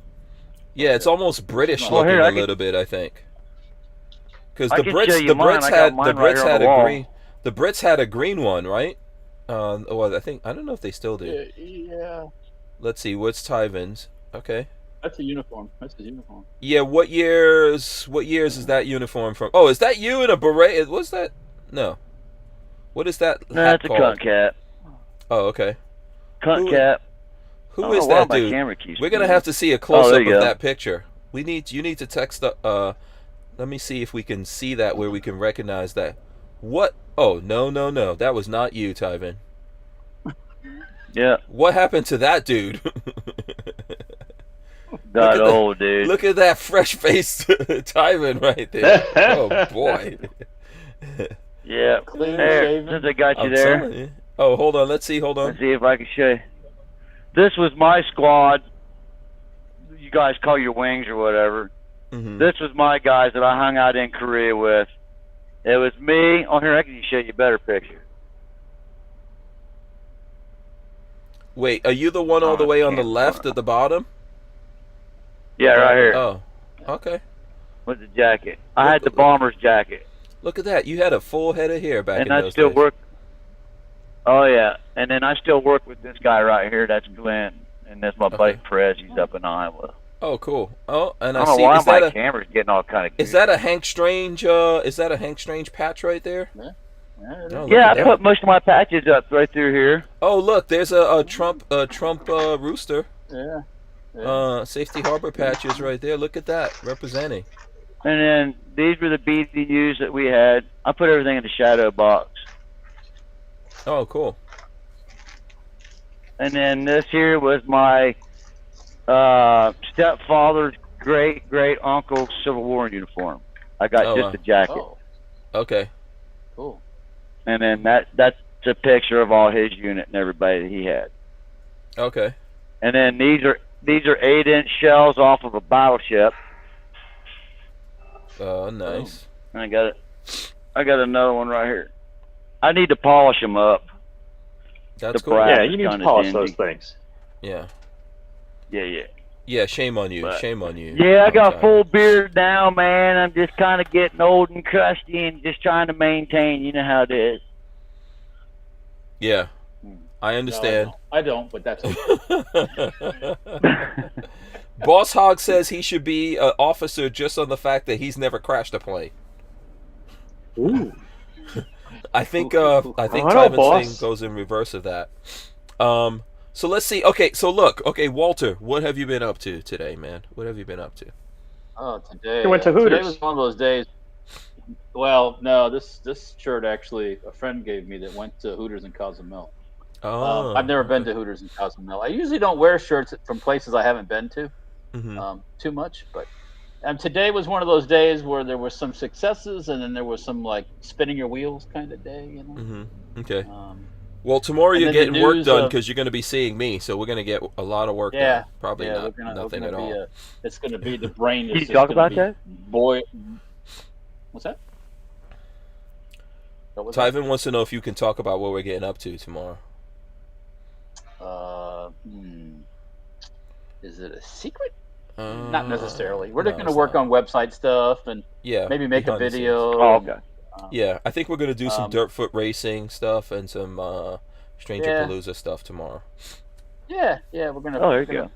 Yeah, it's almost British looking a little bit, I think. Because the Brits had a green one, right? Well, I don't know if they still do. Yeah. Let's see, what's Tivan's? Okay. That's a uniform. That's his uniform. Yeah, what years is that uniform from? Oh, is that you in a beret? What's that? No. What is that? No, that's a cunt cap. Oh, okay. Cunt cap. Who is that dude? We're gonna have to see a close up of that picture. You need to text the. Let me see if we can see that where we can recognize that. What? Oh no! That was not you, Tivan. Yeah. What happened to that dude? Got old, dude. Look at that fresh-faced Tivan right there. Oh boy. Yeah. There, since I got you there. You. Oh, hold on. Let's see. Hold on. Let's see if I can show you. This was my squad. You guys call your wings or whatever. Mm-hmm. This was my guys that I hung out in Korea with. It was me. Oh, here, I can show you a better picture. Wait, are you the one all the way on the left at the bottom? Yeah, right here. Oh, okay. With the jacket. I had the bomber's jacket. Look at that. You had a full head of hair back in those days. And I still work. Oh, yeah. And then I still work with this guy right here. That's Glenn. And that's my buddy Perez. He's up in Iowa. Oh, cool. Oh, and I don't know why my camera's getting all kind of. Is that a Hank Strange? Is that a Hank Strange patch right there? Yeah. Yeah, I put most of my patches up right through here. Oh, look, there's a Trump rooster. Yeah. Safety Harbor patches right there. Look at that, representing. And then these were the BDUs that we had. I put everything in the shadow box. Oh, cool. And then this here was my stepfather's great uncle's Civil War uniform. I got just a jacket. Oh. Okay. Cool. And then that's a picture of all his unit and everybody that he had. Okay. And then these are 8-inch shells off of a battleship. Oh, nice. And I got another one right here. I need to polish them up. That's cool. Yeah, you need to polish those things. Yeah. Yeah. Yeah, shame on you. Shame on you. Yeah, I got full beard now, man. I'm just kind of getting old and crusty and just trying to maintain. You know how it is. Yeah, I understand. No, I don't, but that's okay. Boss Hog says he should be an officer just on the fact that he's never crashed a plane. Ooh. I think Tivan's thing goes in reverse of that. So let's see. Okay, so look. Okay, Walter, what have you been up to today, man? What have you been up to? Oh, today. You went to Hooters. Today was one of those days. Well, no, this shirt actually a friend gave me that went to Hooters in Cozumel. Oh. I've never been to Hooters in Cozumel. I usually don't wear shirts from places I haven't been to too much, but today was one of those days where there were some successes and then there was some like spinning your wheels kind of day, you know. Okay. Well, tomorrow you're getting work done because you're going to be seeing me, so we're going to get a lot of work done. Probably nothing at all. It's going to be the brain. Can you talk about that? Boy, what's that? Tivan wants to know if you can talk about what we're getting up to tomorrow. Is it a secret? Not necessarily. We're just going to work on website stuff and maybe make a video. Oh, okay. Yeah, I think we're going to do some dirt foot racing stuff and some Stranger Palooza stuff tomorrow. Yeah, we're going to. Oh, there you go.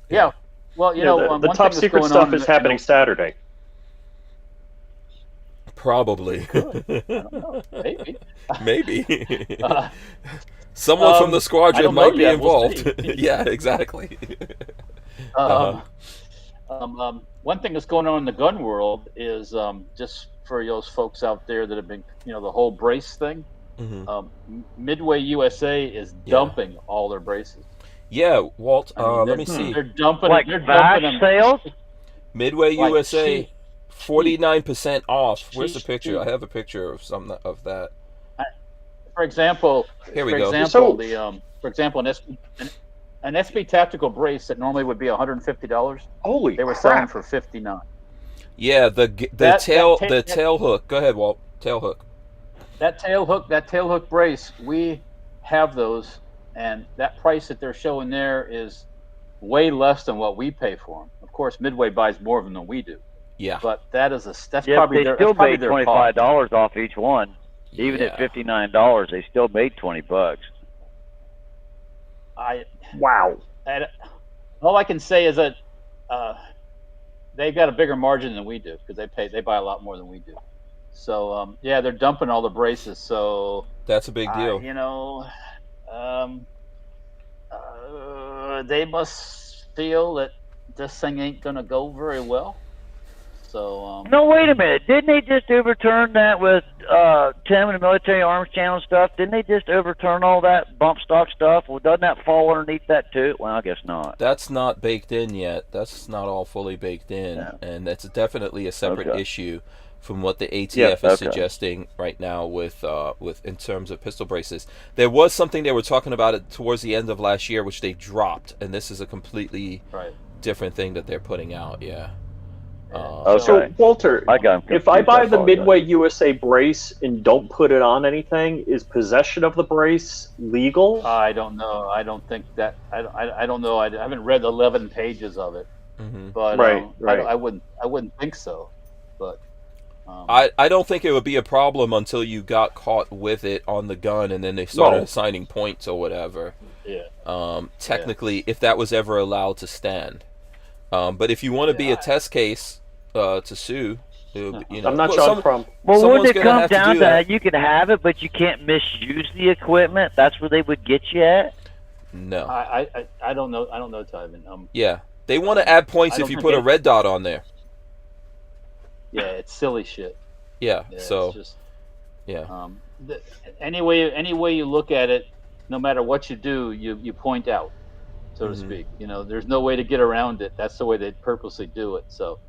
Yeah. Well, you know, the top secret stuff is happening Saturday. Probably. I don't know. Maybe. Maybe. Someone from the squadron might be involved. We'll yeah, exactly. One thing that's going on in the gun world is just for those folks out there that have been, you know, the whole brace thing. Midway USA is dumping all their braces. Yeah, Walt. Let me see. They're dumping. Like they're bash dumping sales. Midway like USA, 49% off. Where's the picture? I have a picture of some of that. For example, here we go. For example, an SB tactical brace that normally would be $150. Holy, they were selling for $59. Yeah, the tail hook. Go ahead, Walt. Tail hook. That tail hook brace. We have those, and that price that they're showing there is way less than what we pay for them. Of course, Midway buys more of them than we do. Yeah, but that's probably they still made $25 off each one. Even at $59, they still made $20. Wow. All I can say is that they've got a bigger margin than we do because they buy a lot more than we do. So they're dumping all the braces. So that's a big deal. You know, they must feel that this thing ain't gonna go very well. So No, wait a minute. Didn't they just overturn that with Tim and the military arms channel stuff? Didn't they just overturn all that bump stock stuff? Well, doesn't that fall underneath that too? Well, I guess not. That's not baked in yet. That's not all fully baked in, Yeah. and that's definitely a separate Okay. issue from what the ATF is okay. suggesting right now with in terms of pistol braces. There was something they were talking about it towards the end of last year, which they dropped, and this is a completely right. different thing that they're putting out. Yeah. Okay. So, Walter, I got 'em if I confused, buy I the apologize. Midway USA brace and don't put it on anything, is possession of the brace legal? I don't know. I don't think that. I don't know. I haven't read 11 pages of it, but Right, right. I wouldn't think so. But I don't think it would be a problem until you got caught with it on the gun and then they started assigning points or whatever. Yeah. Technically, if that was ever allowed to stand. But if you want to be a test case to sue, you know, I'm not John Crump. Well, someone's wouldn't it gonna come have to down do to that. that? You could have it, but you can't misuse the equipment. That's where they would get you at. No. I don't know. I don't know, Tivan. Yeah, they want to add points I if don't you think put a it- red dot on there. Yeah, it's silly shit. Yeah. Yeah, So. it's just, Yeah. any way you look at it, no matter what you do, you point out, so to speak. You know, there's no way to get around it. That's the way they purposely do it. So,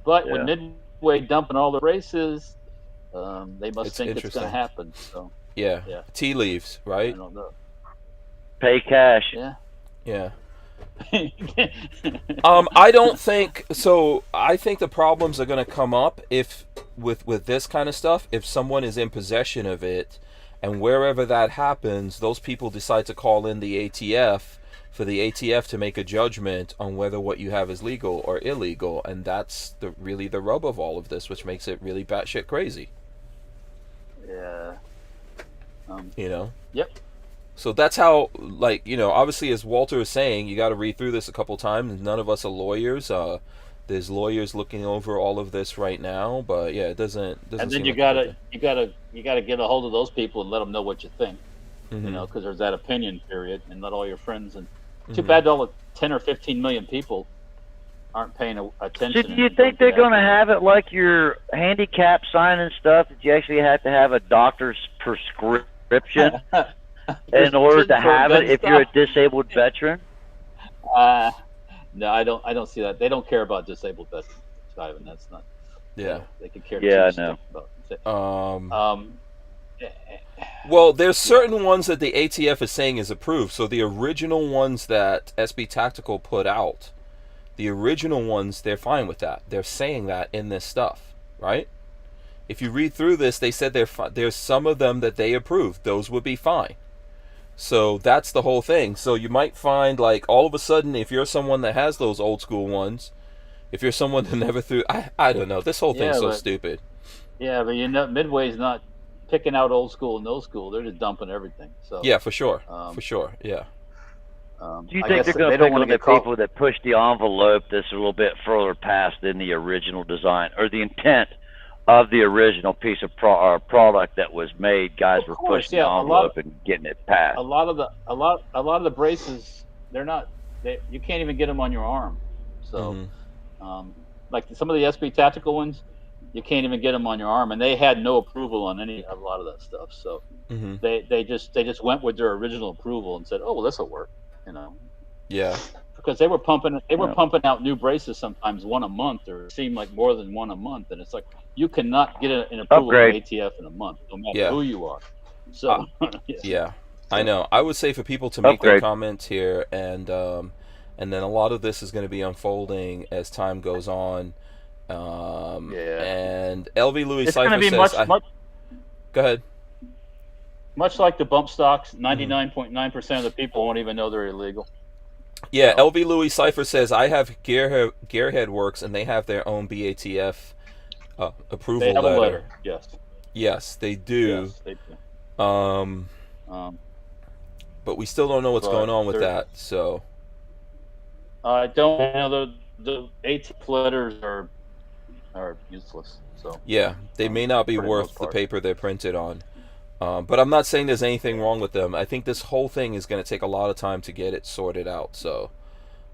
but with Midway dumping all the races, they must think it's going to happen. So Yeah. yeah. Tea leaves, right? I don't know. Pay cash. Yeah. Yeah. I don't think so. I think the problems are going to come up if with this kind of stuff, if someone is in possession of it, and wherever that happens, those people decide to call in the ATF for the ATF to make a judgment on whether what you have is legal or illegal, and that's really the rub of all of this, which makes it really batshit crazy. Yeah. You know. Yep. So that's how, like, you know, obviously, as Walter is saying, you got to read through this a couple times. None of us are lawyers. There's lawyers looking over all of this right now, but yeah, it doesn't. And then seem you like gotta get a hold of those people and let them know what you think. Mhm. You know, because there's that opinion period, and let all your friends. And too Mhm. bad all the 10 or 15 million people aren't paying attention. So do you think they're going to have it like your handicap sign and stuff, that you actually have to have a doctor's prescription in order to have it if you're a disabled veteran? No, I don't see that. They don't care about disabled veterans, Ivan. That's not. Yeah. They could care. Yeah, I too know. much about. Well, there's certain ones that the ATF is saying is approved. So the original ones that SB Tactical put out, the original ones, they're fine with that. They're saying that in this stuff, right? If you read through this, they said there's some of them that they approved. Those would be fine. So that's the whole thing. So you might find, like, all of a sudden, if you're someone that has those old school ones, if you're someone that never threw, I don't know. This whole thing's so stupid. Yeah, but you know, Midway's not picking out old school and no school. They're just dumping everything. So Yeah, for sure. For sure. Yeah. Do you think they're going to pick on the people that push the envelope that's a little bit further past than the original design or the intent of the original piece of product that was made? Guys were pushing the envelope and getting it passed. a lot of the braces, you can't even get them on your arm. So, like some of the SB Tactical ones, you can't even get them on your arm, and they had no approval on a lot of that stuff. So they just went with their original approval and said, oh well, this will work, you know. Yeah. Because they were pumping out new braces sometimes one a month, or it seemed like more than one a month, and it's like you cannot get an approval from ATF in a month, no matter who you are. So yeah, I know. I would say for people to make their comments here, and then a lot of this is going to be unfolding as time goes on. And LV Louis it's Cypher going to be says, go ahead. Much like the bump stocks, 99.9% of the people won't even know they're illegal. Yeah, LV Louis Cypher says, I have Gearhead Works, and they have their own BATF approval They have letter. a letter, yes. Yes, they do. Yes, they do. But we still don't know what's going on with that. So I don't know. The ATF letters are useless. So yeah, they may not be worth the paper they're printed on. But I'm not saying there's anything wrong with them. I think this whole thing is going to take a lot of time to get it sorted out. So,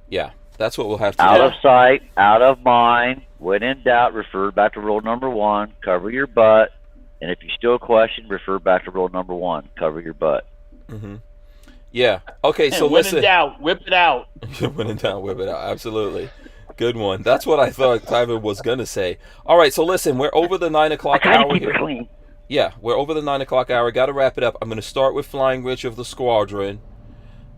yeah. That's what we'll have to Out do. of sight, out of mind. When in doubt, refer back to rule number 1. Cover your butt. And if you still question, refer back to rule number 1. Cover your butt. Mm-hmm. Yeah. Okay. So And when listen. in doubt, whip it out. When in doubt, whip it out. Absolutely. Good one. That's what I thought Tivan was gonna say. All right. So listen, we're over the 9 o'clock hour here. Clean. Yeah, we're over the 9 o'clock hour. Got to wrap it up. I'm going to start with Flying Rich of the Squadron.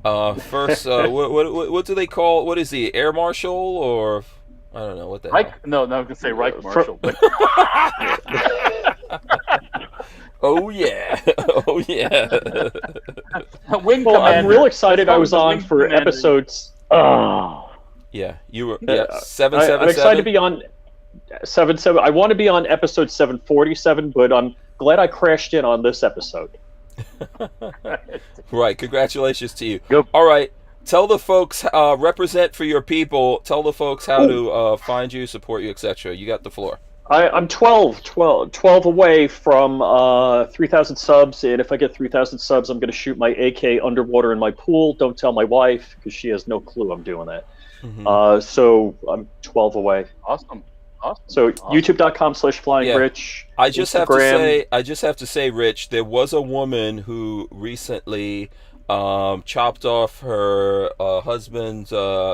First, what do they call? What is he? Air Marshal or I don't know what the hell. No, I'm gonna say Reich Marshal. But... Oh yeah, oh yeah. Wing Well, I'm Commander. real excited. I was on Wing for Commander. episodes. Oh. Yeah, you were. Yeah, Yeah, 777. I'm excited to be on 77. I want to be on episode 747, but I'm glad I crashed in on this episode. Right. Congratulations to you. Yep. All right. Tell the folks, represent for your people. Tell the folks how to find you, support you, etc. You got the floor. I'm 12 away from 3,000 subs, and if I get 3,000 subs, I'm going to shoot my AK underwater in my pool. Don't tell my wife, because she has no clue I'm doing that. Mm-hmm. So I'm 12 away. Awesome. So youtube.com/flyingrich. I just Instagram. have to say, Rich, there was a woman who recently chopped off her husband's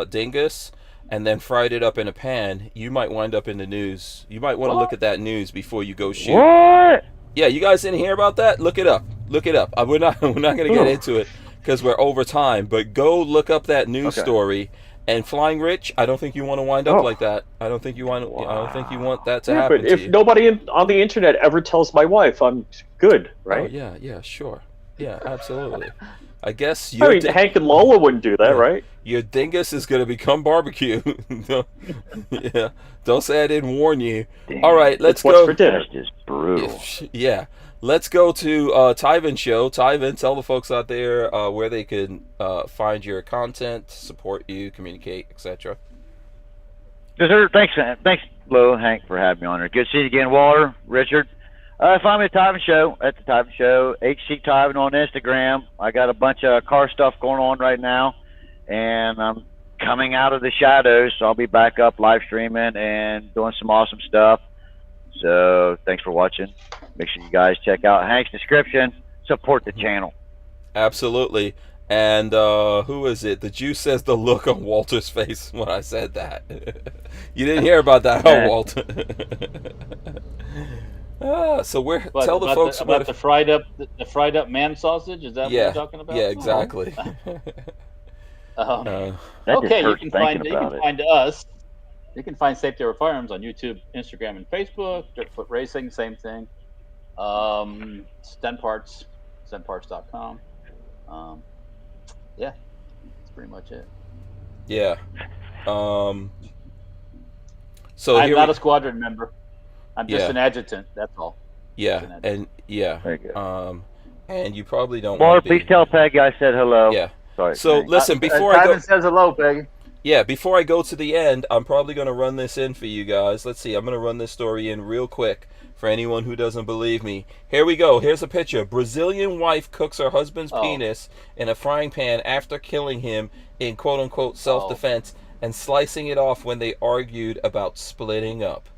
dingus and then fried it up in a pan. You might wind up in the news. You might want to look at that news before you go shoot. What? Yeah, you guys didn't hear about that? Look it up. Look it up. We're not going to get into it because we're over time. But go look up that news story. And Flying Rich, I don't think you want to wind up like that. I don't think you want. I don't think you want that to happen. But if nobody on the internet ever tells my wife, I'm good, right? Oh, yeah, sure. Yeah, absolutely. I guess I mean, Hank and Lola wouldn't do that, right? Your dingus is going to become barbecue. Yeah, don't say I didn't warn you. Damn. All right, let's What's go. for dinner? That's just brutal. Yeah, let's go to Tivan show. Tivan, tell the folks out there where they can find your content, support you, communicate, etc. Yes, sir. Thanks, Lo, Hank, for having me on here. Good to see you again, Walter, Richard. Find me at Tivan Show, at the Tivan Show, HC Tivan on Instagram. I got a bunch of car stuff going on right now, and I'm coming out of the shadows, so I'll be back up live streaming and doing some awesome stuff. So thanks for watching. Make sure you guys check out Hank's description. Support the channel. Absolutely. And who is it? The Jew says the look on Walter's face when I said that. You didn't hear about that, huh, Walter? So tell the folks about the fried up man sausage. Is that what you're talking about? Yeah, exactly. Okay, you can find us. You can find Safety Over Firearms on YouTube, Instagram, and Facebook. Dirtfoot Racing, same thing. Sten Parts, stenparts.com. Yeah, that's pretty much it. Yeah. So I'm not a squadron member. I'm just an adjutant. That's all. Yeah, and and you probably don't. Walter, please tell Peggy I said hello. Yeah. Sorry. So listen, before I go, says hello, Peggy. Yeah, before I go to the end, I'm probably going to run this in for you guys. Let's see. I'm going to run this story in real quick for anyone who doesn't believe me. Here we go. Here's a picture. Brazilian wife cooks her husband's penis in a frying pan after killing him in quote-unquote self-defense and slicing it off when they argued about splitting up.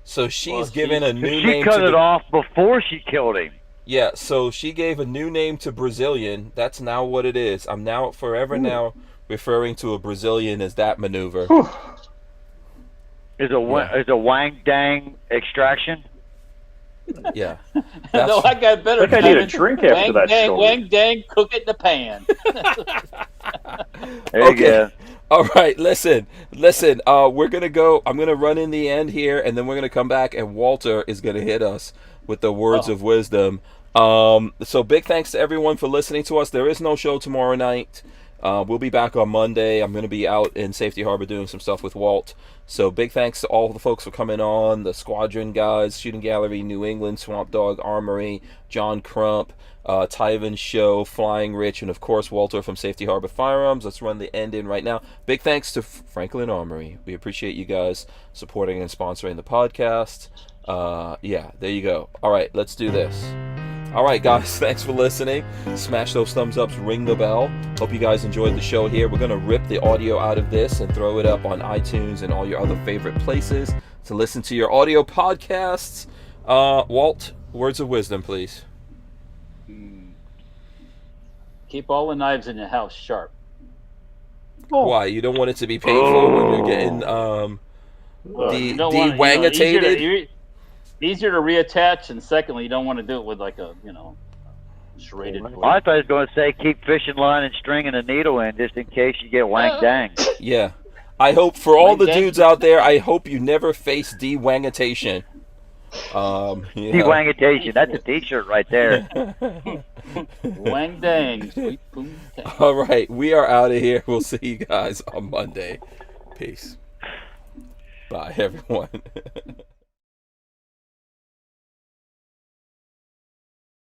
So she's given a new name. She cut it off before she killed him. Yeah, so she gave a new name to Brazilian. That's now what it is. I'm now forever now referring to a Brazilian as that maneuver. Is a wang dang extraction? Yeah. No, I got better. I think I need a drink after that story. Wang dang, cook it in the pan. There you go. All right, listen. We're gonna go. I'm gonna run in the end here, and then we're gonna come back, and Walter is gonna hit us with the words of wisdom. So big thanks to everyone for listening to us. There is no show tomorrow night. We'll be back on Monday. I'm gonna be out in Safety Harbor doing some stuff with Walt. So big thanks to all the folks for coming on. The Squadron guys, Shooting Gallery, New England, Swamp Dog, Armory, John Crump, Tivan Show, Flying Rich, and of course Walter from Safety Harbor Firearms. Let's run the end in right now. Big thanks to Franklin Armory. We appreciate you guys supporting and sponsoring the podcast. Yeah, there you go. All right, let's do this. All right, guys, thanks for listening. Smash those thumbs ups, ring the bell. Hope you guys enjoyed the show here. We're going to rip the audio out of this and throw it up on iTunes and all your other favorite places to listen to your audio podcasts. Walt, words of wisdom, please. Keep all the knives in your house sharp. Why? You don't want it to be painful when you're getting de-wangitated? Easier to reattach, and secondly, you don't want to do it with like a, serrated blade. I thought I was going to say keep fishing line and string and a needle in just in case you get wang dang. Yeah. I hope for all the dudes out there, I hope you never face de-wangitation. De-wangitation. That's a t-shirt right there. Wang dang. Sweet boom dang. All right. We are out of here. We'll see you guys on Monday. Peace. Bye, everyone.